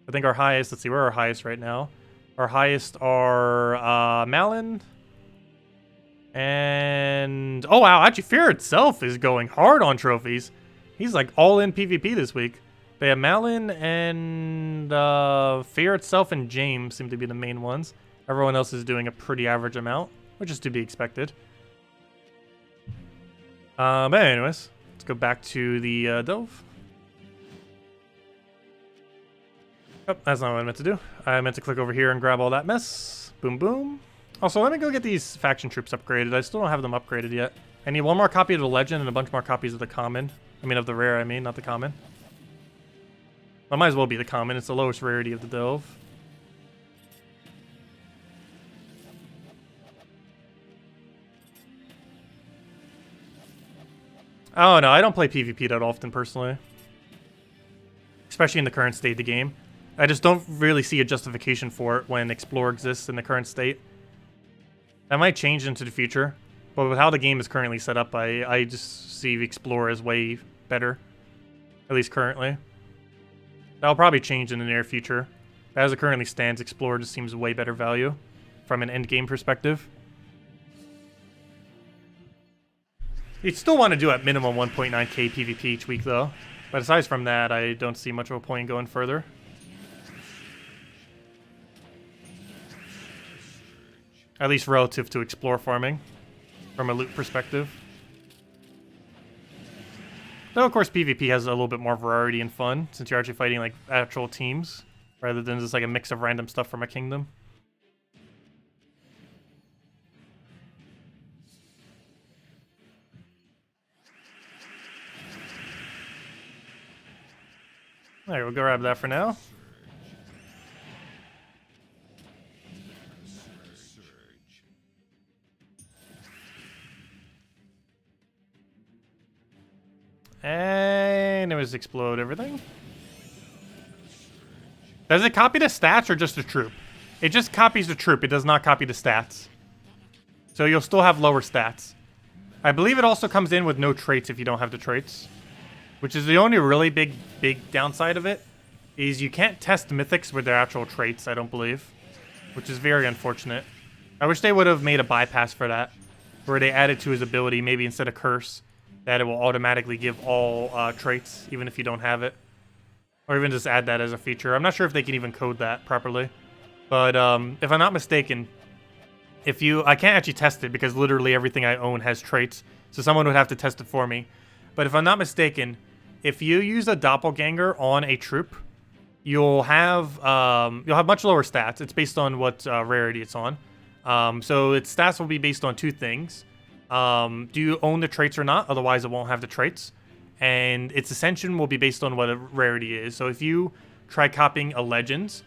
I think our highest, let's see, where are our highest right now? Our highest are Malin. And, oh wow, actually Fear itself is going hard on trophies. He's like all in PvP this week. But yeah, Malin and Fear itself and James seem to be the main ones. Everyone else is doing a pretty average amount, which is to be expected. But anyways, let's go back to the Delve. Oh, that's not what I meant to do. I meant to click over here and grab all that mess. Boom, boom. Also, let me go get these faction troops upgraded. I still don't have them upgraded yet. I need one more copy of the legend and a bunch more copies of the common. I mean, of the rare, not the common. Well, might as well be the common. It's the lowest rarity of the delve. Oh, no, I don't play PvP that often, personally. Especially in the current state of the game. I just don't really see a justification for it when Explorer exists in the current state. That might change into the future, but with how the game is currently set up, I just see Explorer as way better. At least currently. That'll probably change in the near future. But as it currently stands, Explorer just seems way better value from an end game perspective. You'd still want to do at minimum 1.9k PvP each week though. But aside from that, I don't see much of a point going further. At least relative to Explore farming, from a loot perspective. Though, of course, PvP has a little bit more variety and fun, since you're actually fighting, like, actual teams, rather than just, like, a mix of random stuff from a kingdom. Alright, we'll go grab that for now. And it was explode everything. Does it copy the stats or just the troop? It just copies the troop. It does not copy the stats. So you'll still have lower stats. I believe it also comes in with no traits if you don't have the traits. Which is the only really big downside of it. Is you can't test mythics with their actual traits, I don't believe. Which is very unfortunate. I wish they would have made a bypass for that. Where they added to his ability, maybe instead of curse, that it will automatically give all traits, even if you don't have it. Or even just add that as a feature. I'm not sure if they can even code that properly. But if I'm not mistaken, I can't actually test it because literally everything I own has traits. So someone would have to test it for me. But if I'm not mistaken, if you use a doppelganger on a troop, you'll have much lower stats. It's based on what rarity it's on. So its stats will be based on two things. Do you own the traits or not? Otherwise, it won't have the traits. And its ascension will be based on what a rarity is. So if you try copying a legend,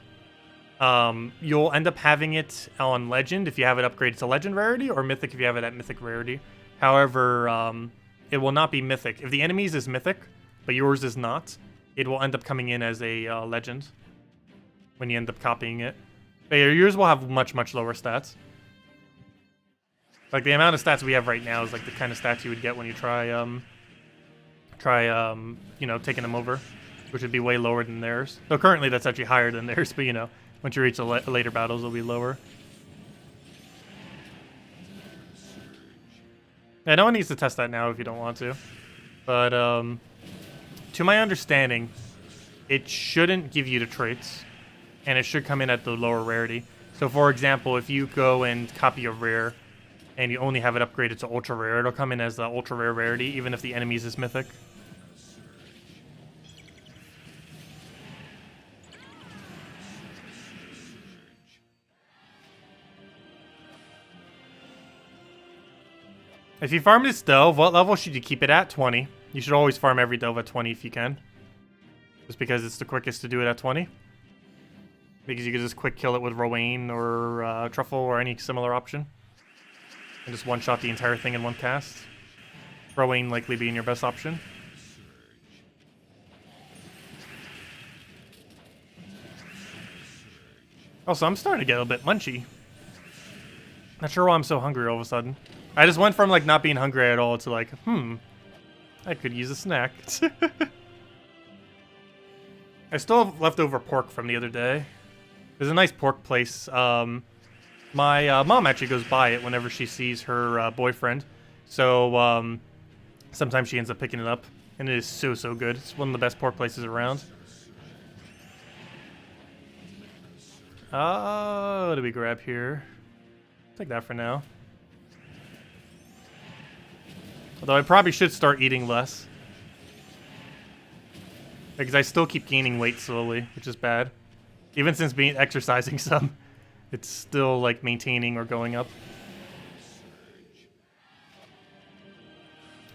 you'll end up having it on legend if you have it upgraded to legend rarity, or mythic if you have it at mythic rarity. However, it will not be mythic. If the enemy's is mythic, but yours is not, it will end up coming in as a legend when you end up copying it. But yours will have much, much lower stats. Like, the amount of stats we have right now is like the kind of stats you would get when you try you know, taking them over, which would be way lower than theirs. So currently that's actually higher than theirs, but you know, once you reach the later battles, it'll be lower. Yeah, no one needs to test that now if you don't want to. But, to my understanding, it shouldn't give you the traits, and it should come in at the lower rarity. So, for example, if you go and copy a rare, and you only have it upgraded to ultra rare, it'll come in as the ultra rare rarity, even if the enemy's is mythic. If you farm this dove, what level should you keep it at? 20. You should always farm every dove at 20 if you can. Just because it's the quickest to do it at 20. Because you can just quick kill it with Rowan or Truffle or any similar option. And just one-shot the entire thing in one cast. Rowan likely being your best option. Also, I'm starting to get a bit munchy. Not sure why I'm so hungry all of a sudden. I just went from like not being hungry at all to like, I could use a snack. I still have leftover pork from the other day. There's a nice pork place. My mom actually goes by it whenever she sees her boyfriend. So sometimes she ends up picking it up. And it is so, so good. It's one of the best pork places around. What do we grab here? Take that for now. Although I probably should start eating less. Because I still keep gaining weight slowly, which is bad. Even since exercising some, it's still like maintaining or going up.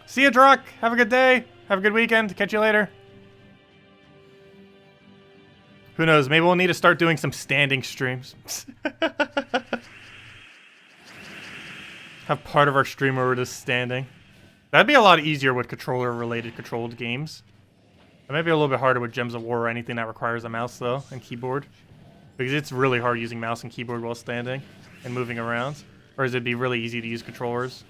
See ya, Drock. Have a good day. Have a good weekend. Catch you later. Who knows? Maybe we'll need to start doing some standing streams. Have part of our stream where we're just standing. That'd be a lot easier with controller-related controlled games. It might be a little bit harder with Gems of War or anything that requires a mouse, though, and keyboard. Because it's really hard using mouse and keyboard while standing and moving around. Whereas it'd be really easy to use controllers.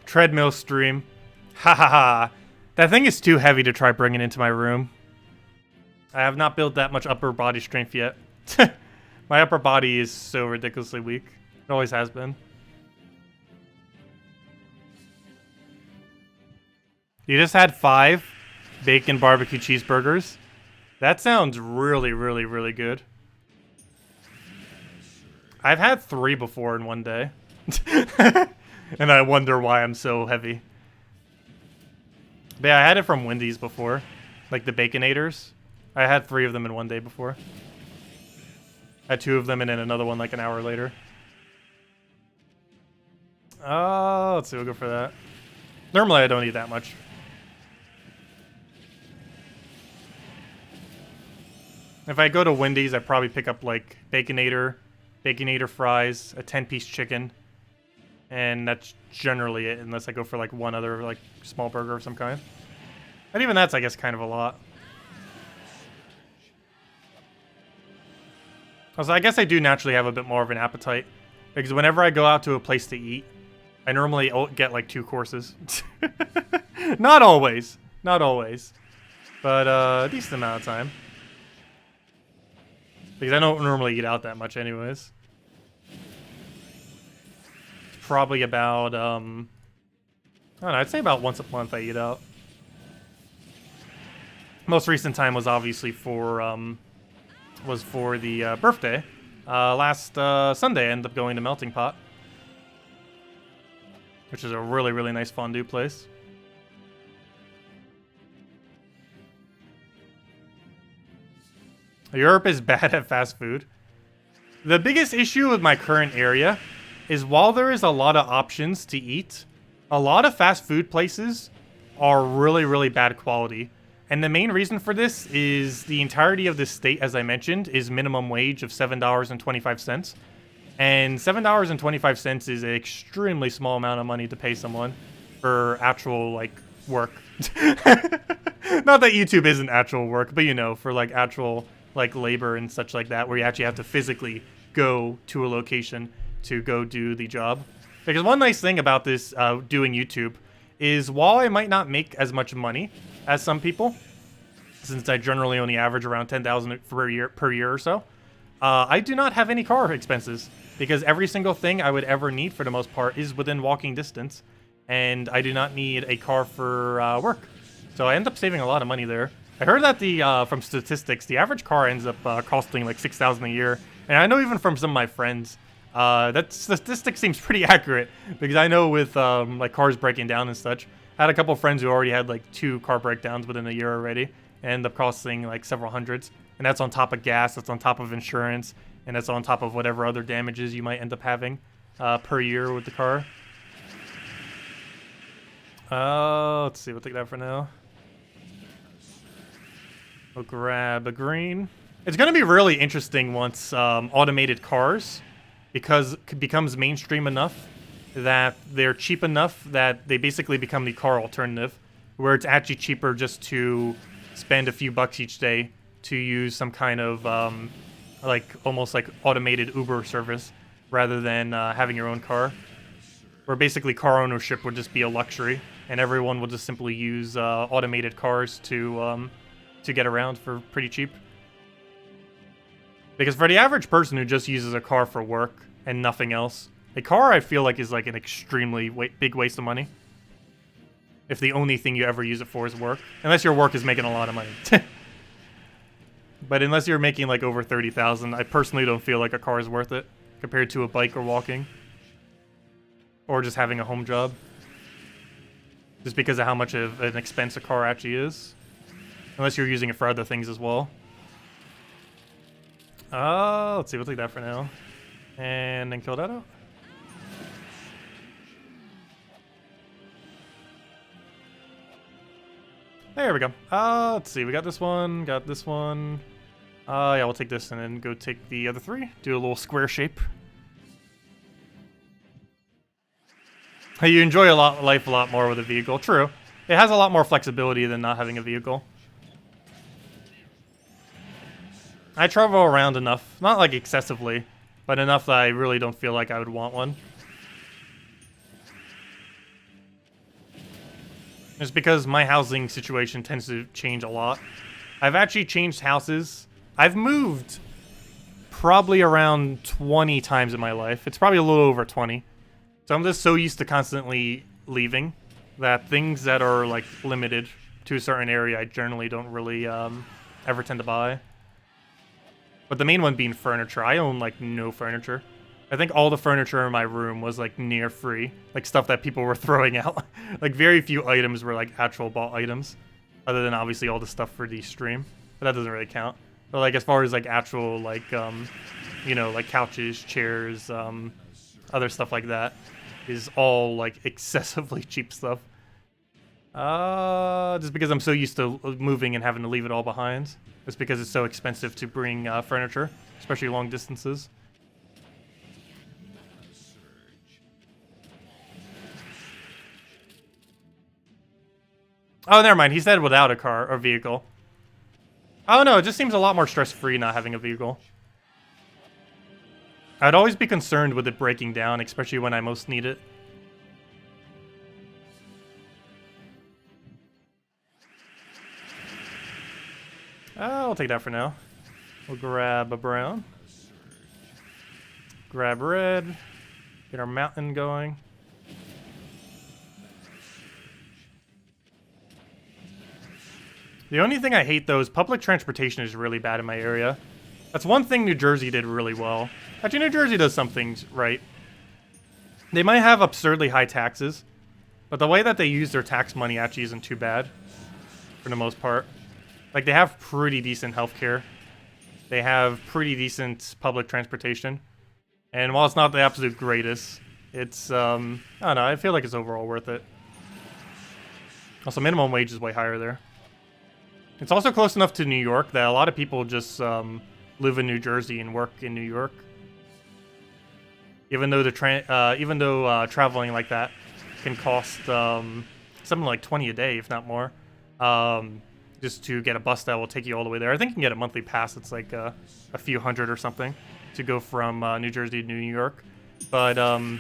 Treadmill stream. Ha ha ha. That thing is too heavy to try bringing into my room. I have not built that much upper body strength yet. My upper body is so ridiculously weak. It always has been. You just had 5 bacon barbecue cheeseburgers? That sounds really, really, really good. I've had 3 before in one day. And I wonder why I'm so heavy. But yeah, I had it from Wendy's before. Like the Baconators. I had 3 of them in one day before. I had 2 of them and then another one like an hour later. Oh, let's see, we'll go for that. Normally I don't eat that much. If I go to Wendy's, I probably pick up like Baconator fries, a 10-piece chicken. And that's generally it, unless I go for like one other like small burger of some kind. And even that's, I guess, kind of a lot. Also, I guess I do naturally have a bit more of an appetite. Because whenever I go out to a place to eat, I normally get like 2 courses. Not always. Not always. But a decent amount of time. Because I don't normally eat out that much anyways. Probably about, I don't know, I'd say about once a month I eat out. Most recent time was obviously for was for the birthday. Last Sunday, I ended up going to Melting Pot, which is a really, really nice fondue place. Europe is bad at fast food. The biggest issue with my current area is while there is a lot of options to eat, a lot of fast food places are really, really bad quality. And the main reason for this is the entirety of this state, as I mentioned, is minimum wage of $7.25. And $7.25 is an extremely small amount of money to pay someone for actual, like, work. Not that YouTube isn't actual work, but, you know, for, like, actual, like, labor and such like that, where you actually have to physically go to a location to go do the job. Because one nice thing about this doing YouTube is while I might not make as much money as some people, since I generally only average around $10,000 per year or so, I do not have any car expenses because every single thing I would ever need for the most part is within walking distance, and I do not need a car for work. So I end up saving a lot of money there. I heard that the from statistics, the average car ends up costing like $6,000 a year, and I know even from some of my friends, that statistic seems pretty accurate because I know with like cars breaking down and such, I had a couple friends who already had like 2 car breakdowns within a year already, and end up costing like several hundreds, and that's on top of gas, that's on top of insurance, and that's on top of whatever other damages you might end up having per year with the car. Let's see, we'll take that for now. We'll grab a green. It's going to be really interesting once automated cars becomes mainstream enough that they're cheap enough that they basically become the car alternative, where it's actually cheaper just to spend a few bucks each day to use some kind of like almost like automated Uber service rather than having your own car, where basically car ownership would just be a luxury and everyone will just simply use automated cars to get around for pretty cheap. Because for the average person who just uses a car for work and nothing else, a car I feel like is like an extremely big waste of money. If the only thing you ever use it for is work. Unless your work is making a lot of money. But unless you're making like over 30,000, I personally don't feel like a car is worth it compared to a bike or walking. Or just having a home job. Just because of how much of an expense a car actually is. Unless you're using it for other things as well. Let's see, we'll take that for now. And then kill that out. There we go. Let's see, we got this one, got this one. Yeah, we'll take this and then go take the other 3. Do a little square shape. You enjoy life a lot more with a vehicle. True. It has a lot more flexibility than not having a vehicle. I travel around enough, not like excessively, but enough that I really don't feel like I would want one. Just because my housing situation tends to change a lot. I've actually changed houses. I've moved probably around 20 times in my life. It's probably a little over 20. So I'm just so used to constantly leaving that things that are like limited to a certain area I generally don't really ever tend to buy. But the main one being furniture. I own like no furniture. I think all the furniture in my room was like near free. Like stuff that people were throwing out. Like very few items were like actual bought items. Other than obviously all the stuff for the stream. But that doesn't really count. But like as far as like actual like, you know, like couches, chairs, other stuff like that is all like excessively cheap stuff. Just because I'm so used to moving and having to leave it all behind. It's because it's so expensive to bring furniture, especially long distances. Oh, never mind. He said without a car or vehicle. Oh no, it just seems a lot more stress-free not having a vehicle. I'd always be concerned with it breaking down, especially when I most need it. I'll take that for now. We'll grab a brown. Grab red. Get our mountain going. The only thing I hate though is public transportation is really bad in my area. That's one thing New Jersey did really well. Actually, New Jersey does some things right. They might have absurdly high taxes, but the way that they use their tax money actually isn't too bad, for the most part. Like, they have pretty decent healthcare. They have pretty decent public transportation. And while it's not the absolute greatest, it's, I don't know, I feel like it's overall worth it. Also, minimum wage is way higher there. It's also close enough to New York that a lot of people just live in New Jersey and work in New York. Even though traveling like that can cost something like 20 a day, if not more, just to get a bus that will take you all the way there. I think you can get a monthly pass. It's like a few hundred or something to go from New Jersey to New York. But a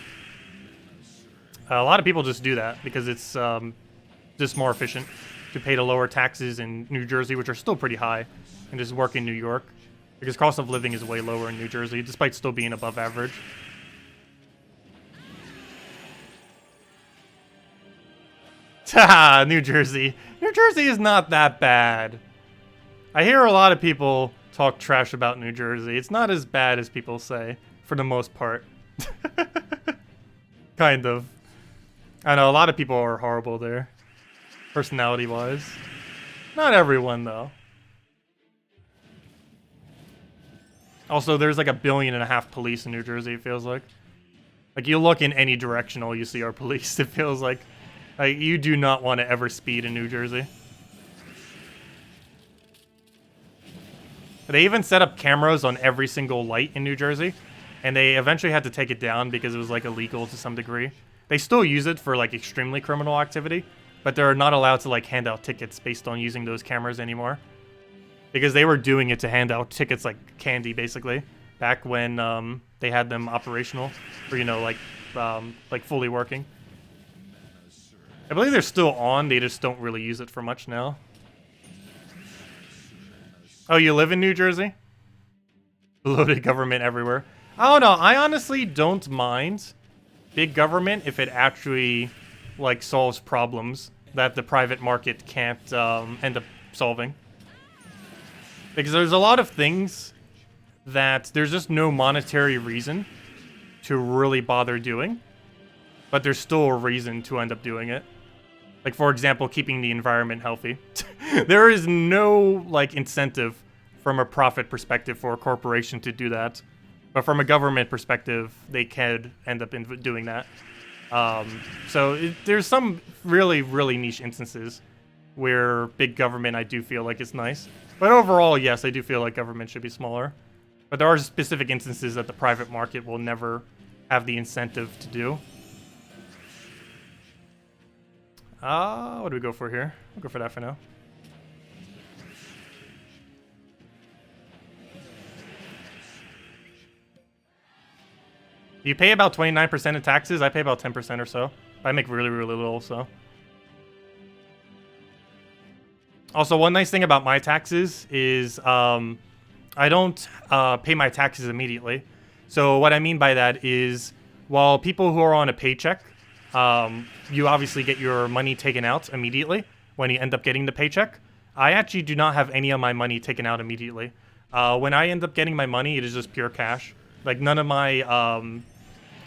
lot of people just do that because it's just more efficient to pay the lower taxes in New Jersey, which are still pretty high, and just work in New York. Because cost of living is way lower in New Jersey, despite still being above average. Haha, New Jersey. New Jersey is not that bad. I hear a lot of people talk trash about New Jersey. It's not as bad as people say, for the most part. Kind of. I know, a lot of people are horrible there, personality-wise. Not everyone, though. Also, there's like 1.5 billion police in New Jersey, it feels like. Like, you look in any direction, all you see are police, it feels like. Like, you do not want to ever speed in New Jersey. They even set up cameras on every single light in New Jersey, and they eventually had to take it down because it was, like, illegal to some degree. They still use it for, like, extremely criminal activity, but they're not allowed to, like, hand out tickets based on using those cameras anymore. Because they were doing it to hand out tickets like candy, basically, back when they had them operational, or, you know, like fully working. I believe they're still on, they just don't really use it for much now. Oh, you live in New Jersey? Loaded government everywhere. I don't know, I honestly don't mind big government if it actually, like, solves problems that the private market can't end up solving. Because there's a lot of things that there's just no monetary reason to really bother doing, but there's still a reason to end up doing it. Like, for example, keeping the environment healthy. There is no, like, incentive from a profit perspective for a corporation to do that. But from a government perspective, they can end up doing that. There's some really, really niche instances where big government, I do feel like, is nice. But overall, yes, I do feel like government should be smaller. But there are specific instances that the private market will never have the incentive to do. What do we go for here? We'll go for that for now. You pay about 29% in taxes. I pay about 10% or so. I make really, really little, so. Also, one nice thing about my taxes is I don't pay my taxes immediately. So what I mean by that is, while people who are on a paycheck, you obviously get your money taken out immediately when you end up getting the paycheck. I actually do not have any of my money taken out immediately. When I end up getting my money, it is just pure cash. Like, none of my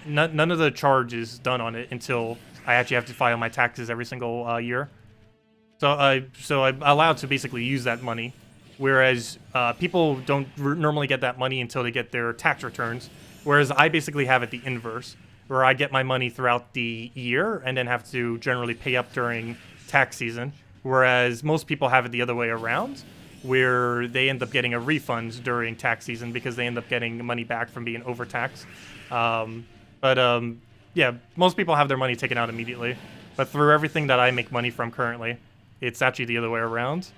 none of the charge is done on it until I actually have to file my taxes every single year. So I'm allowed to basically use that money, whereas people don't normally get that money until they get their tax returns, whereas I basically have it the inverse, where I get my money throughout the year and then have to generally pay up during tax season, whereas most people have it the other way around, where they end up getting a refund during tax season because they end up getting money back from being overtaxed. Yeah, most people have their money taken out immediately, but through everything that I make money from currently, it's actually the other way around.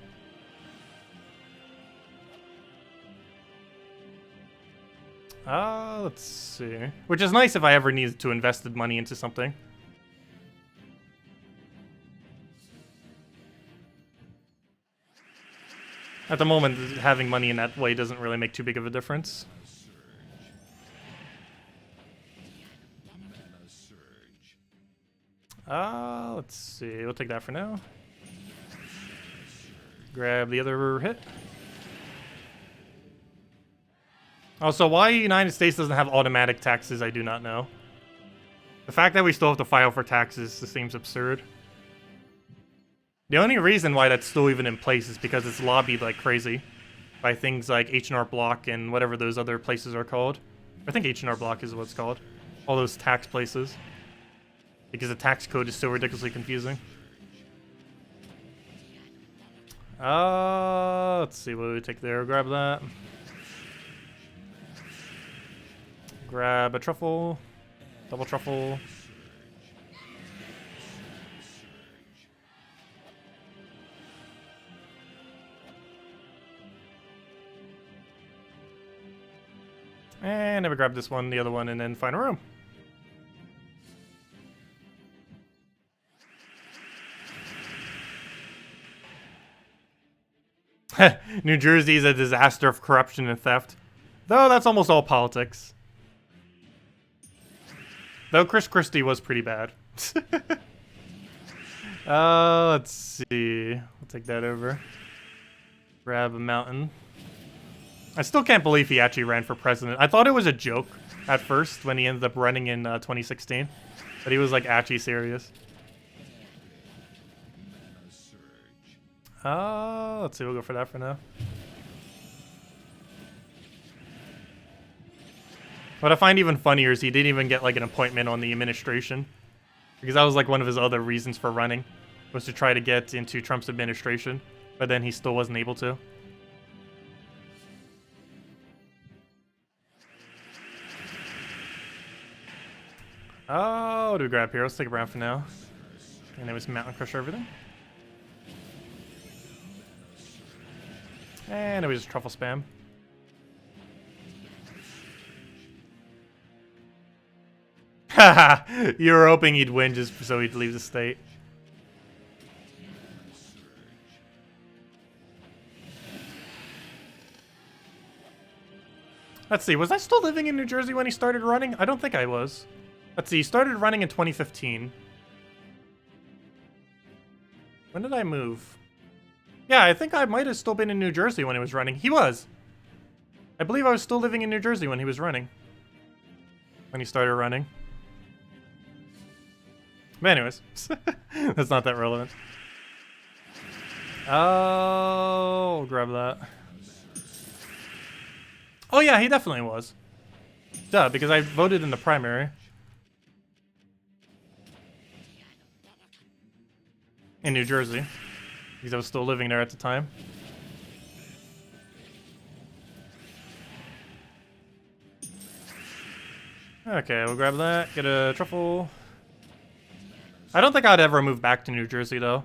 Let's see. Which is nice if I ever need to invest the money into something. At the moment, having money in that way doesn't really make too big of a difference. Let's see. We'll take that for now. Grab the other hit. Also, why the United States doesn't have automatic taxes, I do not know. The fact that we still have to file for taxes just seems absurd. The only reason why that's still even in place is because it's lobbied like crazy by things like H&R Block and whatever those other places are called. I think H&R Block is what it's called. All those tax places. Because the tax code is so ridiculously confusing. Let's see what we take there. Grab that. Grab a truffle. Double truffle. And never grab this one, the other one, and then find a room. New Jersey is a disaster of corruption and theft. Though that's almost all politics. Though Chris Christie was pretty bad. Let's see. We'll take that over. Grab a mountain. I still can't believe he actually ran for president. I thought it was a joke at first when he ended up running in 2016. But he was like actually serious. Let's see, we'll go for that for now. What I find even funnier is he didn't even get like an appointment on the administration. Because that was like one of his other reasons for running. Was to try to get into Trump's administration. But then he still wasn't able to. Oh, what do we grab here? Let's take a round for now. And then we mountain crush everything. And it was just truffle spam. Haha! You were hoping he'd win just so he'd leave the state. Let's see, was I still living in New Jersey when he started running? I don't think I was. Let's see, he started running in 2015. When did I move? Yeah, I think I might have still been in New Jersey when he was running. He was. I believe I was still living in New Jersey when he was running. When he started running. But anyways, that's not that relevant. Oh, grab that. Oh yeah, he definitely was. Duh, because I voted in the primary. In New Jersey. Because I was still living there at the time. Okay, we'll grab that. Get a truffle. I don't think I'd ever move back to New Jersey, though.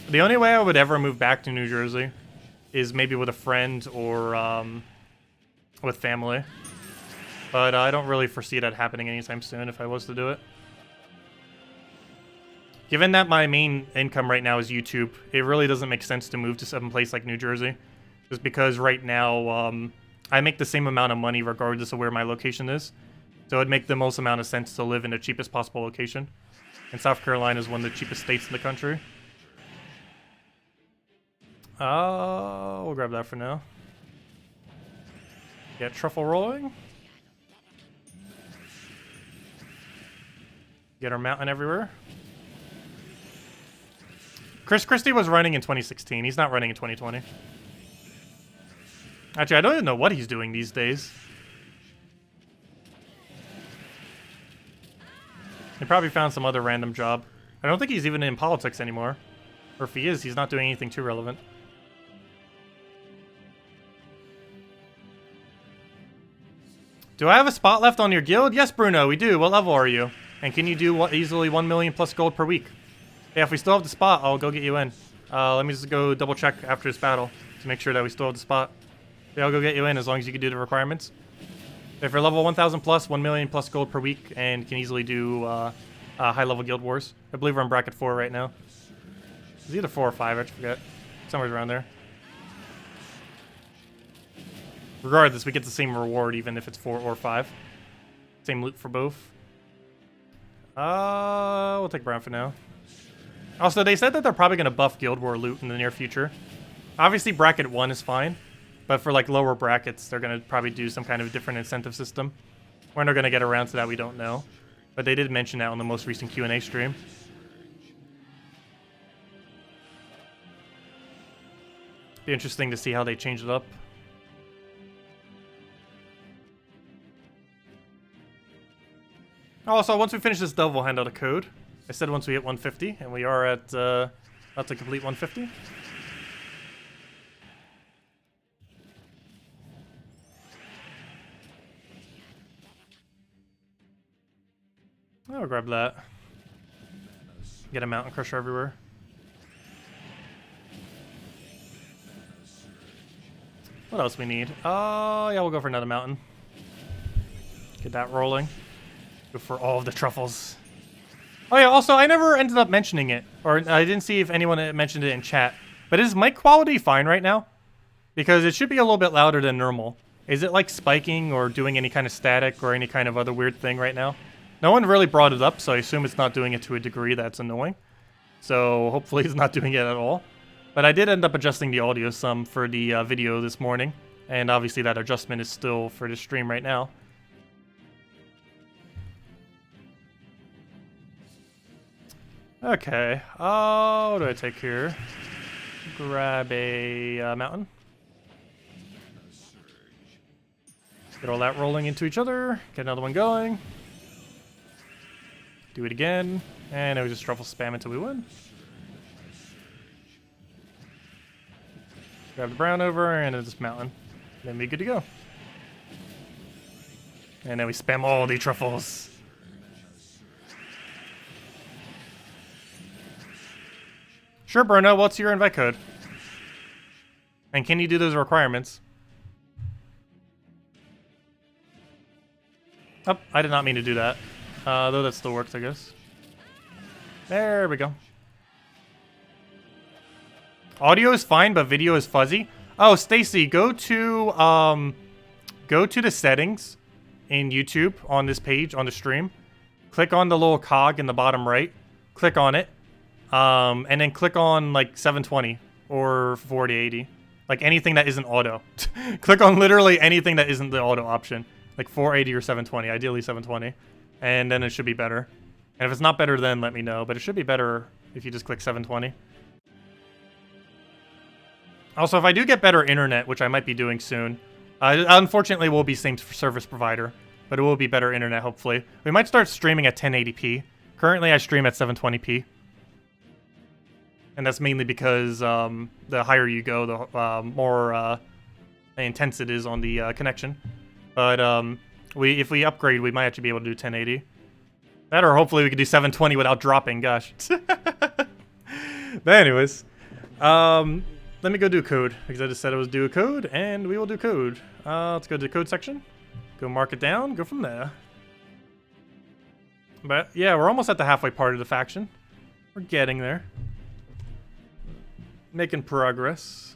The only way I would ever move back to New Jersey is maybe with a friend or with family. But I don't really foresee that happening anytime soon if I was to do it. Given that my main income right now is YouTube, it really doesn't make sense to move to some place like New Jersey. Just because right now, I make the same amount of money regardless of where my location is. So it'd make the most amount of sense to live in the cheapest possible location. And South Carolina is one of the cheapest states in the country. We'll grab that for now. Get truffle rolling. Get our mountain everywhere. Chris Christie was running in 2016. He's not running in 2020. Actually, I don't even know what he's doing these days. He probably found some other random job. I don't think he's even in politics anymore. Or if he is, he's not doing anything too relevant. Do I have a spot left on your guild? Yes, Bruno, we do. What level are you? And can you do easily 1 million plus gold per week? Yeah, if we still have the spot, I'll go get you in. Let me just go double check after this battle to make sure that we still have the spot. Yeah, I'll go get you in as long as you can do the requirements. If you're level 1,000 plus, 1 million plus gold per week, and can easily do high-level guild wars. I believe we're in bracket 4 right now. It's either 4 or 5, I forget. Somewhere around there. Regardless, we get the same reward even if it's 4 or 5. Same loot for both. We'll take brown for now. Also, they said that they're probably going to buff Guild War loot in the near future. Obviously, bracket 1 is fine. But for like lower brackets, they're gonna probably do some kind of different incentive system. When they're gonna get around to that, we don't know. But they did mention that on the most recent Q&A stream. Be interesting to see how they change it up. Also, once we finish this delve, we'll hand out a code. I said once we hit 150, and we are at about to complete 150. I'll grab that. Get a mountain crusher everywhere. What else we need? Yeah, we'll go for another mountain. Get that rolling. Go for all of the truffles. Oh yeah, also, I never ended up mentioning it. Or I didn't see if anyone mentioned it in chat. But is mic quality fine right now? Because it should be a little bit louder than normal. Is it like spiking or doing any kind of static or any kind of other weird thing right now? No one really brought it up, so I assume it's not doing it to a degree that's annoying. So hopefully it's not doing it at all. But I did end up adjusting the audio some for the video this morning. And obviously that adjustment is still for the stream right now. Okay, what do I take here? Grab a mountain. Get all that rolling into each other. Get another one going. Do it again. And then we just truffle spam until we win. Grab the brown over and then this mountain. Then we're good to go. And then we spam all the truffles. Sure, Bruno, what's your invite code? And can you do those requirements? Oh, I did not mean to do that. Though that still works, I guess. There we go. Audio is fine, but video is fuzzy. Oh, Stacy, go to the settings in YouTube on this page, on the stream. Click on the little cog in the bottom right. Click on it. And then click on like 720 or 4080. Like anything that isn't auto. Click on literally anything that isn't the auto option. Like 480 or 720, ideally 720. And then it should be better. And if it's not better, then let me know. But it should be better if you just click 720. Also, if I do get better internet, which I might be doing soon, unfortunately, we'll be same service provider. But it will be better internet, hopefully. We might start streaming at 1080p. Currently, I stream at 720p. And that's mainly because the higher you go, the more intense it is on the connection. But if we upgrade, we might actually be able to do 1080. That, or hopefully we could do 720 without dropping. Gosh. But anyways, let me go do code because I just said I was do a code, and we will do code. Let's go to the code section. Go mark it down. Go from there. But yeah, we're almost at the halfway part of the faction. We're getting there. Making progress.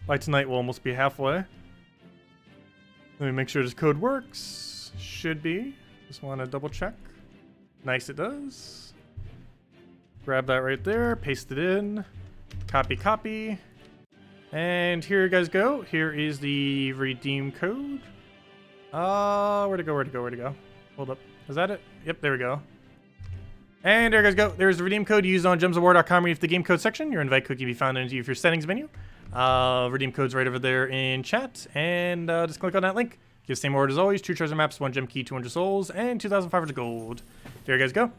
By tonight, we'll almost be halfway. Let me make sure this code works. Should be. Just want to double check. Nice, it does. Grab that right there. Paste it in. Copy, copy. And here you guys go. Here is the redeem code. Where'd it go? Where'd it go? Where'd it go? Hold up. Is that it? Yep, there we go. And there you guys go. There's the redeem code used on gemsofwar.com. Read the game code section. Your invite code can be found in your settings menu. Redeem code's right over there in chat. And just click on that link. Give the same order as always. 2 treasure maps, 1 gem key, 200 souls, and 2,500 gold. There you guys go.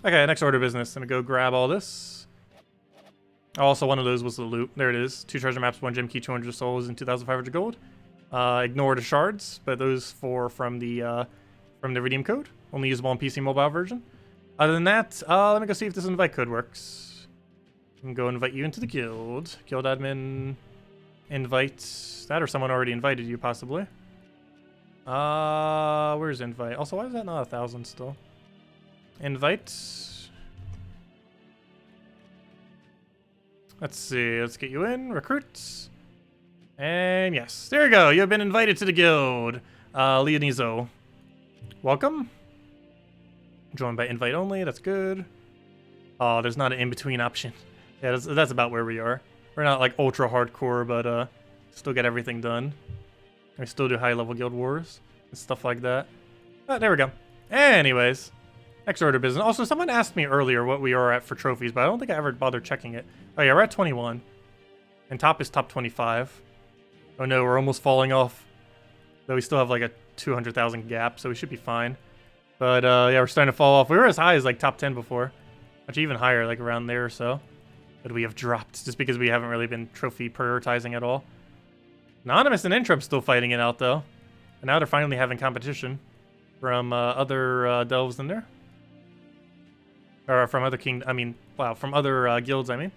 Okay, next order of business. Let me go grab all this. Also, one of those was the loot. There it is. 2 treasure maps, 1 gem key, 200 souls, and 2,500 gold. Ignore the shards, but those 4 from the redeem code. Only usable on PC mobile version. Other than that, let me go see if this invite code works. I can go invite you into the guild. Guild admin invite. That or someone already invited you, possibly. Where's invite? Also, why is that not 1,000 still? Invite. Let's see. Let's get you in. Recruit. And yes. There you go. You've been invited to the guild. Leonizo. Welcome. Join by invite only. That's good. Oh, there's not an in-between option. Yeah, that's about where we are. We're not like ultra hardcore, but Still get everything done. I still do high-level guild wars and stuff like that. But there we go. Anyways, next order of business. Also, someone asked me earlier what we are at for trophies, but I don't think I ever bothered checking it. Oh yeah, we're at 21. And top is top 25. Oh no, we're almost falling off. Though we still have like a 200,000 gap, so we should be fine. But yeah, we're starting to fall off. We were as high as like top 10 before. Actually, even higher, like around there or so. But we have dropped just because we haven't really been trophy prioritizing at all. Anonymous and Intrum still fighting it out though. And now they're finally having competition from other delves in there. Or from other from other guilds, I mean.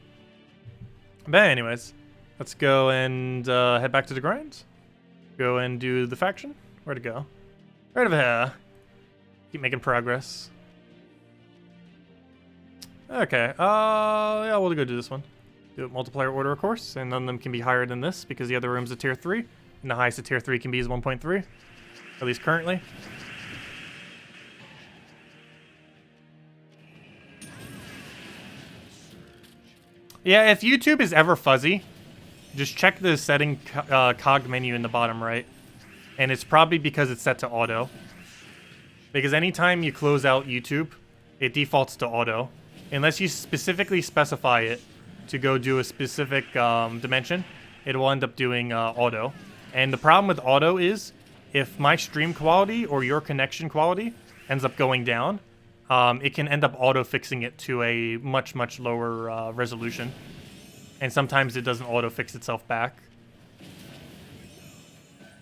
But anyways, let's go and head back to the grind. Go and do the faction. Where'd it go? Right over here. Keep making progress. Okay, yeah, we'll go do this one. Do it multiplayer order, of course, and none of them can be higher than this because the other room's a tier 3, and the highest a tier 3 can be is 1.3, at least currently. Yeah, if YouTube is ever fuzzy, just check the setting cog menu in the bottom right, and it's probably because it's set to auto. Because anytime you close out YouTube, it defaults to auto. Unless you specifically specify it to go do a specific dimension, it will end up doing auto. And the problem with auto is, if my stream quality or your connection quality ends up going down, it can end up auto-fixing it to a much, much lower resolution. And sometimes it doesn't auto-fix itself back.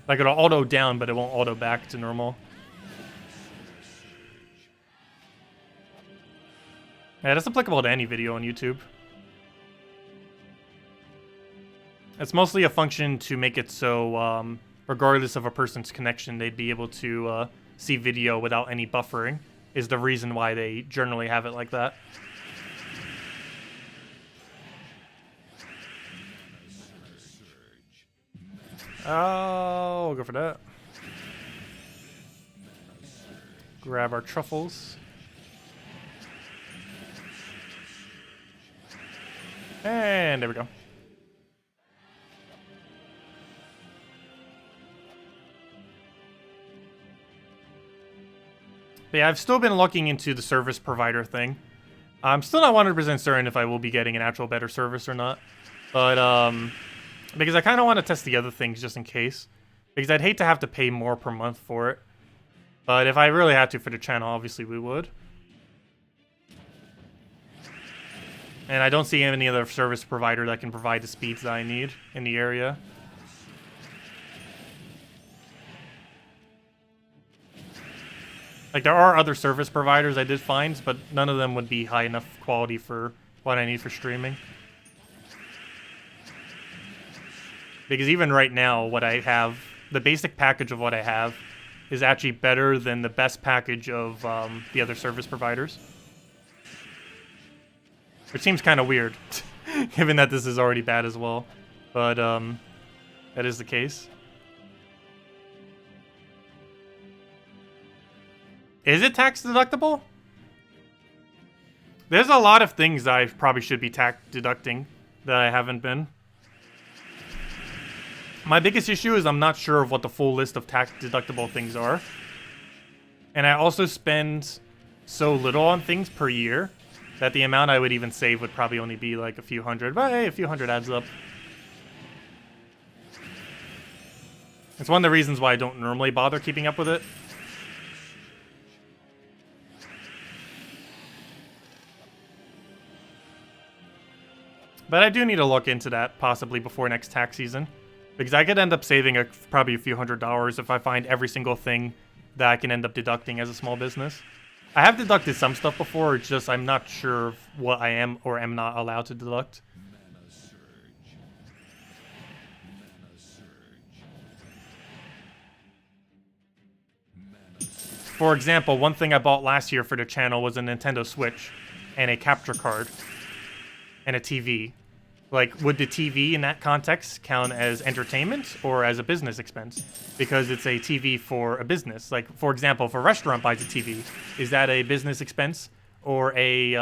Like, it'll auto down, but it won't auto back to normal. Yeah, that's applicable to any video on YouTube. It's mostly a function to make it so, regardless of a person's connection, they'd be able to see video without any buffering, is the reason why they generally have it like that. Oh, we'll go for that. Grab our truffles. And there we go. But yeah, I've still been looking into the service provider thing. I'm still not 100% certain if I will be getting an actual better service or not. But, because I kind of want to test the other things just in case. Because I'd hate to have to pay more per month for it. But if I really had to for the channel, obviously we would. And I don't see any other service provider that can provide the speeds that I need in the area. Like, there are other service providers I did find, but none of them would be high enough quality for what I need for streaming. Because even right now, what I have, the basic package of what I have, is actually better than the best package of the other service providers. Which seems kind of weird, given that this is already bad as well. But, that is the case. Is it tax deductible? There's a lot of things that I probably should be tax deducting that I haven't been. My biggest issue is I'm not sure of what the full list of tax deductible things are. And I also spend so little on things per year that the amount I would even save would probably only be like a few hundred. But hey, a few hundred adds up. It's one of the reasons why I don't normally bother keeping up with it. But I do need to look into that possibly before next tax season. Because I could end up saving probably a few $100s if I find every single thing that I can end up deducting as a small business. I have deducted some stuff before, it's just I'm not sure of what I am or am not allowed to deduct. For example, one thing I bought last year for the channel was a Nintendo Switch and a capture card and a TV. Like, would the TV in that context count as entertainment or as a business expense? Because it's a TV for a business. Like, for example, if a restaurant buys a TV, is that a business expense or a,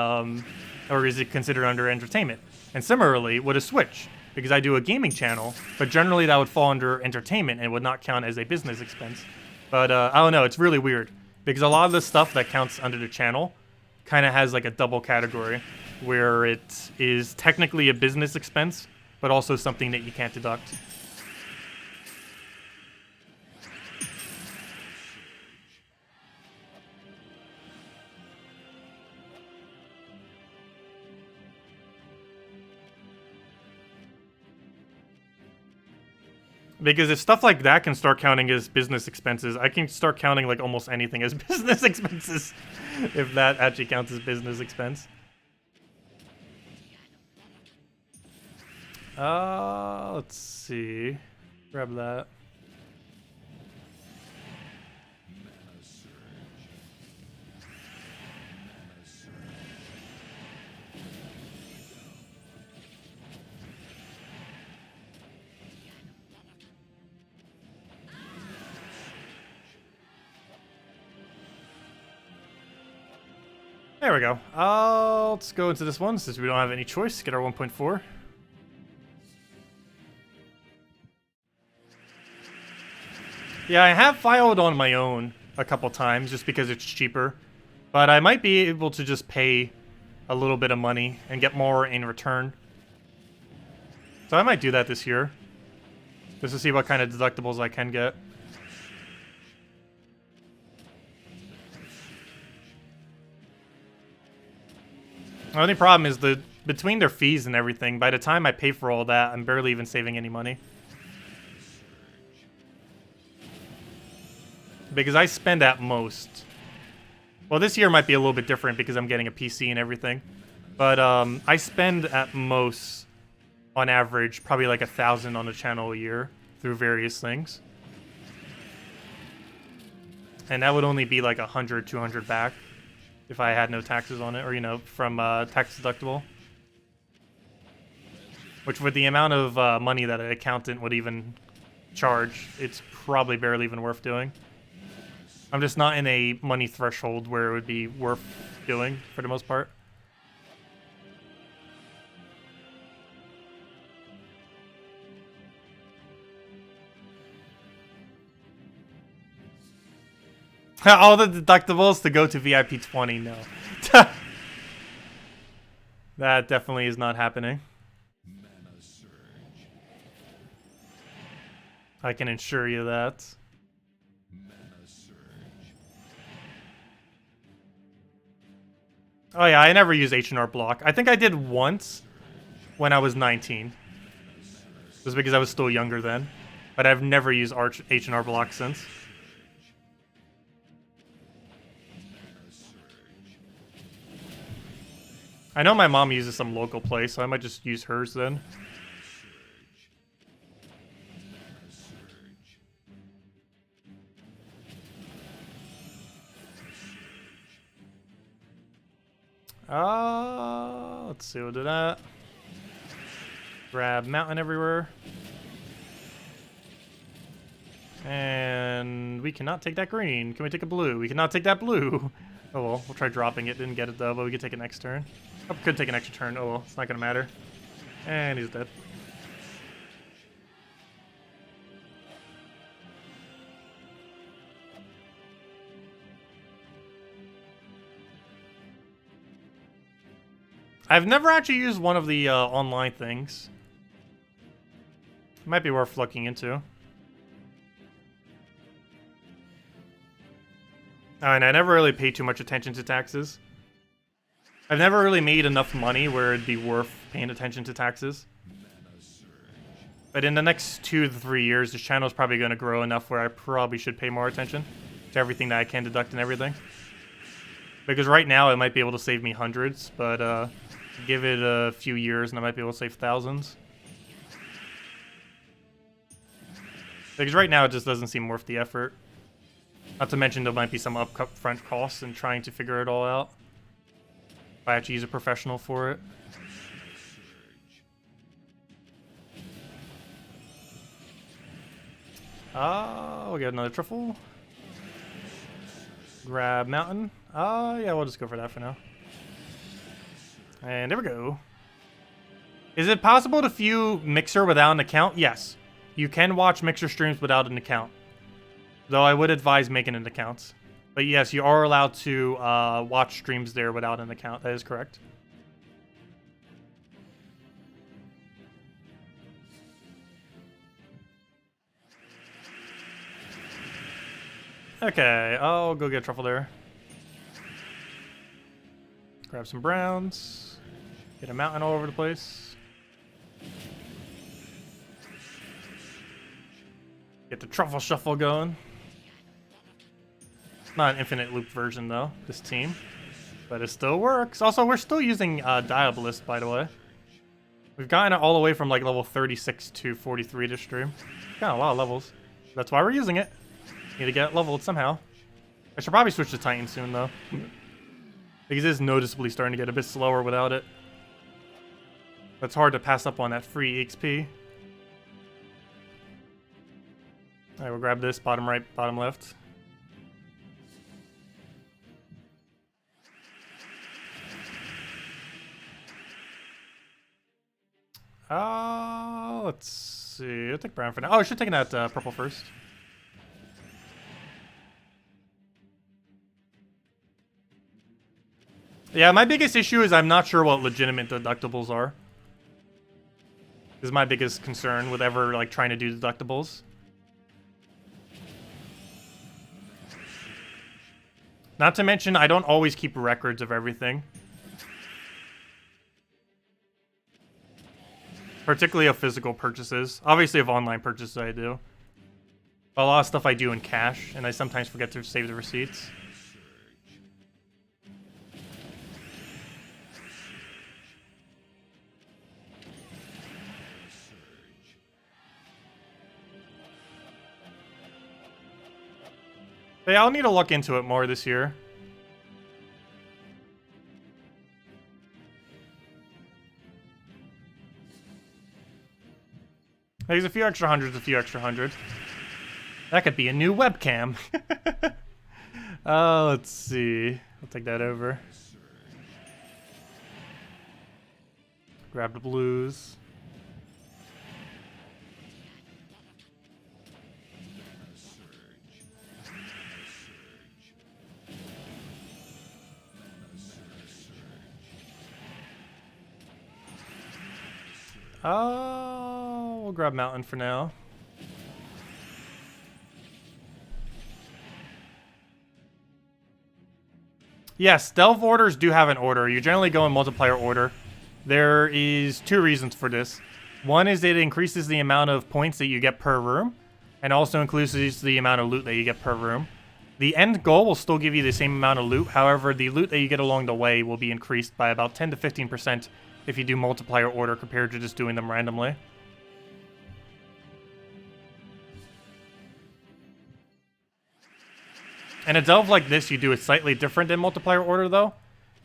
or is it considered under entertainment? And similarly, with a Switch, because I do a gaming channel, but generally that would fall under entertainment and would not count as a business expense. But I don't know, it's really weird, because a lot of the stuff that counts under the channel kind of has like a double category, where it is technically a business expense, but also something that you can't deduct. Because if stuff like that can start counting as business expenses, I can start counting like almost anything as business expenses, if that actually counts as business expense. Let's see. Grab that. There we go. Let's go into this one since we don't have any choice. Get our 1.4. Yeah, I have filed on my own a couple times just because it's cheaper. But I might be able to just pay a little bit of money and get more in return. So I might do that this year. Just to see what kind of deductibles I can get. The only problem is between their fees and everything, by the time I pay for all that, I'm barely even saving any money. Because I spend at most... Well, this year might be a little bit different because I'm getting a PC and everything. But I spend at most, on average, probably like 1,000 on the channel a year through various things. And that would only be like 100, 200 back if I had no taxes on it, or, you know, from tax deductible. Which, with the amount of money that an accountant would even charge, it's probably barely even worth doing. I'm just not in a money threshold where it would be worth doing, for the most part. All the deductibles to go to VIP 20, no. That definitely is not happening. I can assure you that. Oh yeah, I never use H&R Block. I think I did once when I was 19. Just because I was still younger then. But I've never used H&R Block since. I know my mom uses some local place, so I might just use hers then. Let's see, we'll do that. Grab mountain everywhere. And we cannot take that green. Can we take a blue? We cannot take that blue. Oh well, we'll try dropping it. Didn't get it though, but we could take it next turn. Oh, could take an extra turn. Oh well, it's not gonna matter. And he's dead. I've never actually used one of the online things. Might be worth looking into. Oh, and I never really paid too much attention to taxes. I've never really made enough money where it'd be worth paying attention to taxes. But in the next 2 to 3 years, this channel is probably going to grow enough where I probably should pay more attention to everything that I can deduct and everything. Because right now, it might be able to save me hundreds, but give it a few years and I might be able to save thousands. Because right now, it just doesn't seem worth the effort. Not to mention there might be some upfront costs in trying to figure it all out. If I actually use a professional for it. We'll get another truffle. Grab mountain. Yeah, we'll just go for that for now. And there we go. Is it possible to view Mixer without an account? Yes. You can watch Mixer streams without an account. Though I would advise making an account. But yes, you are allowed to watch streams there without an account. That is correct. Okay, I'll go get a truffle there. Grab some browns. Get a mountain all over the place. Get the truffle shuffle going. Not an infinite loop version though, this team. But it still works. Also, we're still using Diabolist, by the way. We've gotten it all the way from like level 36 to 43 this stream. Got a lot of levels. That's why we're using it. Need to get it leveled somehow. I should probably switch to Titan soon though. Because it is noticeably starting to get a bit slower without it. It's hard to pass up on that free XP. Alright, we'll grab this, bottom right, bottom left. Let's see. I'll take brown for now. Oh, I should take that purple first. Yeah, my biggest issue is I'm not sure what legitimate deductibles are. This is my biggest concern with ever like trying to do deductibles. Not to mention, I don't always keep records of everything. Particularly of physical purchases. Obviously of online purchases I do. A lot of stuff I do in cash, and I sometimes forget to save the receipts. But yeah, I'll need to look into it more this year. There's a few extra hundreds, a few extra hundred. That could be a new webcam. Let's see. I'll take that over. Grab the blues. Oh, we'll grab mountain for now. Yes, delve orders do have an order. You generally go in multiplier order. There is two reasons for this. One is it increases the amount of points that you get per room, and also increases the amount of loot that you get per room. The end goal will still give you the same amount of loot. However, the loot that you get along the way will be increased by about 10 to 15% if you do multiplier order compared to just doing them randomly. And a delve like this, you do it slightly different than multiplier order, though.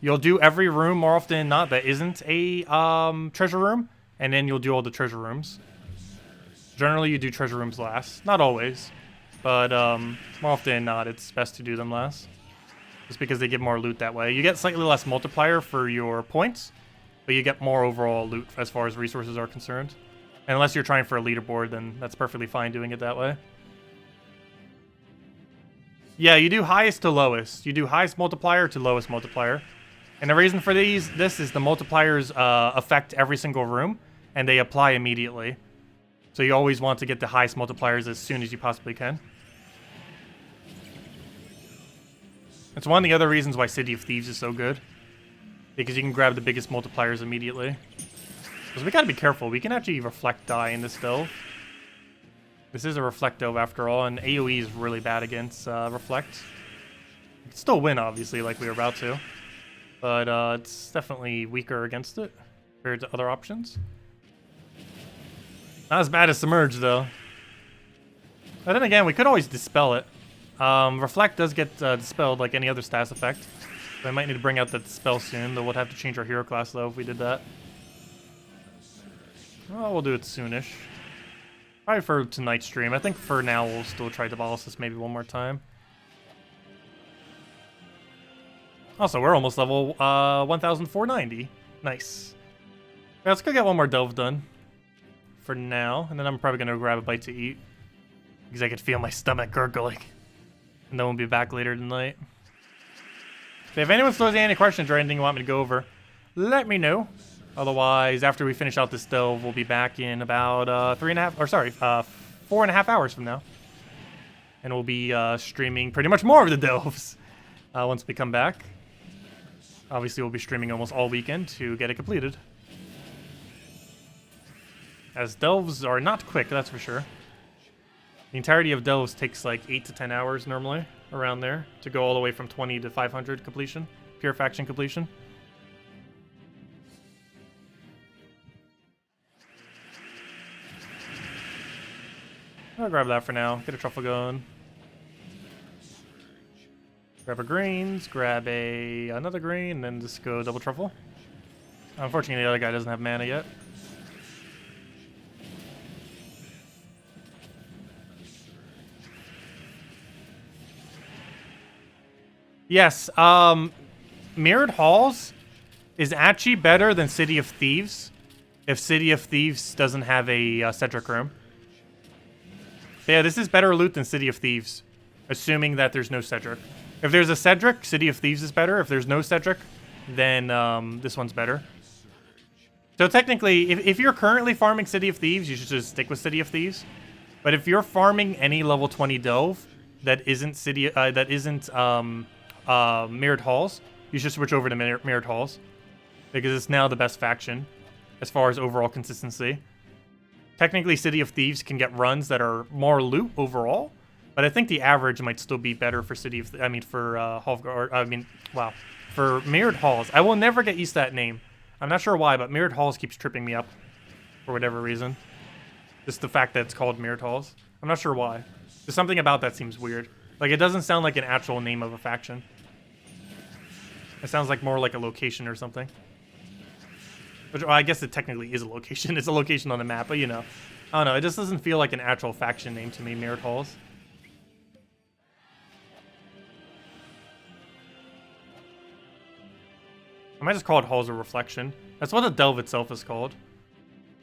You'll do every room more often than not that isn't a treasure room, and then you'll do all the treasure rooms. Generally, you do treasure rooms last. Not always, but more often than not, it's best to do them last. Just because they give more loot that way. You get slightly less multiplier for your points, but you get more overall loot as far as resources are concerned. And unless you're trying for a leaderboard, then that's perfectly fine doing it that way. Yeah, you do highest to lowest. You do highest multiplier to lowest multiplier. And the reason for this is the multipliers affect every single room, and they apply immediately. So you always want to get the highest multipliers as soon as you possibly can. It's one of the other reasons why City of Thieves is so good. Because you can grab the biggest multipliers immediately. Because we gotta be careful. We can actually reflect die in this delve. This is a reflect delve after all, and AoE is really bad against reflect. You can still win, obviously, like we were about to. But it's definitely weaker against it compared to other options. Not as bad as Submerge, though. But then again, we could always dispel it. Reflect does get dispelled like any other status effect. So I might need to bring out that spell soon, though we'll have to change our hero class, though, if we did that. Well, we'll do it soonish. Probably for tonight's stream. I think for now we'll still try Diabolysis maybe one more time. Also, we're almost level 1,490. Nice. Let's go get one more delve done for now, and then I'm probably gonna grab a bite to eat because I could feel my stomach gurgling, and then we'll be back later tonight. So if anyone still has any questions or anything you want me to go over, let me know. Otherwise, after we finish out this delve, we'll be back in about 4.5 hours from now, and we'll be streaming pretty much more of the delves once we come back. Obviously, we'll be streaming almost all weekend to get it completed. As delves are not quick, that's for sure. The entirety of delves takes like 8 to 10 hours normally, around there, to go all the way from 20 to 500 completion, pure faction completion. I'll grab that for now, get a truffle going. Grab a greens, grab another green, and then just go double truffle. Unfortunately, the other guy doesn't have mana yet. Yes, Mirrored Halls is actually better than City of Thieves if City of Thieves doesn't have a Cedric room. But yeah, this is better loot than City of Thieves, assuming that there's no Cedric. If there's a Cedric, City of Thieves is better. If there's no Cedric, then this one's better. So technically, if you're currently farming City of Thieves, you should just stick with City of Thieves. But if you're farming any level 20 delve that isn't Mirrored Halls, you should switch over to Mirrored Halls, because it's now the best faction as far as overall consistency. Technically, City of Thieves can get runs that are more loot overall, but I think the average might still be better for for Mirrored Halls. I will never get used to that name. I'm not sure why, but Mirrored Halls keeps tripping me up for whatever reason. Just the fact that it's called Mirrored Halls. I'm not sure why. There's something about that seems weird. Like, it doesn't sound like an actual name of a faction. It sounds like more like a location or something. Which, well, I guess it technically is a location. It's a location on the map, but you know. I don't know, it just doesn't feel like an actual faction name to me, Mirrored Halls. I might just call it Halls of Reflection. That's what the delve itself is called.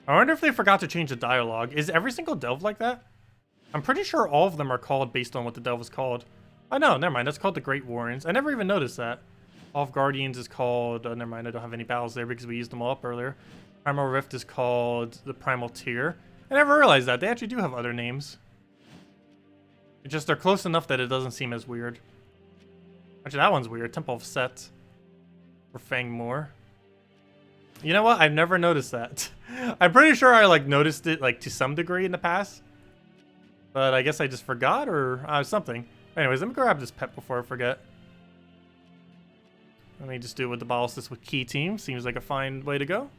I wonder if they forgot to change the dialogue. Is every single delve like that? I'm pretty sure all of them are called based on what the delve is called. Oh no, never mind, that's called the Great Warrens. I never even noticed that. All of Guardians is called, never mind, I don't have any battles there because we used them all up earlier. Primal Rift is called the Primal Tier. I never realized that, they actually do have other names. It's just they're close enough that it doesn't seem as weird. Actually, that one's weird, Temple of Set. Or Fangmoor. You know what, I've never noticed that. I'm pretty sure I noticed it to some degree in the past. But I guess I just forgot or something. Anyways, let me grab this pet before I forget. Let me just do it with the Ballistus with Key Team. Seems like a fine way to go.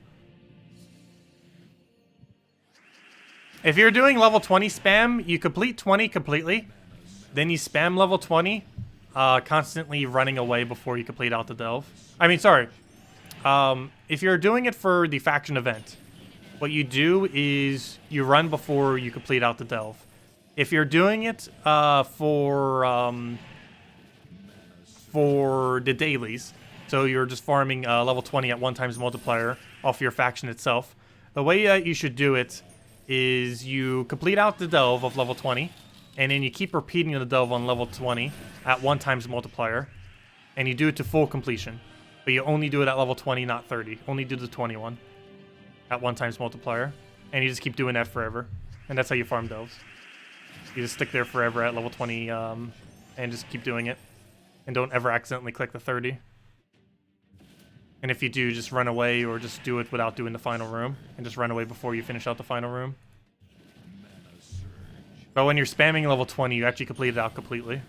If you're doing level 20 spam, you complete 20 completely. Then you spam level 20, constantly running away before you complete out the delve. I mean, sorry. If you're doing it for the faction event, what you do is you run before you complete out the delve. If you're doing it for the dailies, so you're just farming level 20 at 1x multiplier off your faction itself, the way you should do it is you complete out the delve of level 20, and then you keep repeating the delve on level 20 at 1x multiplier, and you do it to full completion. But you only do it at level 20, not 30. Only do the 21 at 1x multiplier, and you just keep doing that forever. And that's how you farm delves. You just stick there forever at level 20 and just keep doing it. And don't ever accidentally click the 30. And if you do, just run away or just do it without doing the final room. And just run away before you finish out the final room. But when you're spamming level 20, you actually complete it out completely.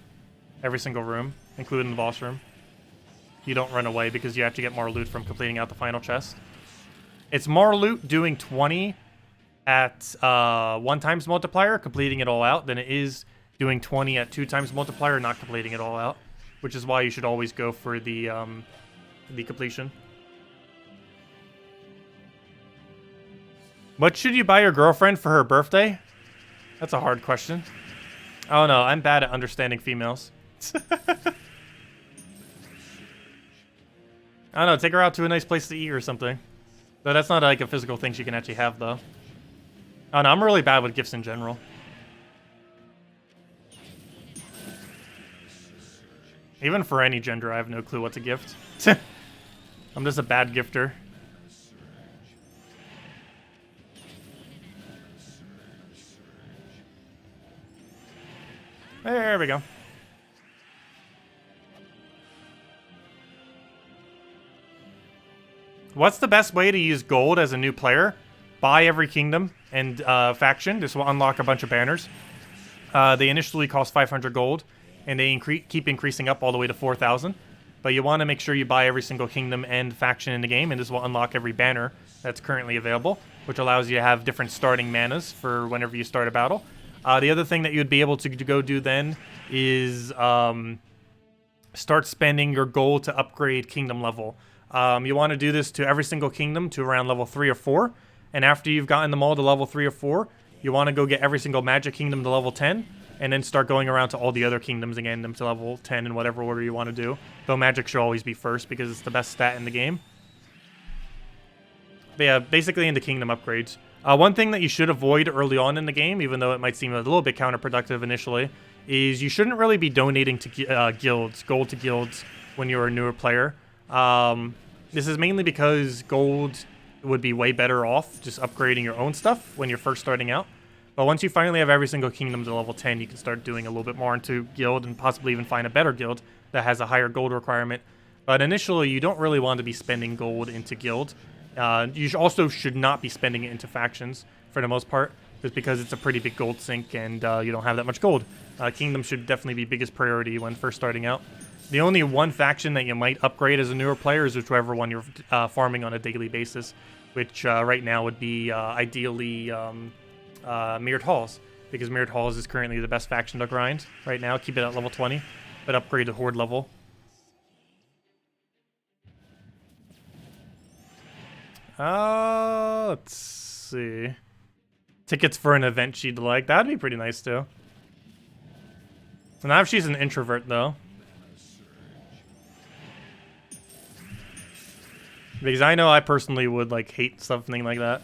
Every single room, including the boss room. You don't run away because you have to get more loot from completing out the final chest. It's more loot doing 20 at 1x multiplier, completing it all out, than it is doing 20 at 2x multiplier, not completing it all out. Which is why you should always go for the completion. What should you buy your girlfriend for her birthday? That's a hard question. Oh no, I'm bad at understanding females. I don't know, take her out to a nice place to eat or something. So that's not like a physical thing she can actually have, though. Oh no, I'm really bad with gifts in general. Even for any gender, I have no clue what to gift. I'm just a bad gifter. There we go. What's the best way to use gold as a new player? Buy every kingdom and faction. This will unlock a bunch of banners. They initially cost 500 gold, and they keep increasing up all the way to 4,000. But you want to make sure you buy every single kingdom and faction in the game, and this will unlock every banner that's currently available, which allows you to have different starting manas for whenever you start a battle. The other thing that you'd be able to go do then is start spending your gold to upgrade kingdom level. You want to do this to every single kingdom to around level 3 or 4. And after you've gotten them all to level 3 or 4, you want to go get every single magic kingdom to level 10. And then start going around to all the other kingdoms and getting them to level 10 in whatever order you want to do. Though magic should always be first because it's the best stat in the game. But yeah, basically into kingdom upgrades. One thing that you should avoid early on in the game, even though it might seem a little bit counterproductive initially, is you shouldn't really be donating to guilds, gold to guilds, when you're a newer player. This is mainly because gold would be way better off just upgrading your own stuff when you're first starting out. But once you finally have every single kingdom to level 10, you can start doing a little bit more into guild and possibly even find a better guild that has a higher gold requirement. But initially, you don't really want to be spending gold into guild. You also should not be spending it into factions for the most part, just because it's a pretty big gold sink and you don't have that much gold. Kingdom should definitely be biggest priority when first starting out. The only one faction that you might upgrade as a newer player is whichever one you're farming on a daily basis, which right now would be ideally Mirrored Halls, because Mirrored Halls is currently the best faction to grind right now. Keep it at level 20, but upgrade to Horde level. Let's see. Tickets for an event she'd like. That'd be pretty nice too. So now if she's an introvert though. Because I know I personally would like hate something like that.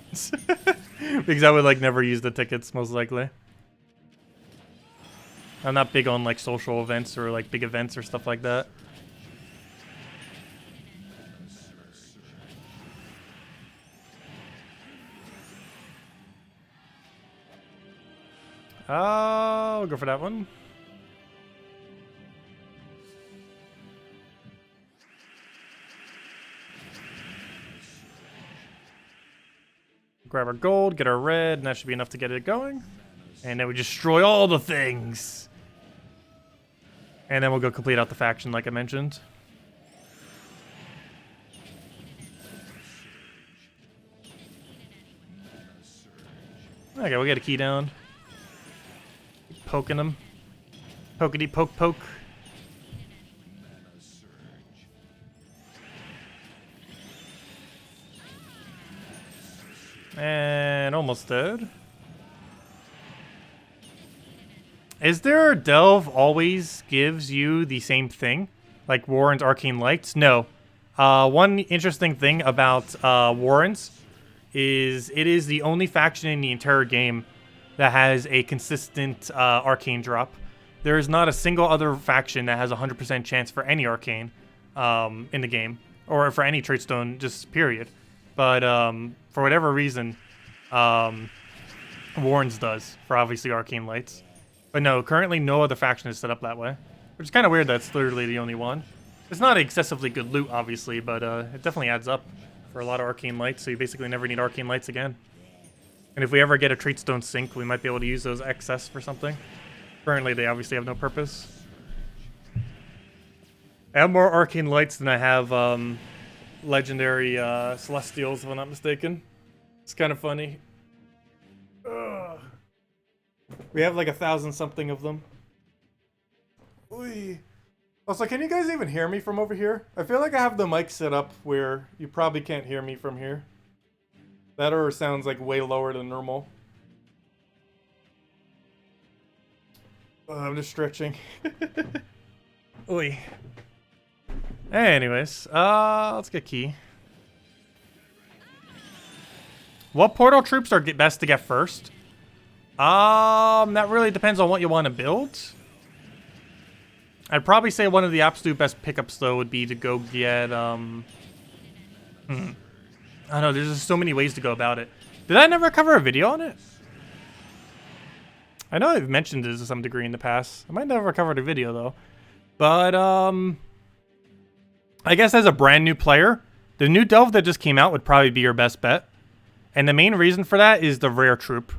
Because I would like never use the tickets most likely. I'm not big on like social events or like big events or stuff like that. I'll go for that one. Grab our gold, get our red, and that should be enough to get it going. And then we destroy all the things. And then we'll go complete out the faction like I mentioned. Okay, we'll get a key down. Poking them. Pokety poke poke. And almost dead. Is there a delve always gives you the same thing? Like Warren's Arcane Lights? No. One interesting thing about Warren's is it is the only faction in the entire game that has a consistent arcane drop. There is not a single other faction that has a 100% chance for any arcane in the game. Or for any trait stone, just period. But for whatever reason, Warren's does, for obviously Arcane Lights. But no, currently no other faction is set up that way. Which is kind of weird that's literally the only one. It's not excessively good loot, obviously, but it definitely adds up for a lot of Arcane Lights, so you basically never need Arcane Lights again. And if we ever get a trait stone sink, we might be able to use those excess for something. Currently, they obviously have no purpose. I have more Arcane Lights than I have legendary Celestials, if I'm not mistaken. It's kind of funny. Ugh. We have like 1,000 something of them. Oy. Also, can you guys even hear me from over here? I feel like I have the mic set up where you probably can't hear me from here. That or sounds like way lower than normal. I'm just stretching. Oy. Anyways, let's get key. What portal troops are best to get first? That really depends on what you want to build. I'd probably say one of the absolute best pickups, though, would be to go get, I don't know, there's just so many ways to go about it. Did I never cover a video on it? I know I've mentioned this to some degree in the past. I might never covered a video, though. But, I guess as a brand new player, the new delve that just came out would probably be your best bet. And the main reason for that is the rare troop.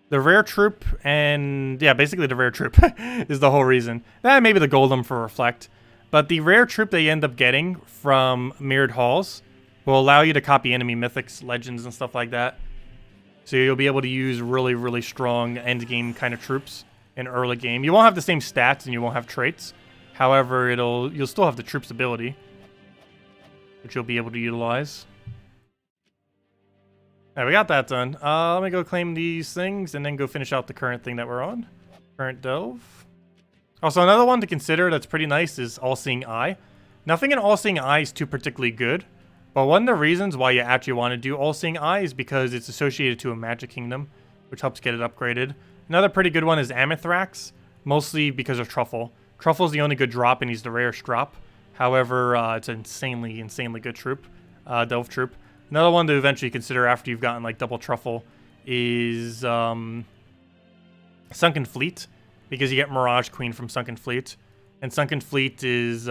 The rare troop and... yeah, basically the rare troop is the whole reason. Maybe the golem for reflect. But the rare troop that you end up getting from mirrored halls will allow you to copy enemy mythics, legends, and stuff like that. So you'll be able to use really, really strong end game kind of troops in early game. You won't have the same stats and you won't have traits. However, you'll still have the troops ability, which you'll be able to utilize. Alright, we got that done. Let me go claim these things and then go finish out the current thing that we're on. Current delve. Also, another one to consider that's pretty nice is All-Seeing Eye. Nothing in All-Seeing Eye is too particularly good. But one of the reasons why you actually want to do All-Seeing Eye is because it's associated to a magic kingdom, which helps get it upgraded. Another pretty good one is Amethyrax, mostly because of Truffle. Truffle's the only good drop, and he's the rarest drop. However, it's an insanely, insanely good troop, delve troop. Another one to eventually consider after you've gotten like double Truffle is Sunken Fleet, because you get Mirage Queen from Sunken Fleet, and Sunken Fleet is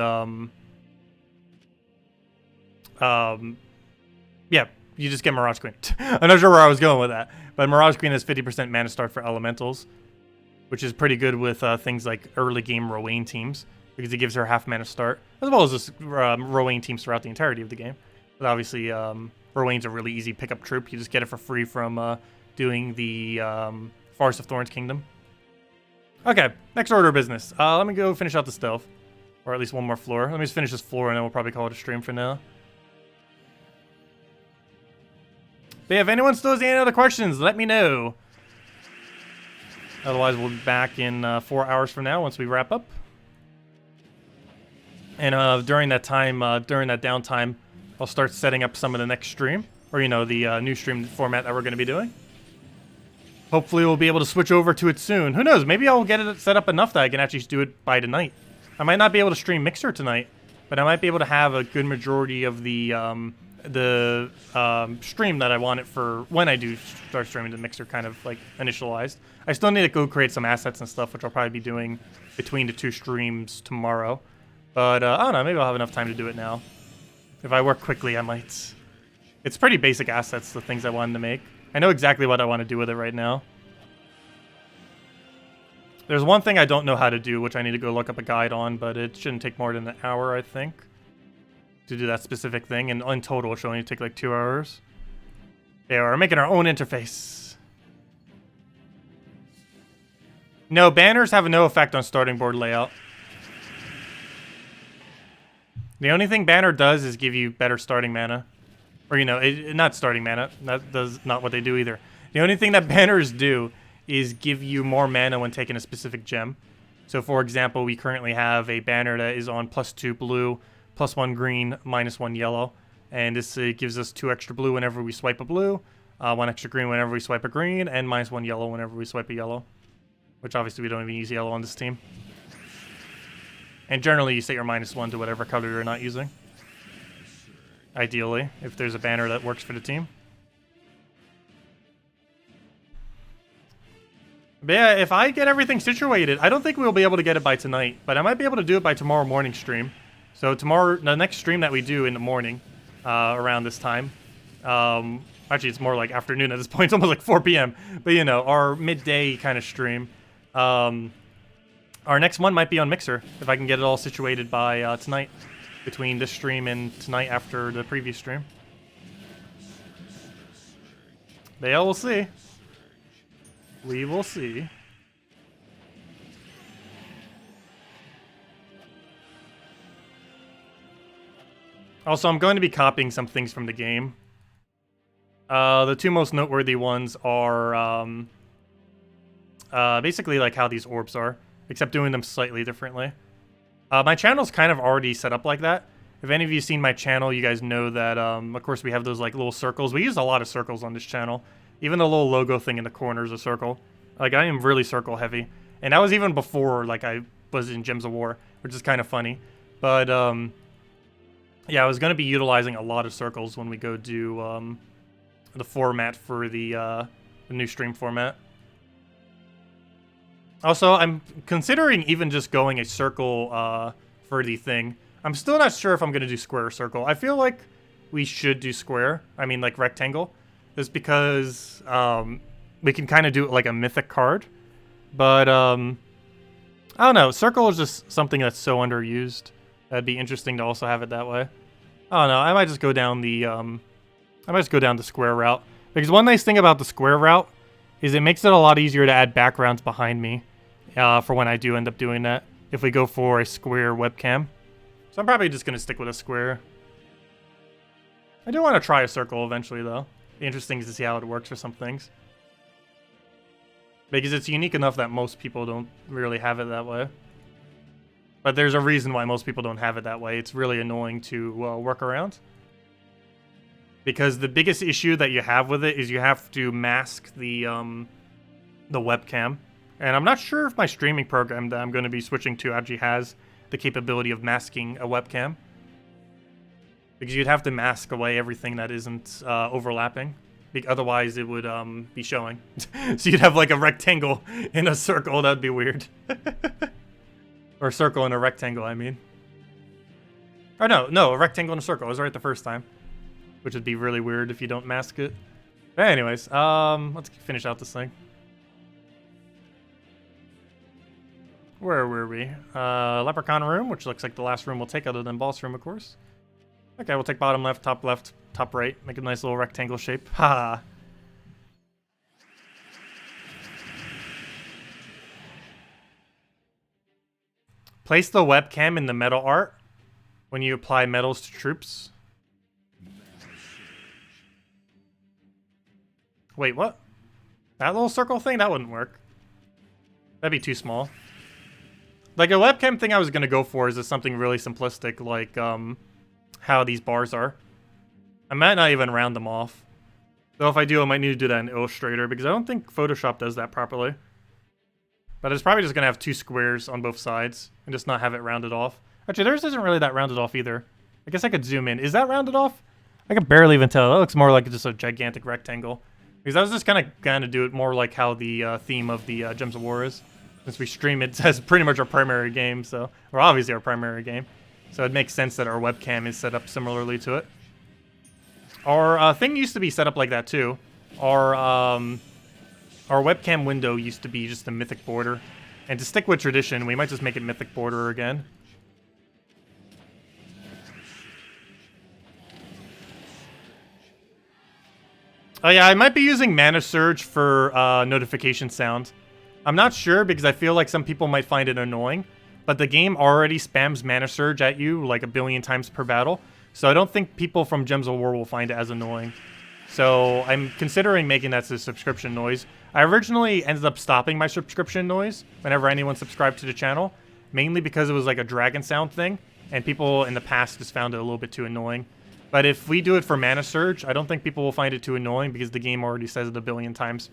yeah, you just get Mirage Queen. I'm not sure where I was going with that, but Mirage Queen has 50% mana start for elementals, which is pretty good with things like early game Rowan teams, because it gives her half mana start, as well as just Rowan teams throughout the entirety of the game. But obviously, Rowan's a really easy pickup troop. You just get it for free from doing the Forest of Thorns Kingdom. Okay, next order of business. Let me go finish out the stealth, or at least one more floor. Let me just finish this floor, and then we'll probably call it a stream for now. But yeah, if anyone still has any other questions, let me know. Otherwise, we'll be back in 4 hours from now once we wrap up. And during that time, during that downtime, I'll start setting up some of the next stream. Or, you know, the new stream format that we're going to be doing. Hopefully, we'll be able to switch over to it soon. Who knows? Maybe I'll get it set up enough that I can actually do it by tonight. I might not be able to stream Mixer tonight, but I might be able to have a good majority of the stream that I want it for when I do start streaming the Mixer kind of like initialized. I still need to go create some assets and stuff, which I'll probably be doing between the two streams tomorrow. But I don't know, maybe I'll have enough time to do it now. If I work quickly, I might. It's pretty basic assets, the things I wanted to make. I know exactly what I want to do with it right now. There's one thing I don't know how to do, which I need to go look up a guide on, but it shouldn't take more than an hour, I think, to do that specific thing. And in total, it should only take like 2 hours. Yeah, we're making our own interface. No, banners have no effect on starting board layout. The only thing banner does is give you better starting mana. Or, you know, not starting mana. That does not what they do either. The only thing that banners do is give you more mana when taking a specific gem. So, for example, we currently have a banner that is on +2 blue, +1 green, -1 yellow. And this gives us 2 extra blue whenever we swipe a blue, 1 extra green whenever we swipe a green, and -1 yellow whenever we swipe a yellow. Which obviously we don't even use yellow on this team. And generally you set your -1 to whatever color you're not using. Ideally, if there's a banner that works for the team. But yeah, if I get everything situated, I don't think we'll be able to get it by tonight, but I might be able to do it by tomorrow morning stream. So tomorrow, the next stream that we do in the morning, around this time, actually it's more like afternoon at this point, it's almost like 4 p.m. But you know, our midday kind of stream, our next one might be on Mixer, if I can get it all situated by tonight, between this stream and tonight after the previous stream. But yeah, we'll see. We will see. Also, I'm going to be copying some things from the game. The two most noteworthy ones are basically like how these orbs are, except doing them slightly differently. My channel's kind of already set up like that. If any of you seen my channel, you guys know that, of course, we have those like little circles. We use a lot of circles on this channel. Even the little logo thing in the corner is a circle. Like, I am really circle heavy. And that was even before, like, I was in Gems of War, which is kind of funny. But, yeah, I was going to be utilizing a lot of circles when we go do the format for the new stream format. Also, I'm considering even just going a circle for the thing. I'm still not sure if I'm going to do square or circle. I feel like we should do square. I mean, like, rectangle. Just because we can kind of do it like a mythic card. But, I don't know. Circle is just something that's so underused. That'd be interesting to also have it that way. I don't know. I might just go down the, square route. Because one nice thing about the square route is it makes it a lot easier to add backgrounds behind me for when I do end up doing that. If we go for a square webcam. So I'm probably just going to stick with a square. I do want to try a circle eventually, though. Be interesting to see how it works for some things. Because it's unique enough that most people don't really have it that way. But there's a reason why most people don't have it that way. It's really annoying to work around. Because the biggest issue that you have with it is you have to mask the webcam. And I'm not sure if my streaming program that I'm going to be switching to actually has the capability of masking a webcam. Because you'd have to mask away everything that isn't overlapping. Otherwise, it would be showing. So you'd have like a rectangle in a circle. That'd be weird. Or a circle in a rectangle, I mean. Or no, a rectangle in a circle. I was right the first time. Which would be really weird if you don't mask it. But anyways, let's finish out this thing. Where were we? Leprechaun room, which looks like the last room we'll take other than boss room, of course. Okay, we'll take bottom left, top right. Make a nice little rectangle shape. Haha. Place the webcam in the metal art when you apply medals to troops. Wait, what? That little circle thing? That wouldn't work. That'd be too small. Like, a webcam thing I was gonna go for is just something really simplistic, like, how these bars are. I might not even round them off. Though if I do, I might need to do that in Illustrator, because I don't think Photoshop does that properly. But it's probably just gonna have two squares on both sides, and just not have it rounded off. Actually, theirs isn't really that rounded off either. I guess I could zoom in. Is that rounded off? I can barely even tell. That looks more like just a gigantic rectangle. Because I was just kind of do it more like how the theme of the Gems of War is. Since we stream it as pretty much our primary game, so... Or obviously our primary game. So it makes sense that our webcam is set up similarly to it. Our thing used to be set up like that too. Our webcam window used to be just a mythic border. And to stick with tradition, we might just make it mythic border again. Oh yeah, I might be using Mana Surge for notification sound. I'm not sure because I feel like some people might find it annoying, but the game already spams Mana Surge at you like a billion times per battle, so I don't think people from Gems of War will find it as annoying. So I'm considering making that a subscription noise. I originally ended up stopping my subscription noise whenever anyone subscribed to the channel, mainly because it was like a dragon sound thing, and people in the past just found it a little bit too annoying. But if we do it for Mana Surge, I don't think people will find it too annoying because the game already says it a billion times.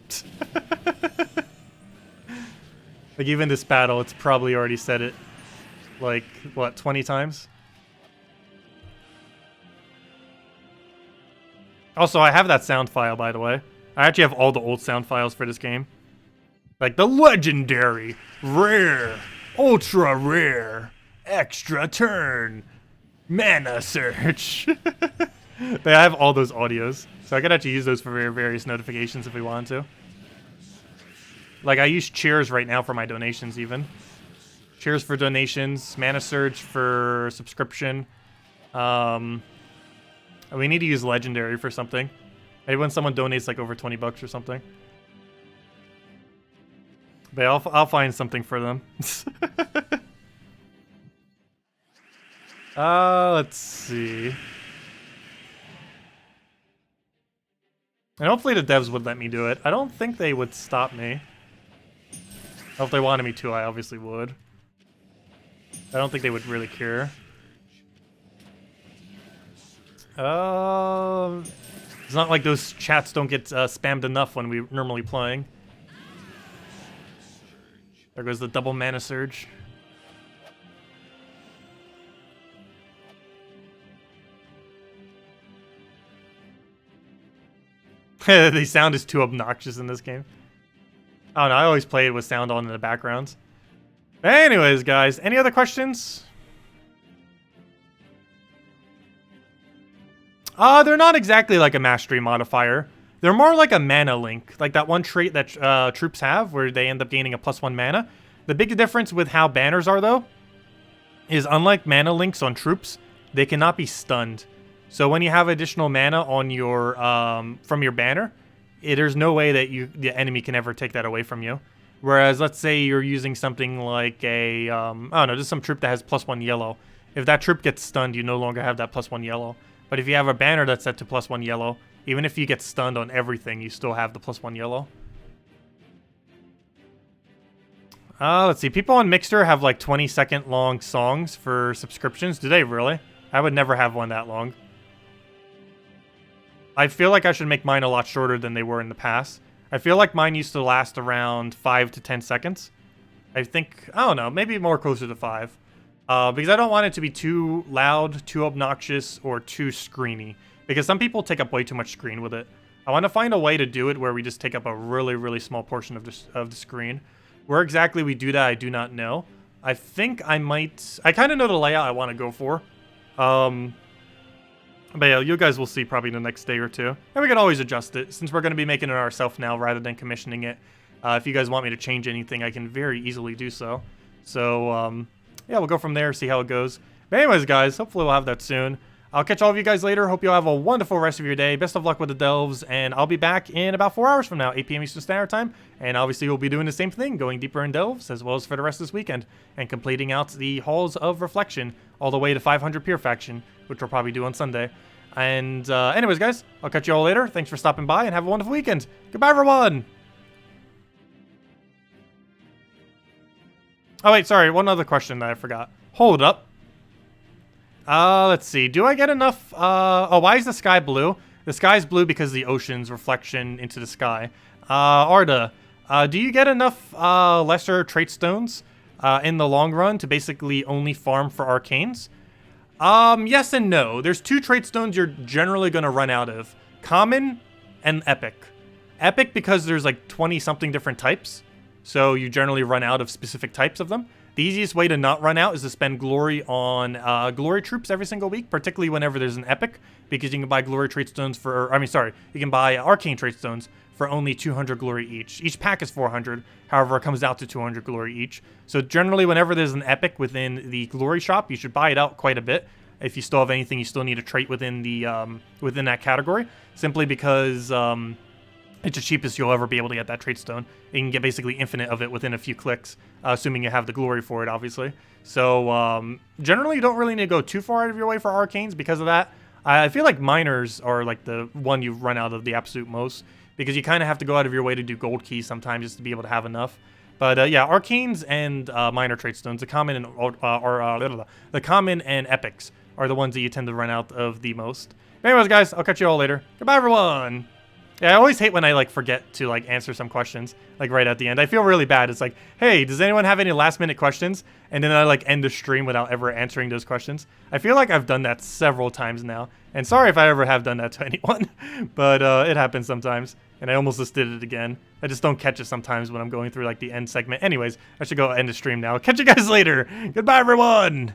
Like, even this battle, it's probably already said it, like, what, 20 times? Also, I have that sound file, by the way. I actually have all the old sound files for this game. Like, the legendary, rare, ultra rare, extra turn, Mana Search. They have all those audios, so I could actually use those for various notifications if we wanted to. Like, I use Cheers right now for my donations, even. Cheers for donations, Mana Surge for subscription. We need to use Legendary for something. Maybe when someone donates, like, over 20 bucks or something. But I'll find something for them. Let's see. And hopefully the devs would let me do it. I don't think they would stop me. If they wanted me to, I obviously would. I don't think they would really care. It's not like those chats don't get spammed enough when we're normally playing. There goes the double mana surge. The sound is too obnoxious in this game. Oh no, I always play it with sound on in the background. Anyways, guys, any other questions? They're not exactly like a mastery modifier. They're more like a mana link, like that one trait that troops have where they end up gaining a +1 mana. The big difference with how banners are, though, is unlike mana links on troops, they cannot be stunned. So when you have additional mana on your from your banner, there's no way that the enemy can ever take that away from you. Whereas, let's say you're using something like a, I don't know, just some troop that has +1 yellow. If that troop gets stunned, you no longer have that +1 yellow. But if you have a banner that's set to +1 yellow, even if you get stunned on everything, you still have the +1 yellow. Let's see. People on Mixer have like 20-second long songs for subscriptions. Do they really? I would never have one that long. I feel like I should make mine a lot shorter than they were in the past. I feel like mine used to last around 5 to 10 seconds. I think, I don't know, maybe more closer to 5. Because I don't want it to be too loud, too obnoxious, or too screeny. Because some people take up way too much screen with it. I want to find a way to do it where we just take up a really, really small portion of the screen. Where exactly we do that, I do not know. I think I might... I kind of know the layout I want to go for. But yeah, you guys will see probably in the next day or two. And we can always adjust it, since we're going to be making it ourselves now rather than commissioning it. If you guys want me to change anything, I can very easily do so. So, yeah, we'll go from there, see how it goes. But anyways, guys, hopefully we'll have that soon. I'll catch all of you guys later. Hope you'll have a wonderful rest of your day. Best of luck with the delves, and I'll be back in about 4 hours from now, 8 p.m. Eastern Standard Time. And obviously, we'll be doing the same thing, going deeper in delves, as well as for the rest of this weekend, and completing out the Halls of Reflection all the way to 500 Peer Faction, which we'll probably do on Sunday. And anyways, guys, I'll catch you all later. Thanks for stopping by, and have a wonderful weekend. Goodbye, everyone! Oh, wait, sorry. One other question that I forgot. Hold up. Let's see. Do I get enough... oh, why is the sky blue? The sky's blue because of the ocean's reflection into the sky. Arda, do you get enough lesser trait stones in the long run to basically only farm for arcanes? Yes and no. There's 2 trait stones you're generally going to run out of. Common and epic. Epic because there's like 20-something different types. So you generally run out of specific types of them. The easiest way to not run out is to spend glory on glory troops every single week, particularly whenever there's an epic, because you can buy glory trait stones for, you can buy arcane trait stones for only 200 glory each. Each pack is 400, however, it comes out to 200 glory each. So generally, whenever there's an epic within the glory shop, you should buy it out quite a bit. If you still have anything, you still need a trait within the within that category, simply because it's the cheapest you'll ever be able to get that trait stone. You can get basically infinite of it within a few clicks, assuming you have the glory for it, obviously. So generally, you don't really need to go too far out of your way for arcanes because of that. I feel like miners are like the one you run out of the absolute most, because you kind of have to go out of your way to do gold keys sometimes just to be able to have enough. But yeah, arcanes and minor trait stones, the common and epics are the ones that you tend to run out of the most. Anyways, guys, I'll catch you all later. Goodbye, everyone. Yeah, I always hate when I like forget to like answer some questions like right at the end. I feel really bad. It's like, hey, does anyone have any last minute questions? And then I like end the stream without ever answering those questions. I feel like I've done that several times now. And sorry if I ever have done that to anyone, but it happens sometimes. And I almost just did it again. I just don't catch it sometimes when I'm going through like the end segment. Anyways, I should go end the stream now. Catch you guys later. Goodbye, everyone.